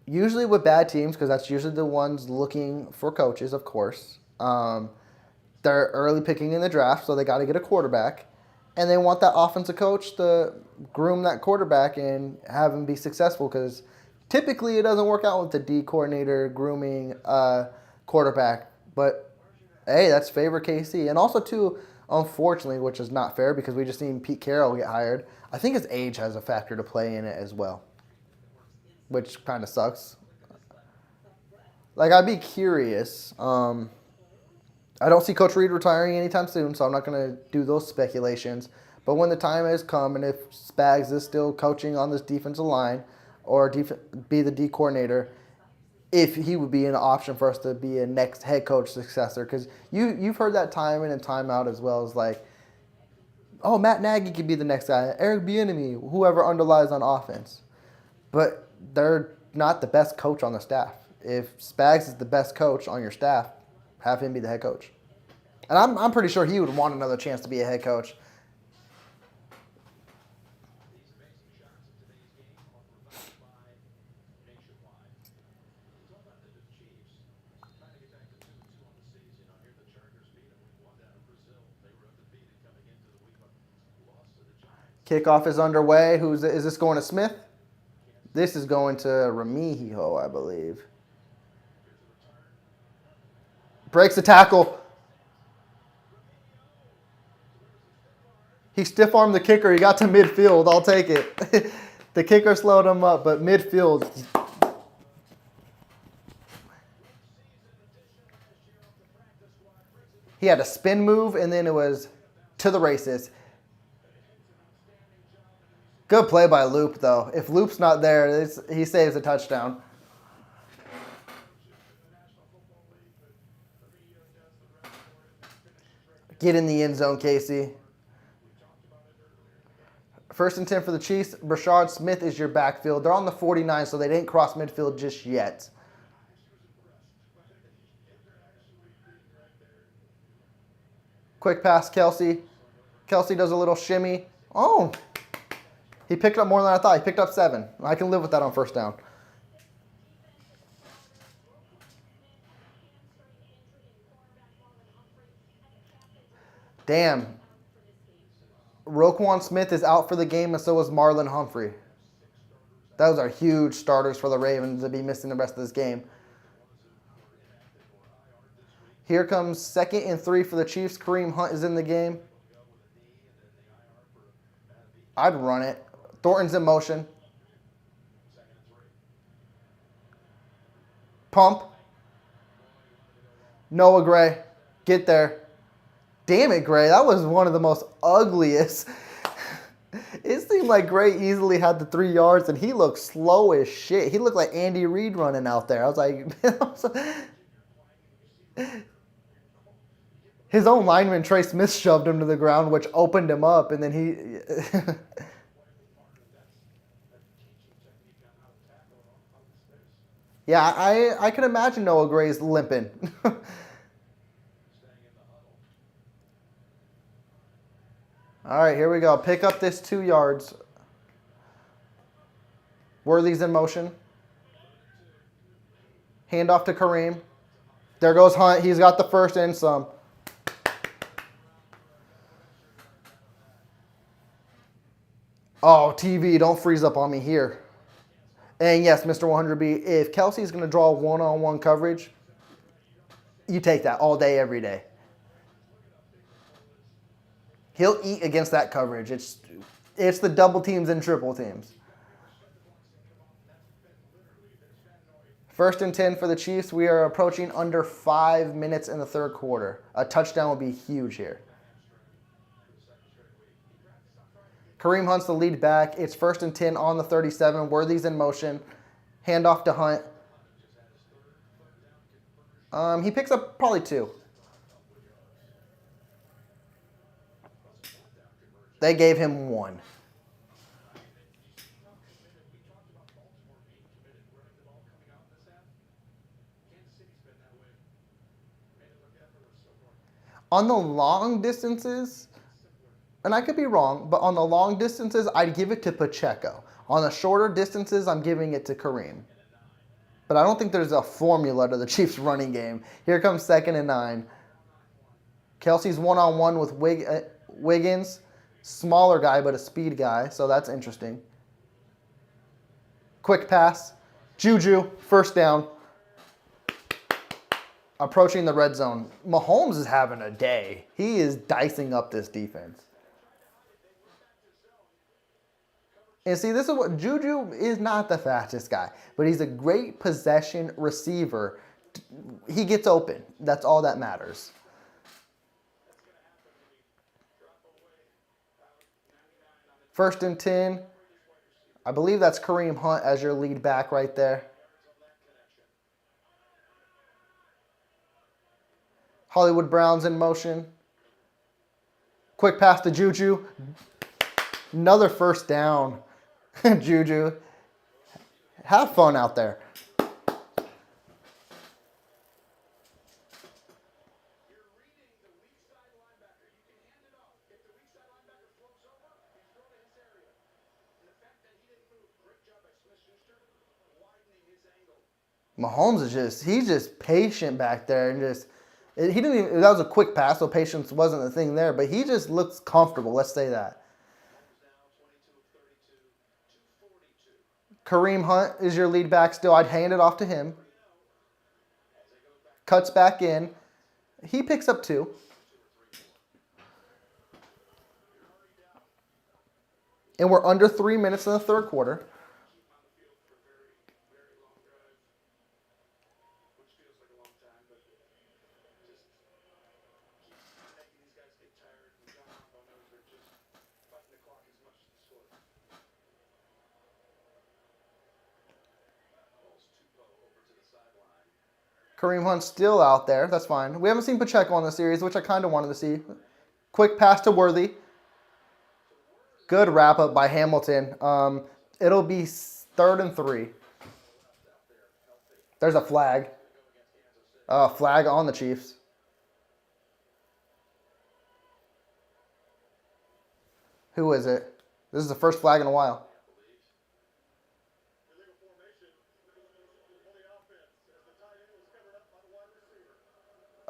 usually with bad teams, because that's usually the ones looking for coaches, of course. They're early picking in the draft, so they got to get a quarterback. And they want that offensive coach to groom that quarterback and have him be successful, because typically it doesn't work out with the D coordinator grooming quarterback. But, hey, that's favor KC. And also, too, unfortunately, which is not fair because we just seen Pete Carroll get hired, I think his age has a factor to play in it as well, which kind of sucks. Like, I'd be curious. I don't see Coach Reed retiring anytime soon, so I'm not going to do those speculations. But when the time has come, and if Spags is still coaching on this defensive line or be the D coordinator, if he would be an option for us to be a next head coach successor. Because you've heard that time in and time out as well as like, oh, Matt Nagy could be the next guy, Eric Bieniemy, whoever underlies on offense. But they're not the best coach on the staff. If Spags is the best coach on your staff, have him be the head coach. And I'm pretty sure he would want another chance to be a head coach. Kickoff is underway. Is this going to Smith? This is going to Remigio, I believe. Breaks the tackle. He stiff-armed the kicker. He got to midfield. I'll take it. The kicker slowed him up, but midfield. He had a spin move, and then it was to the races. Good play by Loop, though. If Loop's not there, he saves a touchdown. Get in the end zone, Casey. 1st and 10 for the Chiefs. Brashard Smith is your backfield. They're on the 49, so they didn't cross midfield just yet. Quick pass, Kelsey. Kelsey does a little shimmy. Oh! He picked up more than I thought. He picked up 7. I can live with that on 1st down. Damn. Roquan Smith is out for the game, and so is Marlon Humphrey. Those are huge starters for the Ravens to be missing the rest of this game. Here comes 2nd and 3 for the Chiefs. Kareem Hunt is in the game. I'd run it. Thornton's in motion. Pump. Noah Gray. Get there. Damn it, Gray. That was one of the most ugliest. It seemed like Gray easily had the 3 yards, and he looked slow as shit. He looked like Andy Reid running out there. I was like, his own lineman, Trey Smith, shoved him to the ground, which opened him up, and then he... Yeah, I can imagine Noah Gray's limping. All right, here we go. Pick up this 2 yards. Worthy's in motion. Hand off to Kareem. There goes Hunt. He's got the first and some. Oh, TV, don't freeze up on me here. And yes, Mr. 100B, if Kelsey's going to draw one-on-one coverage, you take that all day, every day. He'll eat against that coverage. It's the double teams and triple teams. 1st and 10 for the Chiefs. We are approaching under 5 minutes in the 3rd quarter. A touchdown would be huge here. Kareem Hunt's the lead back. It's 1st and 10 on the 37. Worthy's in motion. Handoff to Hunt. He picks up probably 2. They gave him 1. On the long distances, and I could be wrong, but on the long distances, I'd give it to Pacheco. On the shorter distances, I'm giving it to Kareem. But I don't think there's a formula to the Chiefs' running game. Here comes 2nd and 9. Kelsey's one-on-one with Wiggins. Smaller guy, but a speed guy, so that's interesting. Quick pass. Juju, 1st down. Approaching the red zone. Mahomes is having a day. He is dicing up this defense. And see, this is what Juju is not the fastest guy, but he's a great possession receiver. He gets open. That's all that matters. First and 10. I believe that's Kareem Hunt as your lead back right there. Hollywood Brown's in motion. Quick pass to Juju. Another 1st down. Juju. Have fun out there. Mahomes is he's just patient back there and he didn't even, that was a quick pass, so patience wasn't the thing there, but he just looks comfortable, let's say that. Kareem Hunt is your lead back still. I'd hand it off to him. Cuts back in. He picks up 2. And we're under 3 minutes in the 3rd quarter. Kareem Hunt's still out there. That's fine. We haven't seen Pacheco on the series, which I kind of wanted to see. Quick pass to Worthy. Good wrap-up by Hamilton. It'll be 3rd and 3. There's a flag. Flag on the Chiefs. Who is it? This is the first flag in a while.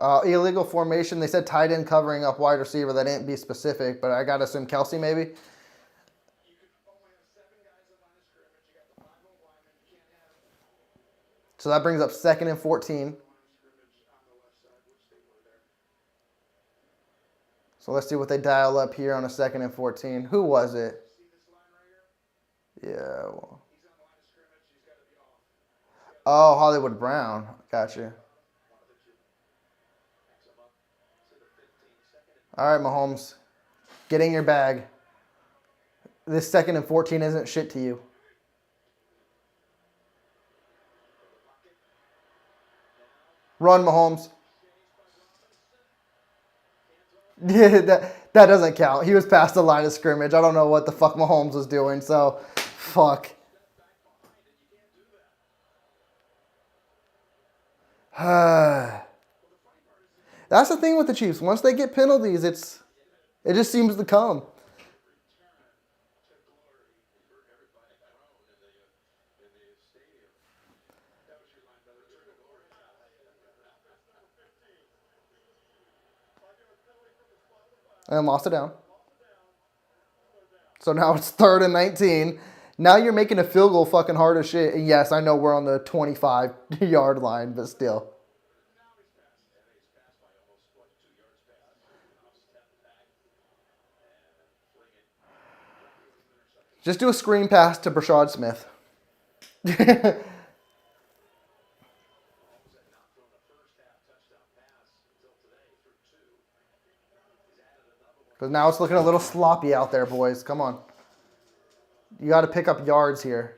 Illegal formation. They said tight end covering up wide receiver. They didn't be specific, but I got to assume Kelsey maybe. So that brings up 2nd and 14. So let's see what they dial up here on a 2nd and 14. Who was it? Yeah. Oh, Hollywood Brown. Gotcha. All right, Mahomes. Get in your bag. This 2nd and 14 isn't shit to you. Run, Mahomes. Yeah, that doesn't count. He was past the line of scrimmage. I don't know what the fuck Mahomes was doing, so fuck. That's the thing with the Chiefs. Once they get penalties, it just seems to come. And lost it down. So now it's 3rd and 19. Now you're making a field goal fucking hard as shit. And yes, I know we're on the 25-yard line, but still. Just do a screen pass to Brashad Smith. Because now it's looking a little sloppy out there, boys. Come on. You got to pick up yards here.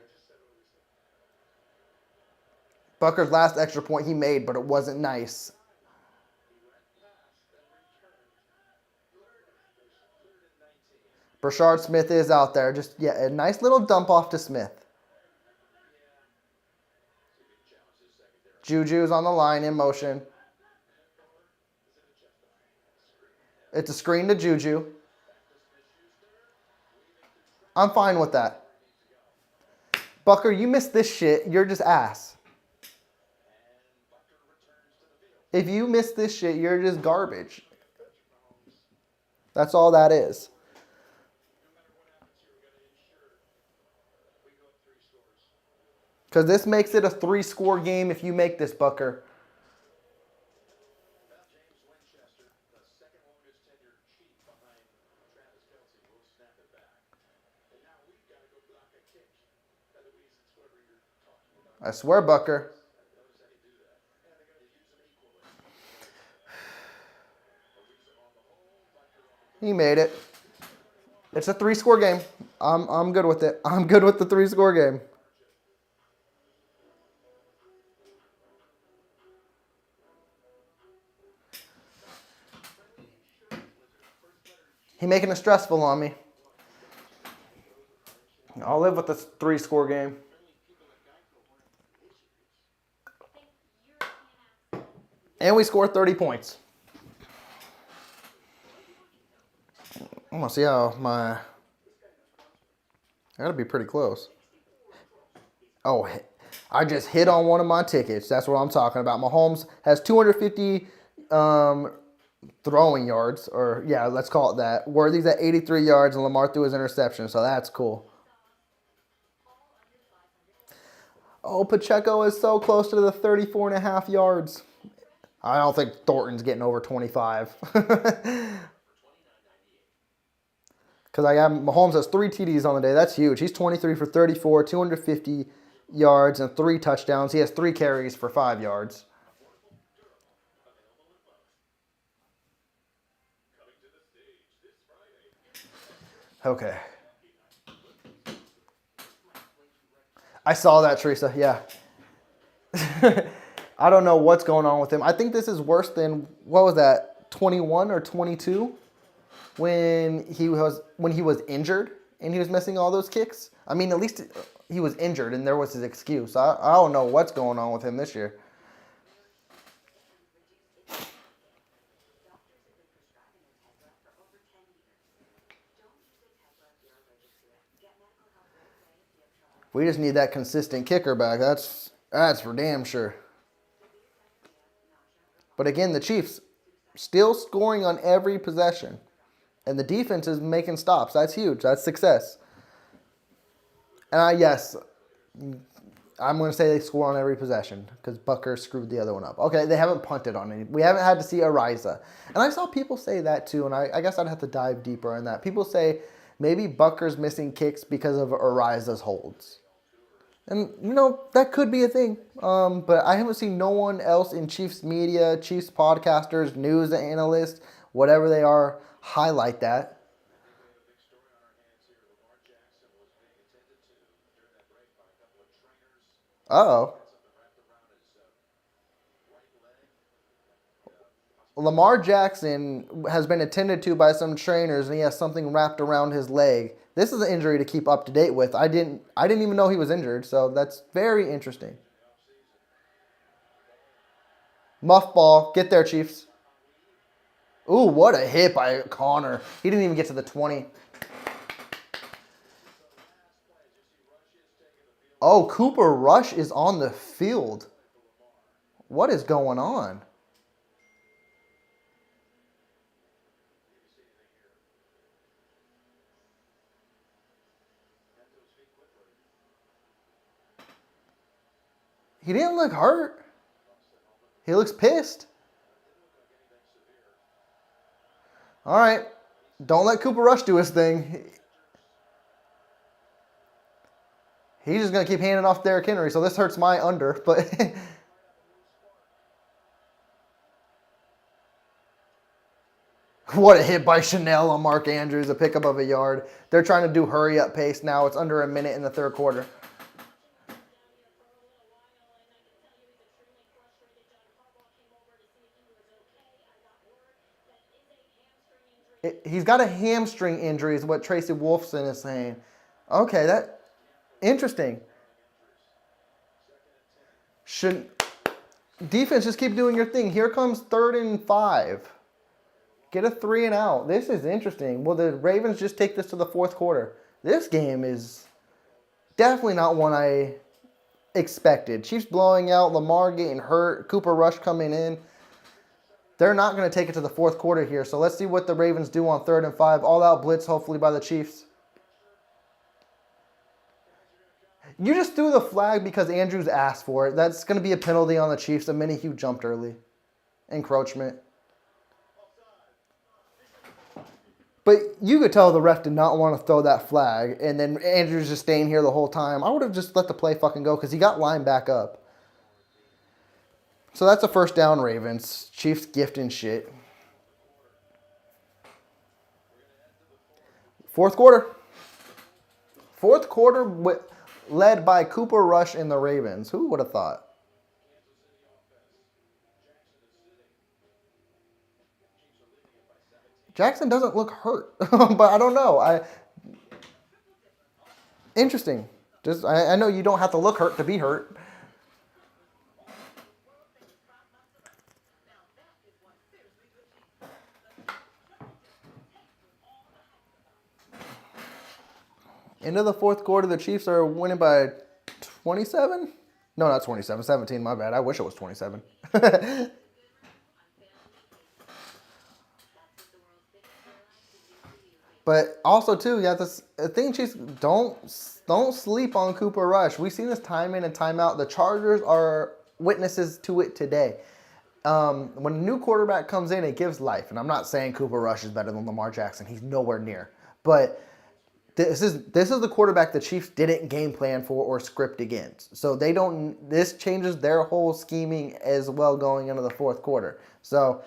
Bucker's last extra point he made, but it wasn't nice. Brashard Smith is out there. Just, yeah, a nice little dump off to Smith. Juju's on the line in motion. It's a screen to Juju. I'm fine with that. Bucker, you missed this shit. You're just ass. If you miss this shit, you're just garbage. That's all that is. Because this makes it a 3-score game if you make this, Bucker. I swear, Bucker. He made it. It's a 3-score game. I'm good with it. I'm good with the 3-score game. He making it stressful on me. I'll live with this 3-score game. And we scored 30 points. I'm going to see how I got to be pretty close. Oh, I just hit on one of my tickets. That's what I'm talking about. Mahomes has 250 throwing yards, or yeah, let's call it that. Worthy's at 83 yards, and Lamar threw his interception, so that's cool. Oh, Pacheco is so close to the 34.5 yards. I don't think Thornton's getting over 25. Because Mahomes has 3 TDs on the day. That's huge. He's 23 for 34, 250 yards, and 3 touchdowns. He has 3 carries for 5 yards. Okay. I saw that, Teresa. Yeah. I don't know what's going on with him. I think this is worse than, what was that, 21 or 22? When he was injured and he was missing all those kicks. I mean, at least he was injured and there was his excuse. I don't know what's going on with him this year. We just need that consistent kicker back. That's for damn sure. But again, the Chiefs still scoring on every possession. And the defense is making stops. That's huge. That's success. And yes, I'm going to say they score on every possession because Butker screwed the other one up. Okay, they haven't punted on any. We haven't had to see Ariza. And I saw people say that too, and I guess I'd have to dive deeper on that. People say maybe Butker's missing kicks because of Ariza's holds. And, that could be a thing. But I haven't seen no one else in Chiefs media, Chiefs podcasters, news analysts, whatever they are, highlight that. Uh-oh. Lamar Jackson has been attended to by some trainers, and he has something wrapped around his leg. This is an injury to keep up to date with. I didn't even know he was injured, so that's very interesting. Muff ball. Get there, Chiefs. Ooh, what a hit by Connor. He didn't even get to the 20. Oh, Cooper Rush is on the field. What is going on? He didn't look hurt. He looks pissed. All right. Don't let Cooper Rush do his thing. He's just going to keep handing off Derrick Henry, so this hurts my under. But what a hit by Chanel on Mark Andrews, a pickup of a yard. They're trying to do hurry-up pace now. It's under a minute in the third quarter. He's got a hamstring injury is what Tracy Wolfson is saying. Okay, that interesting. Should defense just keep doing your thing. Here comes 3rd and 5. Get a 3 and out. This is interesting. Will the Ravens just take this to the fourth quarter? This game is definitely not one I expected. Chiefs blowing out, Lamar getting hurt, Cooper Rush coming in. They're not going to take it to the fourth quarter here. So let's see what the Ravens do on 3rd and 5. All-out blitz, hopefully, by the Chiefs. You just threw the flag because Andrews asked for it. That's going to be a penalty on the Chiefs the minute he jumped early. Encroachment. But you could tell the ref did not want to throw that flag. And then Andrews just staying here the whole time. I would have just let the play fucking go because he got lined back up. So that's a first down, Ravens. Chiefs gifting shit. Fourth quarter. Fourth quarter led by Cooper Rush and the Ravens. Who would have thought? Jackson doesn't look hurt, but I don't know. Interesting. I know you don't have to look hurt to be hurt. Into the fourth quarter, the Chiefs are winning by 27? No, not 27. 17, my bad. I wish it was 27. But also, too, you have this thing, Chiefs, don't sleep on Cooper Rush. We've seen this time in and time out. The Chargers are witnesses to it today. When a new quarterback comes in, it gives life. And I'm not saying Cooper Rush is better than Lamar Jackson. He's nowhere near. But this is the quarterback the Chiefs didn't game plan for or script against. So this changes their whole scheming as well going into the fourth quarter. So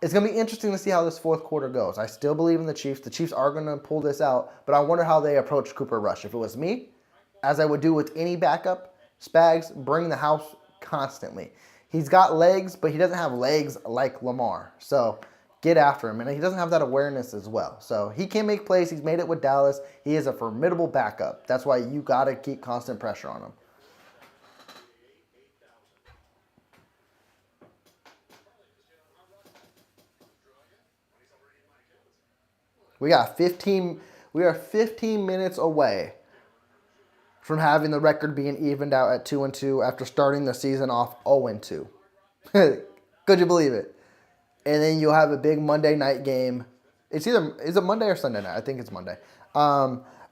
it's going to be interesting to see how this fourth quarter goes. I still believe in the Chiefs. The Chiefs are going to pull this out, but I wonder how they approach Cooper Rush. If it was me, as I would do with any backup, Spags, bring the house constantly. He's got legs, but he doesn't have legs like Lamar. So get after him. And he doesn't have that awareness as well. So he can make plays. He's made it with Dallas. He is a formidable backup. That's why you got to keep constant pressure on him. We are 15 minutes away from having the record being evened out at 2-2 after starting the season off 0-2. Could you believe it? And then you'll have a big Monday night game. Is it Monday or Sunday night? I think it's Monday.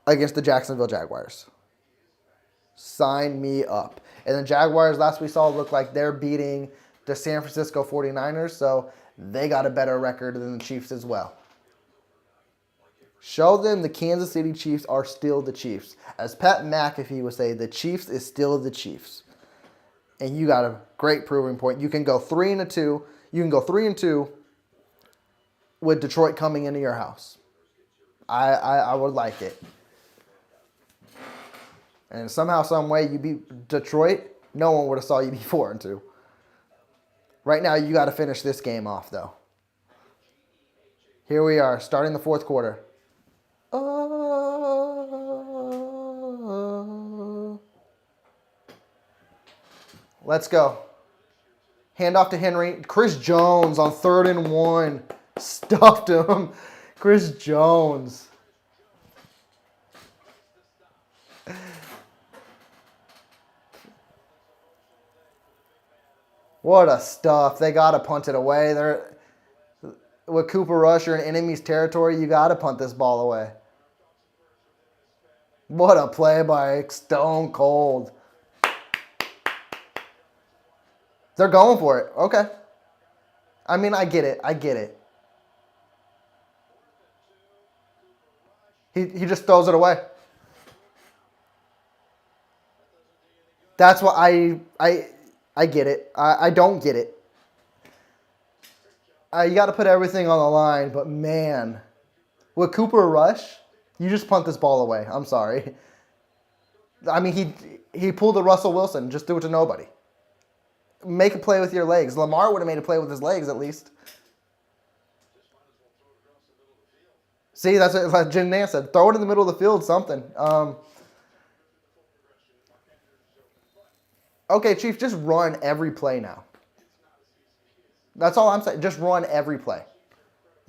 Against the Jacksonville Jaguars. Sign me up. And the Jaguars, last we saw, look like they're beating the San Francisco 49ers, so they got a better record than the Chiefs as well. Show them the Kansas City Chiefs are still the Chiefs. As Pat McAfee would say, the Chiefs is still the Chiefs. And you got a great proving point. You can go 3-2. You can go 3-2 with Detroit coming into your house. I would like it. And somehow, some way, you beat Detroit, no one would have saw you be 4-2. Right now, you got to finish this game off, though. Here we are, starting the fourth quarter. Let's go. Hand off to Henry. Chris Jones on 3rd and 1. Stuffed him. Chris Jones. What a stuff. They got to punt it away. With Cooper Rush, you're in enemy's territory. You got to punt this ball away. What a play by Stone Cold. They're going for it. Okay. I mean, I get it. He just throws it away. That's what I get it. I don't get it. You got to put everything on the line, but man, with Cooper Rush, you just punt this ball away. I'm sorry. I mean, he pulled a Russell Wilson. Just do it to nobody. Make a play with your legs. Lamar would have made a play with his legs at least. See, that's what like Jim Nance said. Throw it in the middle of the field, something. Okay, Chief, just run every play now. That's all I'm saying. Just run every play.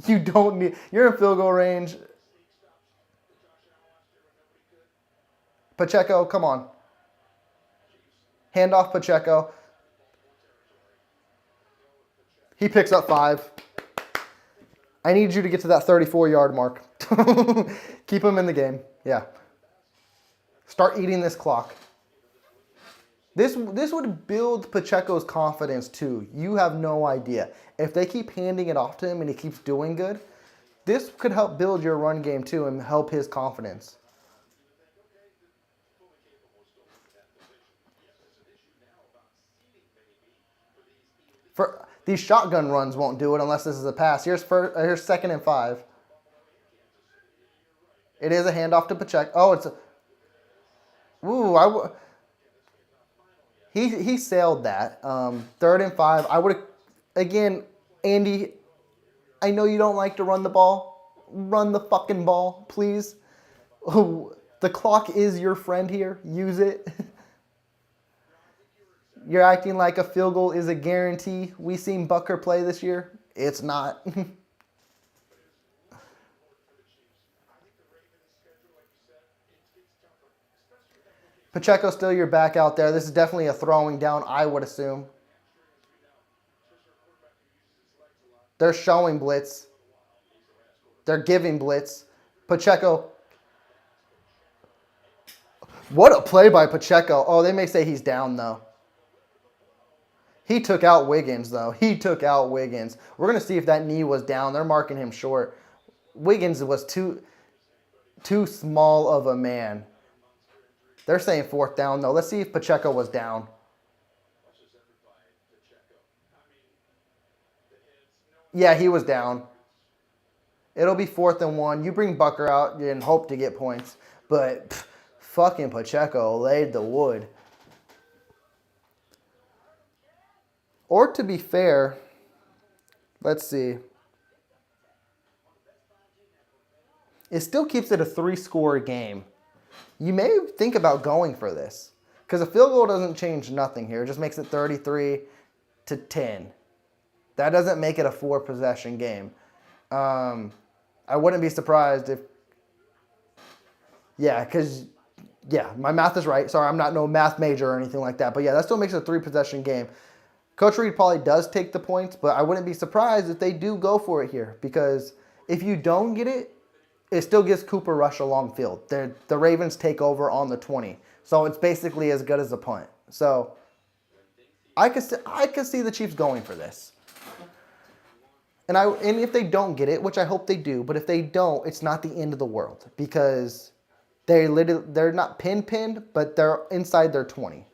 You don't need... You're in field goal range. Pacheco, come on. Hand off Pacheco. He picks up 5. I need you to get to that 34-yard mark. Keep him in the game. Yeah. Start eating this clock. This would build Pacheco's confidence too. You have no idea. If they keep handing it off to him and he keeps doing good, this could help build your run game too and help his confidence. These shotgun runs won't do it unless this is a pass. Here's 2nd and 5. It is a handoff to Pacheco. Oh, it's a... Ooh, He sailed that. 3rd and 5. I would have... Again, Andy, I know you don't like to run the ball. Run the fucking ball, please. Oh, the clock is your friend here. Use it. You're acting like a field goal is a guarantee. We seen Bucker play this year. It's not. Pacheco's still your back out there. This is definitely a throwing down, I would assume. They're showing blitz. They're giving blitz. Pacheco. What a play by Pacheco. Oh, they may say he's down, though. He took out Wiggins, though. He took out Wiggins. We're going to see if that knee was down. They're marking him short. Wiggins was too small of a man. They're saying 4th down, though. Let's see if Pacheco was down. Yeah, he was down. It'll be 4th and 1. You bring Bucker out and hope to get points. But fucking Pacheco laid the wood. Or to be fair, let's see. It still keeps it a 3-score game. You may think about going for this. Because a field goal doesn't change nothing here. It just makes it 33-10. That doesn't make it a 4-possession game. I wouldn't be surprised if... Yeah, because... Yeah, my math is right. Sorry, I'm not no math major or anything like that. But yeah, that still makes it a 3-possession game. Coach Reed probably does take the points, but I wouldn't be surprised if they do go for it here, because if you don't get it, it still gives Cooper Rush a long field. The Ravens take over on the 20. So it's basically as good as a punt. So I could see the Chiefs going for this. And if they don't get it, which I hope they do, but if they don't, it's not the end of the world, because they're not pinned, but they're inside their 20.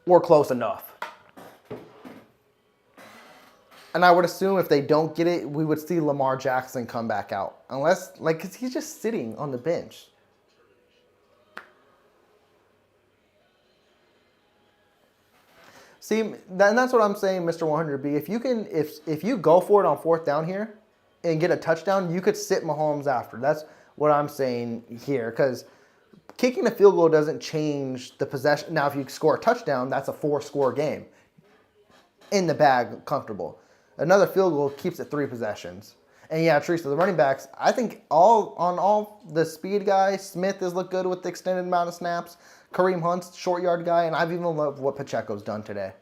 Or close enough. And I would assume if they don't get it, we would see Lamar Jackson come back out. Unless, because he's just sitting on the bench. See, and that's what I'm saying, Mr. 100B. If you go for it on 4th down here and get a touchdown, you could sit Mahomes after. That's what I'm saying here. Because kicking a field goal doesn't change the possession. Now, if you score a touchdown, that's a 4-score game. In the bag, comfortable. Another field goal keeps it 3 possessions. And yeah, Teresa, the running backs, I think all the speed guys, Smith has looked good with the extended amount of snaps. Kareem Hunt's short yard guy, and I've even loved what Pacheco's done today.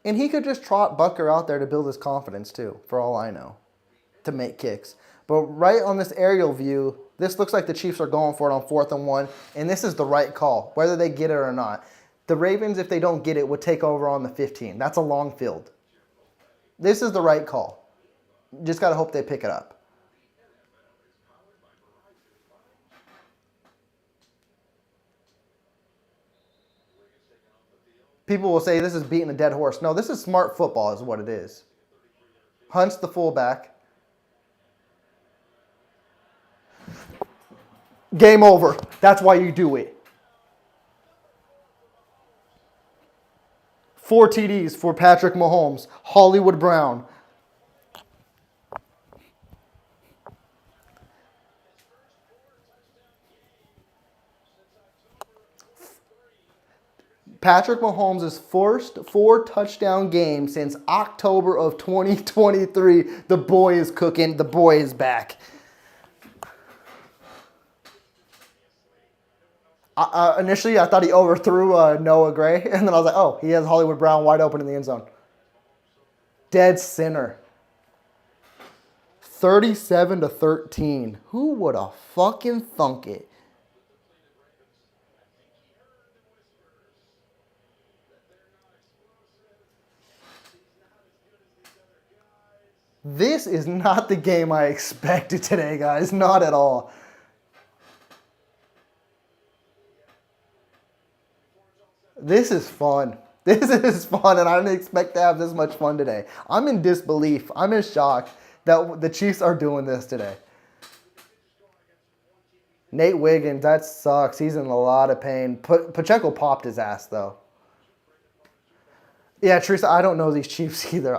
And he could just trot Bucker out there to build his confidence too, for all I know, to make kicks. But right on this aerial view, this looks like the Chiefs are going for it on 4th and 1, and this is the right call, whether they get it or not. The Ravens, if they don't get it, would take over on the 15. That's a long field. This is the right call. Just got to hope they pick it up. People will say this is beating a dead horse. No, this is smart football is what it is. Hunt's the fullback. Game over. That's why you do it. 4 TDs for Patrick Mahomes. Hollywood Brown. Patrick Mahomes' first 4-touchdown game since October of 2023. The boy is cooking. The boy is back. Initially, I thought he overthrew Noah Gray, and then I was like, oh, he has Hollywood Brown wide open in the end zone. Dead center. 37-13. Who would have fucking thunk it? This is not the game I expected today, guys. Not at all. This is fun. This is fun, and I didn't expect to have this much fun today. I'm in disbelief. I'm in shock that the Chiefs are doing this today. Nate Wiggins, that sucks. He's in a lot of pain. Pacheco popped his ass, though. Yeah, Teresa, I don't know these Chiefs either.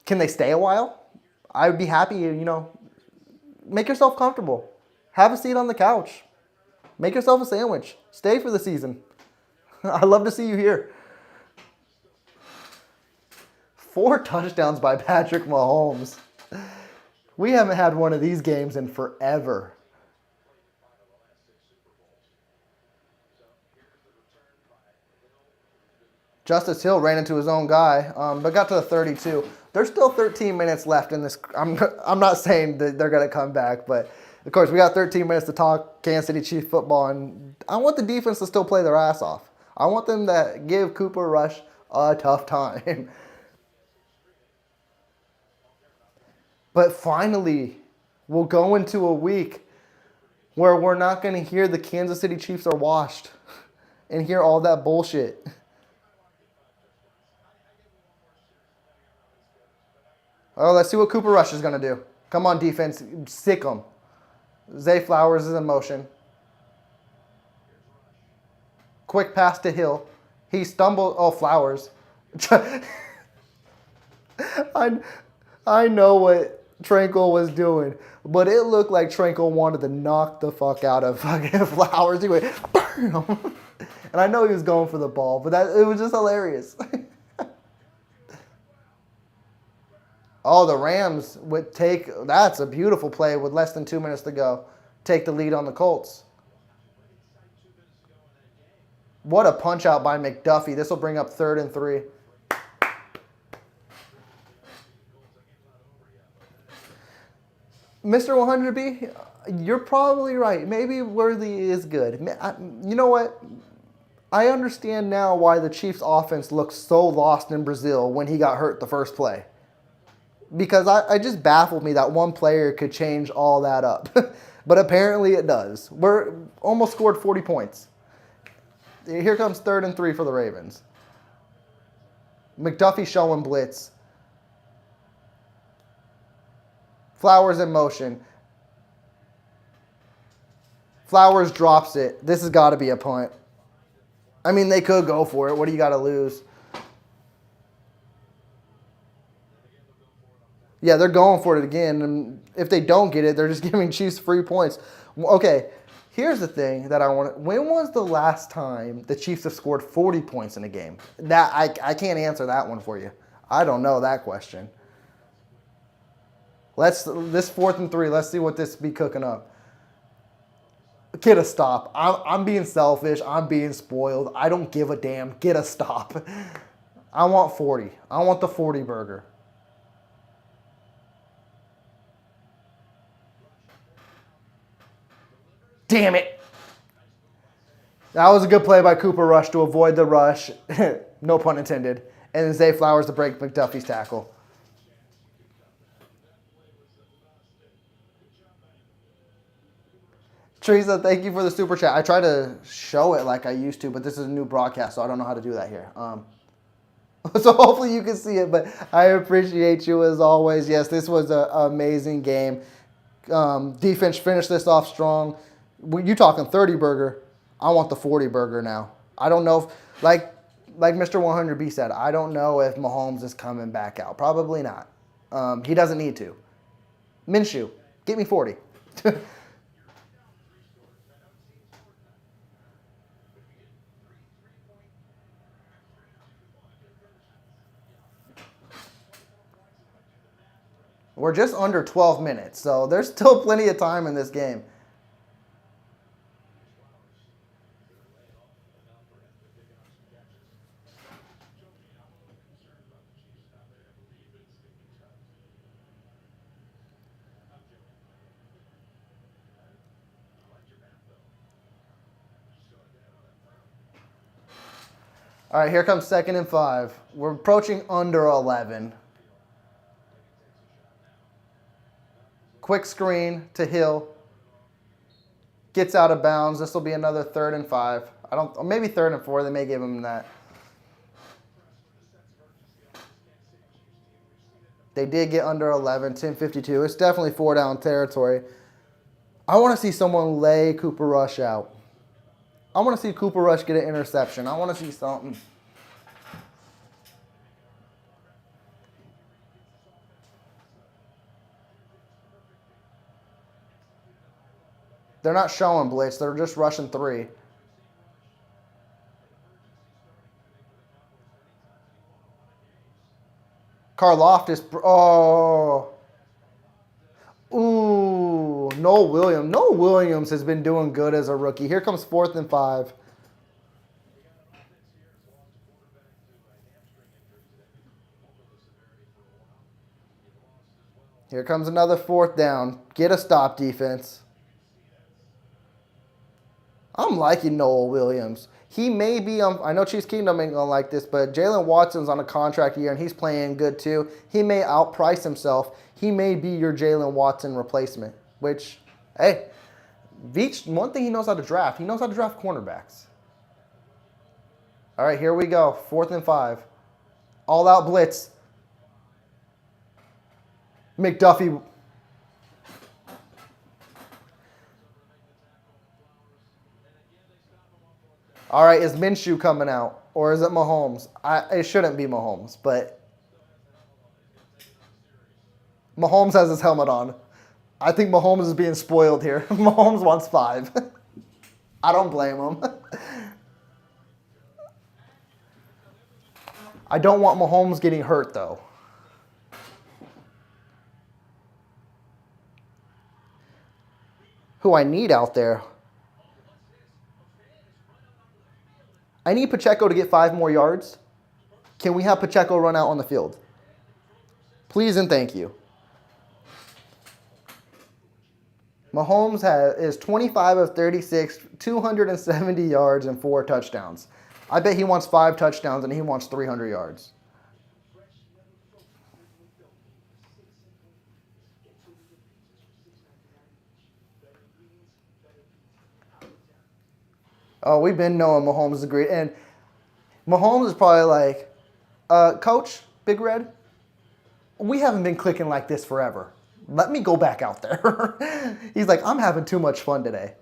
Can they stay a while? I would be happy, make yourself comfortable. Have a seat on the couch. Make yourself a sandwich. Stay for the season. I'd love to see you here. 4 touchdowns by Patrick Mahomes. We haven't had one of these games in forever. Justice Hill ran into his own guy, but got to the 32. There's still 13 minutes left in this. I'm not saying that they're going to come back, but of course we got 13 minutes to talk Kansas City Chiefs football, and I want the defense to still play their ass off. I want them to give Cooper Rush a tough time. But finally, we'll go into a week where we're not going to hear the Kansas City Chiefs are washed and hear all that bullshit. Oh, let's see what Cooper Rush is going to do. Come on, defense. Sick them. Zay Flowers is in motion. Quick pass to Hill. He stumbled. Oh, Flowers. I know what Tranquil was doing, but it looked like Tranquil wanted to knock the fuck out of fucking Flowers. He went, bam! And I know he was going for the ball, but it was just hilarious. Oh, the Rams would take, that's a beautiful play with less than 2 minutes to go. Take the lead on the Colts. What a punch out by McDuffie. This will bring up 3rd and 3. Mr. 100B, you're probably right. Maybe Worthy is good. You know what? I understand now why the Chiefs offense looked so lost in Brazil when he got hurt the first play. Because I just baffled me that one player could change all that up. But apparently it does. We're almost scored 40 points. Here comes 3rd and 3 for the Ravens. McDuffie showing blitz. Flowers in motion. Flowers drops it. This has got to be a punt. I mean, they could go for it. What do you got to lose? Yeah, they're going for it again. And if they don't get it, they're just giving Chiefs free points. Okay, here's the thing that I want. When was the last time the Chiefs have scored 40 points in a game? That I can't answer that one for you. I don't know that question. This 4th and 3. Let's see what this be cooking up. Get a stop. I'm being selfish. I'm being spoiled. I don't give a damn. Get a stop. I want 40. I want the 40 burger. Damn it. That was a good play by Cooper Rush to avoid the rush. No pun intended. And then Zay Flowers to break McDuffie's tackle. Teresa, thank you for the super chat. I try to show it like I used to, but this is a new broadcast, so I don't know how to do that here. So hopefully you can see it, but I appreciate you as always. Yes, this was an amazing game. Defense finished this off strong. You talking 30 burger. I want the 40 burger now. I don't know if, like Mr. 100B said, I don't know if Mahomes is coming back out. Probably not. He doesn't need to. Minshew, get me 40. We're just under 12 minutes, so there's still plenty of time in this game. All right, here comes 2nd and 5. We're approaching under 11. Quick screen to Hill. Gets out of bounds. This will be another 3rd and 5. Maybe 3rd and 4. They may give him that. They did get under 11, 10:52. It's definitely 4-down territory. I want to see someone lay Cooper Rush out. I want to see Cooper Rush get an interception. I want to see something. They're not showing blitz. They're just rushing 3. Karloftis. Oh. Ooh. Noel Williams. Noel Williams has been doing good as a rookie. Here comes 4th and 5. Here comes another 4th down. Get a stop, defense. I'm liking Noel Williams. He may be, I know Chiefs Kingdom ain't going to like this, but Jalen Watson's on a contract year, and he's playing good too. He may outprice himself. He may be your Jalen Watson replacement, which, hey, Veach, one thing he knows how to draft. He knows how to draft cornerbacks. All right, here we go. 4th and 5. All out blitz. McDuffie. All right, is Minshew coming out? Or is it Mahomes? It shouldn't be Mahomes, but Mahomes has his helmet on. I think Mahomes is being spoiled here. Mahomes wants 5. I don't blame him. I don't want Mahomes getting hurt, though. Who I need out there. I need Pacheco to get 5 more yards. Can we have Pacheco run out on the field? Please and thank you. Mahomes is 25 of 36, 270 yards and 4 touchdowns. I bet he wants 5 touchdowns and he wants 300 yards. Oh, we've been knowing Mahomes is great. And Mahomes is probably like, Coach, Big Red, we haven't been clicking like this forever. Let me go back out there. He's like, I'm having too much fun today.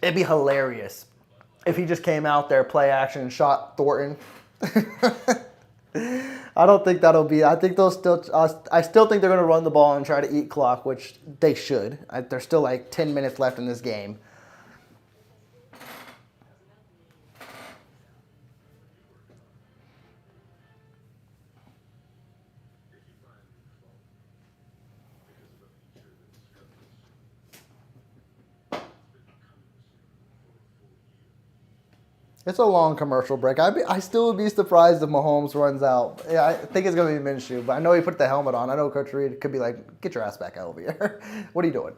It'd be hilarious if he just came out there, play action, and shot Thornton. I don't think that'll be. I think they'll still. I still think they're going to run the ball and try to eat clock, which they should. There's still like 10 minutes left in this game. It's a long commercial break. I still would be surprised if Mahomes runs out. Yeah, I think it's going to be Minshew, but I know he put the helmet on. I know Coach Reed could be like, get your ass back over here. What are you doing?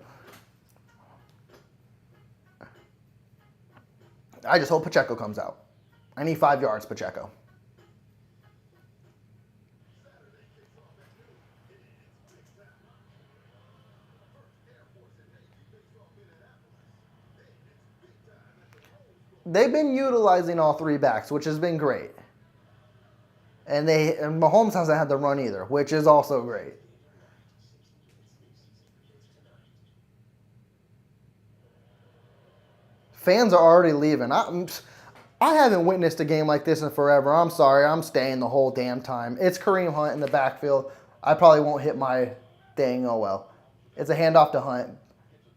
I just hope Pacheco comes out. I need 5 yards, Pacheco. They've been utilizing all 3 backs, which has been great. And Mahomes hasn't had the run either, which is also great. Fans are already leaving. I haven't witnessed a game like this in forever. I'm sorry. I'm staying the whole damn time. It's Kareem Hunt in the backfield. I probably won't hit my thing. Oh, well. It's a handoff to Hunt.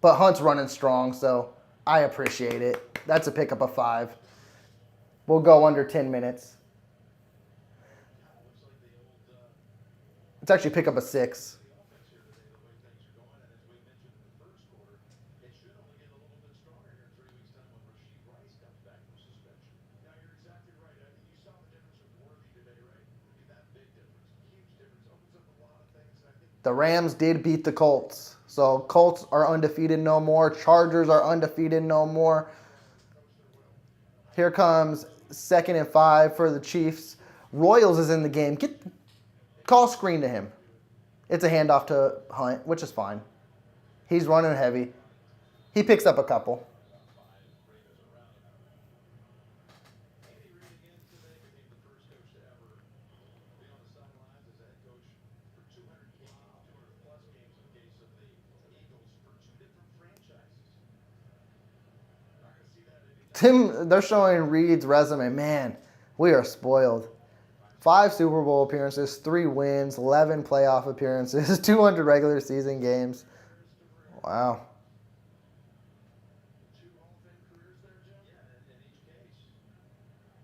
But Hunt's running strong, so I appreciate it. That's a pickup of 5. We'll go under 10 minutes. It's actually pick up a 6. The Rams did beat the Colts. So Colts are undefeated no more. Chargers are undefeated no more. Here comes 2nd and 5 for the Chiefs. Royals is in the game. Call screen to him. It's a handoff to Hunt, which is fine. He's running heavy. He picks up a couple. They're showing Reed's resume. Man, we are spoiled. 5 Super Bowl appearances, 3 wins, 11 playoff appearances, 200 regular season games. Wow.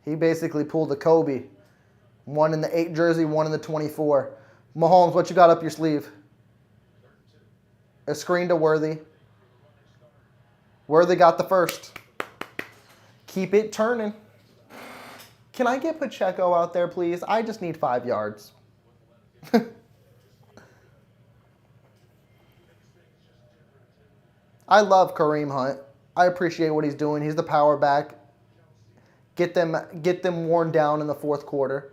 He basically pulled a Kobe. 1 in the 8 jersey, 1 in the 24. Mahomes, what you got up your sleeve? A screen to Worthy. Worthy got the first. Keep it turning. Can I get Pacheco out there, please? I just need 5 yards. I love Kareem Hunt. I appreciate what he's doing. He's the power back. Get them worn down in the 4th quarter.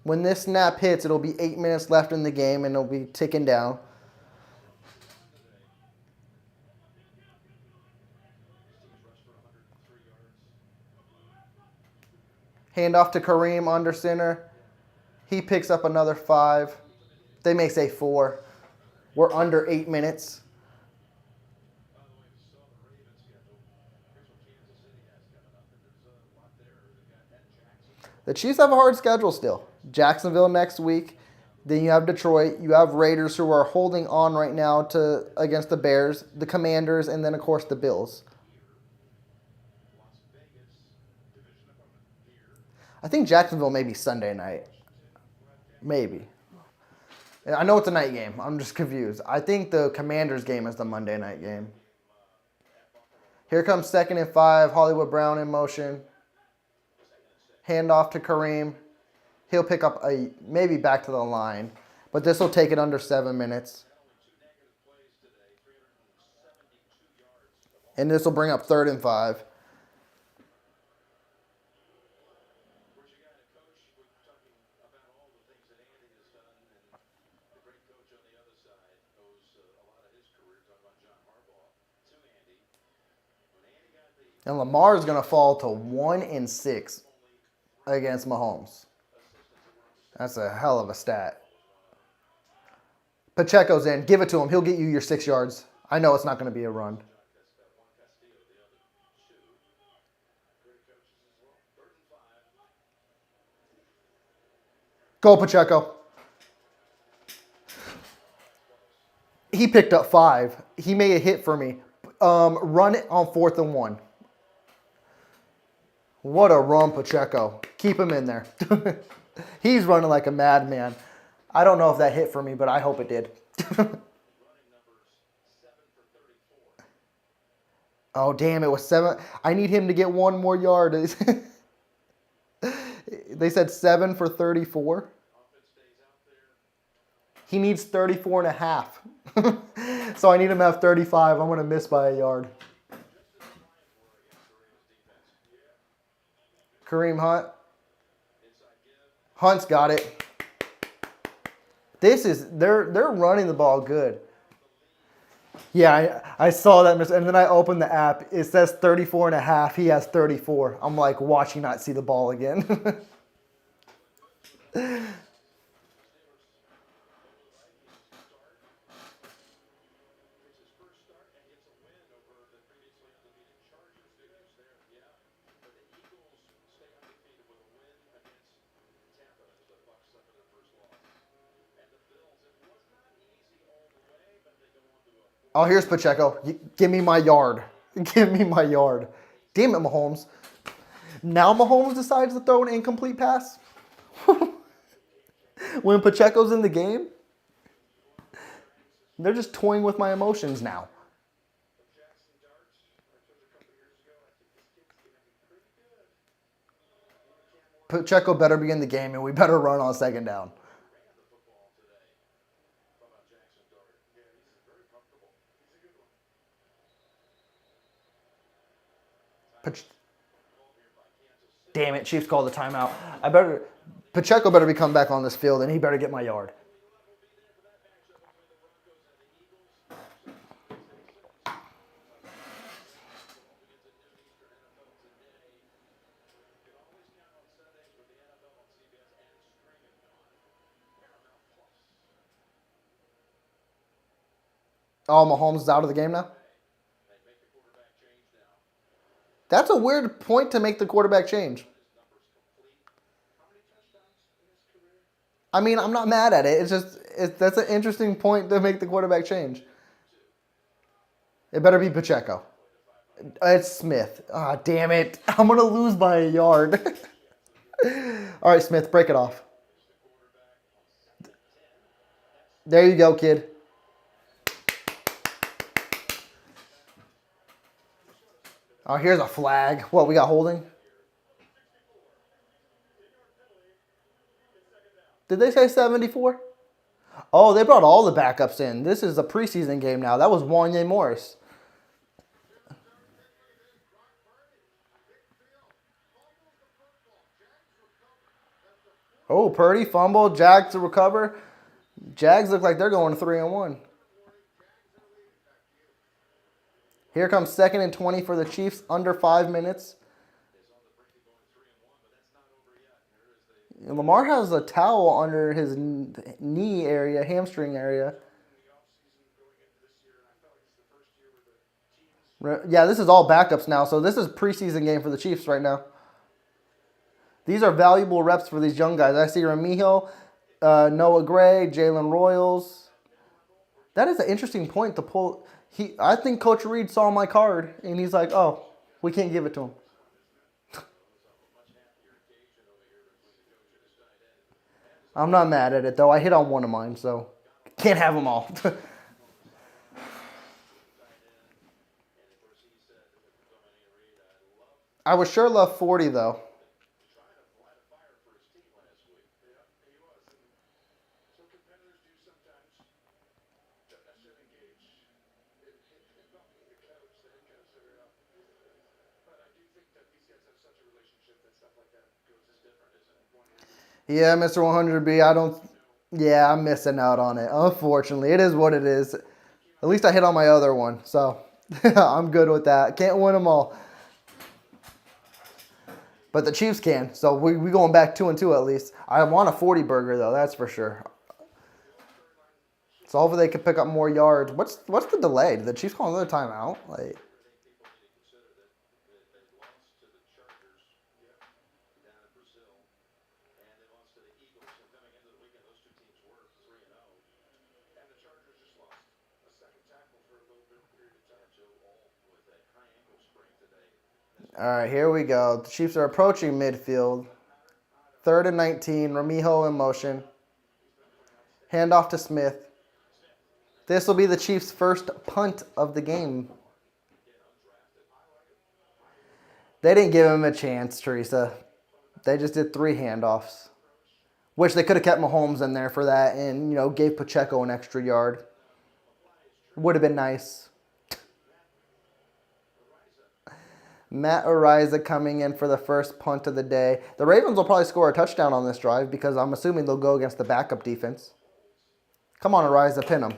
When this snap hits, it'll be 8 minutes left in the game, and it'll be ticking down. Handoff to Kareem under center. He picks up another 5. They may say 4. We're under 8 minutes. The Chiefs have a hard schedule still. Jacksonville next week. Then you have Detroit. You have Raiders who are holding on right now to against the Bears, the Commanders, and then of course the Bills. I think Jacksonville may be Sunday night. Maybe. I know it's a night game. I'm just confused. I think the Commanders game is the Monday night game. Here comes 2nd and 5. Hollywood Brown in motion. Handoff to Kareem. He'll pick up maybe back to the line. But this will take it under 7 minutes. And this will bring up 3rd and 5. And Lamar is going to fall to 1-6 against Mahomes. That's a hell of a stat. Pacheco's in. Give it to him. He'll get you your 6 yards. I know it's not going to be a run. Go, Pacheco. He picked up 5. He made a hit for me. Run it on 4th and 1. What a run, Pacheco. Keep him in there. He's running like a madman. I don't know if that hit for me, but I hope it did. Oh, damn, it was 7. I need him to get 1 more yard. They said 7 for 34. He needs 34 and a half. So I need him to have 35. I'm going to miss by a yard. Kareem Hunt. Hunt's got it. They're running the ball good. Yeah, I saw that, and then I opened the app. It says 34 and a half. He has 34. I'm like, watching not see the ball again. Oh, here's Pacheco. Give me my yard. Give me my yard. Damn it, Mahomes. Now Mahomes decides to throw an incomplete pass? When Pacheco's in the game? They're just toying with my emotions now. Pacheco better be in the game, and we better run on 2nd down. Damn it, Chiefs called the timeout. Pacheco better be coming back on this field, and he better get my yard. Oh, Mahomes is out of the game now? That's a weird point to make the quarterback change. I mean, I'm not mad at it. It's just that's an interesting point to make the quarterback change. It better be Pacheco. It's Smith. Ah, damn it. I'm going to lose by a yard. All right, Smith, break it off. There you go, kid. Oh, here's a flag. What, we got holding? Did they say 74? Oh, they brought all the backups in. This is a preseason game now. That was Wanye Morris. Oh, Purdy fumble. Jags to recover. Jags look like they're going 3-1. Here comes 2nd and 20 for the Chiefs, under 5 minutes. Lamar has a towel under his knee area, hamstring area. Yeah, this is all backups now, so this is preseason game for the Chiefs right now. These are valuable reps for these young guys. I see Ramijo Noah Gray, Jalen Royals. That is an interesting point to pull. I think Coach Reed saw my card and he's like, "Oh, we can't give it to him." I'm not mad at it though. I hit on one of mine, so can't have them all. I would sure love 40 though. Yeah, Mr. 100B. I don't. Yeah, I'm missing out on it. Unfortunately, it is what it is. At least I hit on my other one, so I'm good with that. Can't win them all, but the Chiefs can. So we going back 2-2 at least. I want a 40 burger though. That's for sure. So hopefully they can pick up more yards. What's the delay? Did the Chiefs call another timeout? Like, all right, here we go. The Chiefs are approaching midfield. 3rd and 19. Ramijo in motion. Handoff to Smith. This will be the Chiefs' first punt of the game. They didn't give him a chance, Teresa. They just did 3 handoffs, which they could have kept Mahomes in there for that and, gave Pacheco an extra yard. Would have been nice. Matt Ariza coming in for the first punt of the day. The Ravens will probably score a touchdown on this drive because I'm assuming they'll go against the backup defense. Come on, Ariza, pin him.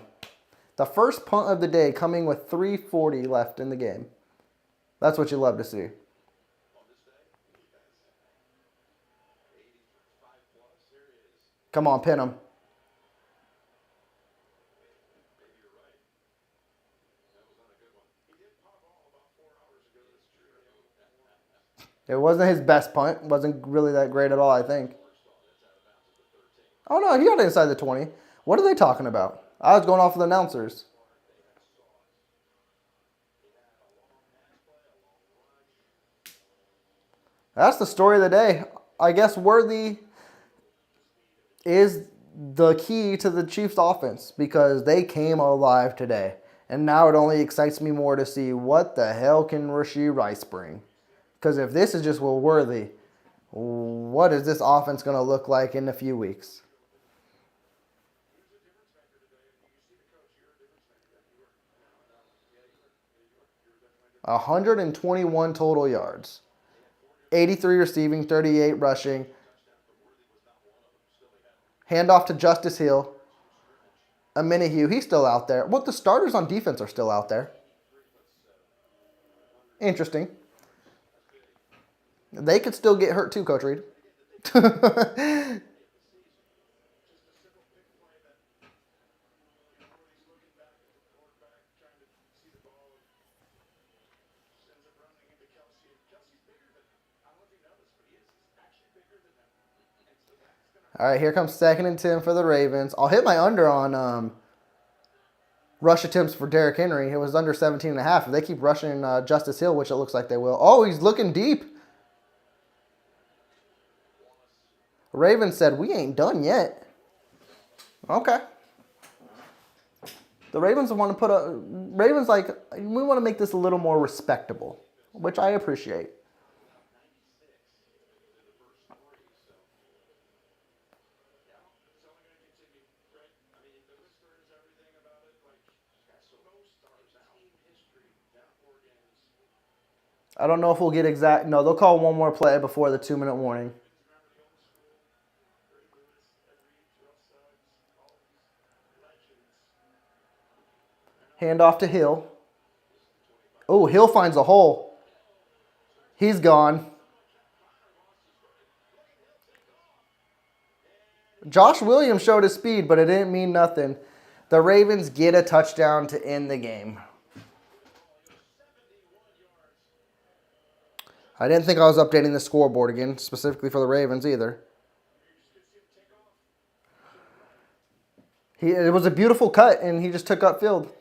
The first punt of the day coming with 3:40 left in the game. That's what you love to see. Come on, pin him. It wasn't his best punt. It wasn't really that great at all, I think. Oh, no, he got it inside the 20. What are they talking about? I was going off of the announcers. That's the story of the day. I guess Worthy is the key to the Chiefs' offense because they came alive today. And now it only excites me more to see what the hell can Rashee Rice bring. Because if this is just Will Worthy, what is this offense going to look like in a few weeks? 121 total yards. 83 receiving, 38 rushing. Handoff to Justice Hill. Minihue, he's still out there. Well, the starters on defense are still out there. Interesting. They could still get hurt too, Coach Reed. All right, here comes 2nd and 10 for the Ravens. I'll hit my under on rush attempts for Derrick Henry. It was under 17.5. If they keep rushing Justice Hill, which it looks like they will. Oh, he's looking deep. Ravens said, we ain't done yet. Okay. The Ravens want to put a... Ravens like, we want to make this a little more respectable, which I appreciate. I don't know if we'll get exact... No, they'll call one more play before the 2-minute warning. Handoff to Hill. Oh, Hill finds a hole. He's gone. Josh Williams showed his speed, but it didn't mean nothing. The Ravens get a touchdown to end the game. I didn't think I was updating the scoreboard again, specifically for the Ravens either. It was a beautiful cut, and he just took upfield.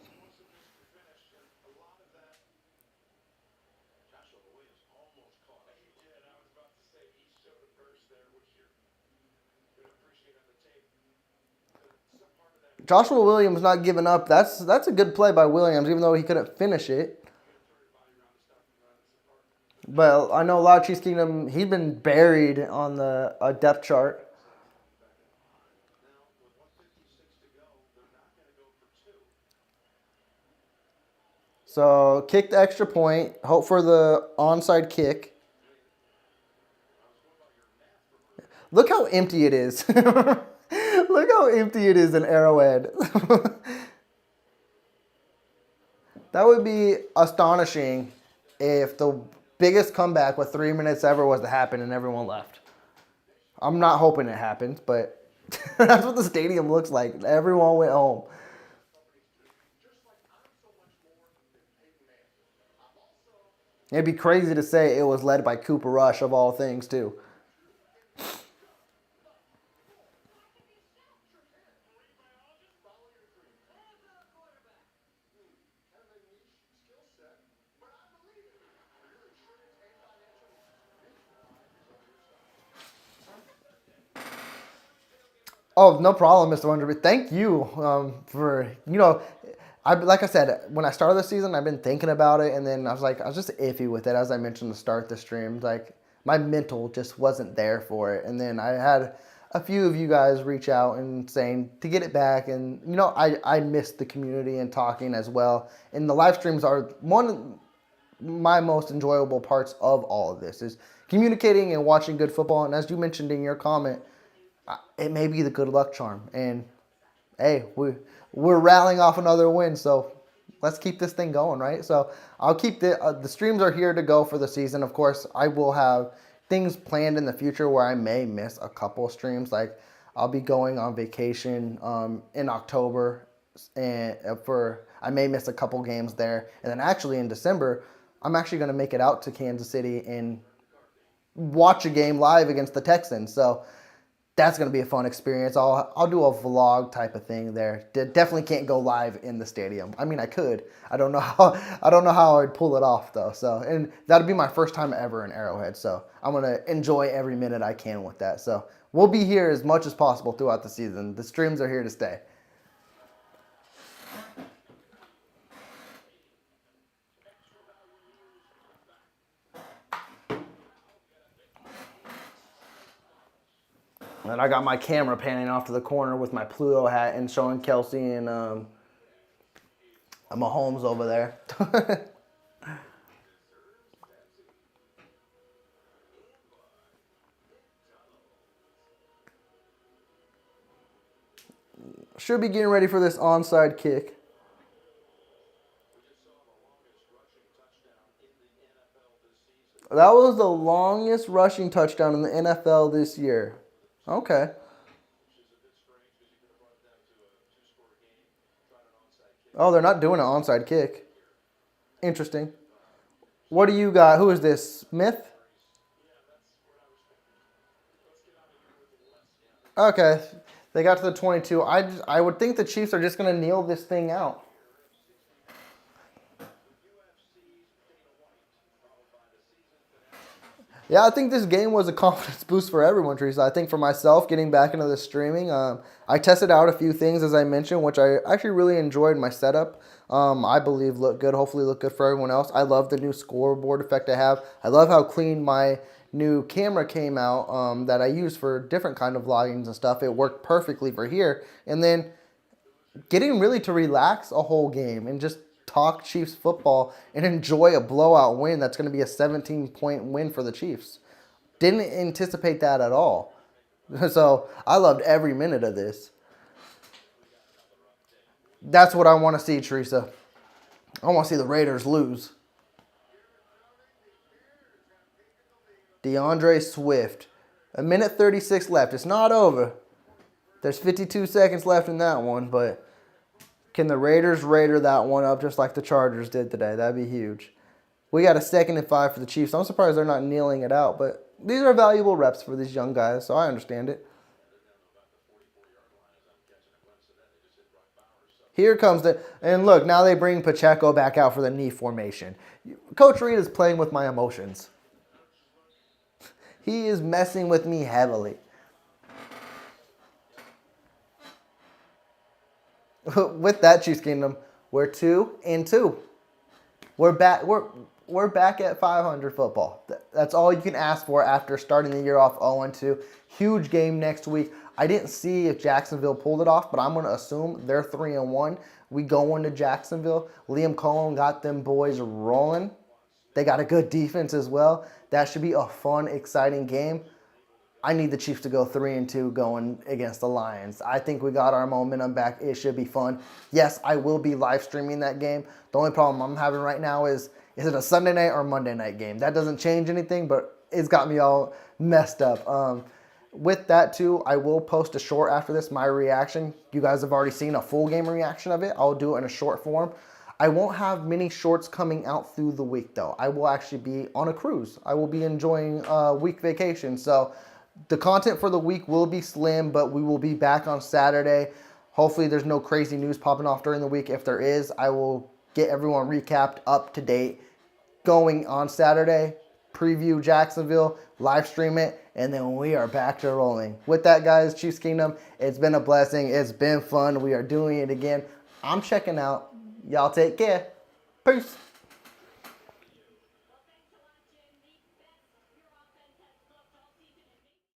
Joshua Williams not giving up. That's a good play by Williams, even though he couldn't finish it. But I know a lot of Chiefs Kingdom, he's been buried on the depth chart. So kick the extra point. Hope for the onside kick. Look how empty it is. Look how empty it is in Arrowhead. That would be astonishing if the biggest comeback with 3 minutes ever was to happen and everyone left. I'm not hoping it happens, but that's what the stadium looks like. Everyone went home. It'd be crazy to say it was led by Cooper Rush of all things, too. Oh, no problem, Mr. Wonderby. Thank you for, like I said, when I started the season, I've been thinking about it, and then I was just iffy with it, as I mentioned to start the stream. Like, my mental just wasn't there for it. And then I had a few of you guys reach out and saying to get it back. And, I missed the community and talking as well. And the live streams are one of my most enjoyable parts of all of this is communicating and watching good football. And as you mentioned in your comment, it may be the good luck charm. And hey, we're rallying off another win, so let's keep this thing going, right? So I'll keep the streams are here to go for the season. Of course, I will have things planned in the future where I may miss a couple streams. Like I'll be going on vacation in October, and I may miss a couple games there. And then actually in December, I'm actually going to make it out to Kansas City and watch a game live against the Texans. So that's going to be a fun experience. I'll do a vlog type of thing there. Definitely can't go live in the stadium. I mean, I could. I don't know how I'd pull it off though. So, and that'll be my first time ever in Arrowhead. So I'm going to enjoy every minute I can with that. So we'll be here as much as possible throughout the season. The streams are here to stay. And I got my camera panning off to the corner with my Pluto hat and showing Kelsey and Mahomes over there. Should be getting ready for this onside kick. That was the longest rushing touchdown in the NFL this year. Okay. Oh, they're not doing an onside kick. Interesting. What do you got? Who is this? Smith? Okay. They got to the 22. I would think the Chiefs are just going to kneel this thing out. Yeah, I think this game was a confidence boost for everyone, Teresa. I think for myself, getting back into the streaming, I tested out a few things, as I mentioned, which I actually really enjoyed my setup. I believe look good, hopefully look good for everyone else. I love the new scoreboard effect I have. I love how clean my new camera came out that I use for different kind of vloggings and stuff. It worked perfectly for here. And then getting really to relax a whole game and just talk Chiefs football and enjoy a blowout win that's going to be a 17-point win for the Chiefs. Didn't anticipate that at all. So I loved every minute of this. That's what I want to see, Teresa. I want to see the Raiders lose. DeAndre Swift. 1:36 left. It's not over. There's 52 seconds left in that one, but can the Raiders Raider that one up just like the Chargers did today? That'd be huge. We got a 2nd and 5 for the Chiefs. I'm surprised they're not kneeling it out, but these are valuable reps for these young guys, so I understand it. Here comes the, and look, now they bring Pacheco back out for the knee formation. Coach Reed is playing with my emotions. He is messing with me heavily. With that, Chiefs Kingdom, we're 2-2. We're back. We're back at 500 football. That's all you can ask for after starting the year off 0-2. Huge game next week. I didn't see if Jacksonville pulled it off, but I'm going to assume they're 3-1. We go into Jacksonville. Liam Cohen got them boys rolling. They got a good defense as well. That should be a fun, exciting game. I need the Chiefs to go 3-2 going against the Lions. I think we got our momentum back. It should be fun. Yes, I will be live streaming that game. The only problem I'm having right now is it a Sunday night or Monday night game? That doesn't change anything, but it's got me all messed up. With that too, I will post a short after this, my reaction. You guys have already seen a full game reaction of it. I'll do it in a short form. I won't have many shorts coming out through the week though. I will actually be on a cruise. I will be enjoying a week vacation. So the content for the week will be slim, but we will be back on Saturday. Hopefully there's no crazy news popping off during the week. If there is, I will get everyone recapped up to date going on Saturday. Preview Jacksonville, live stream it, and then we are back to rolling. With that, guys, Chiefs Kingdom, it's been a blessing. It's been fun. We are doing it again. I'm checking out. Y'all take care. Peace.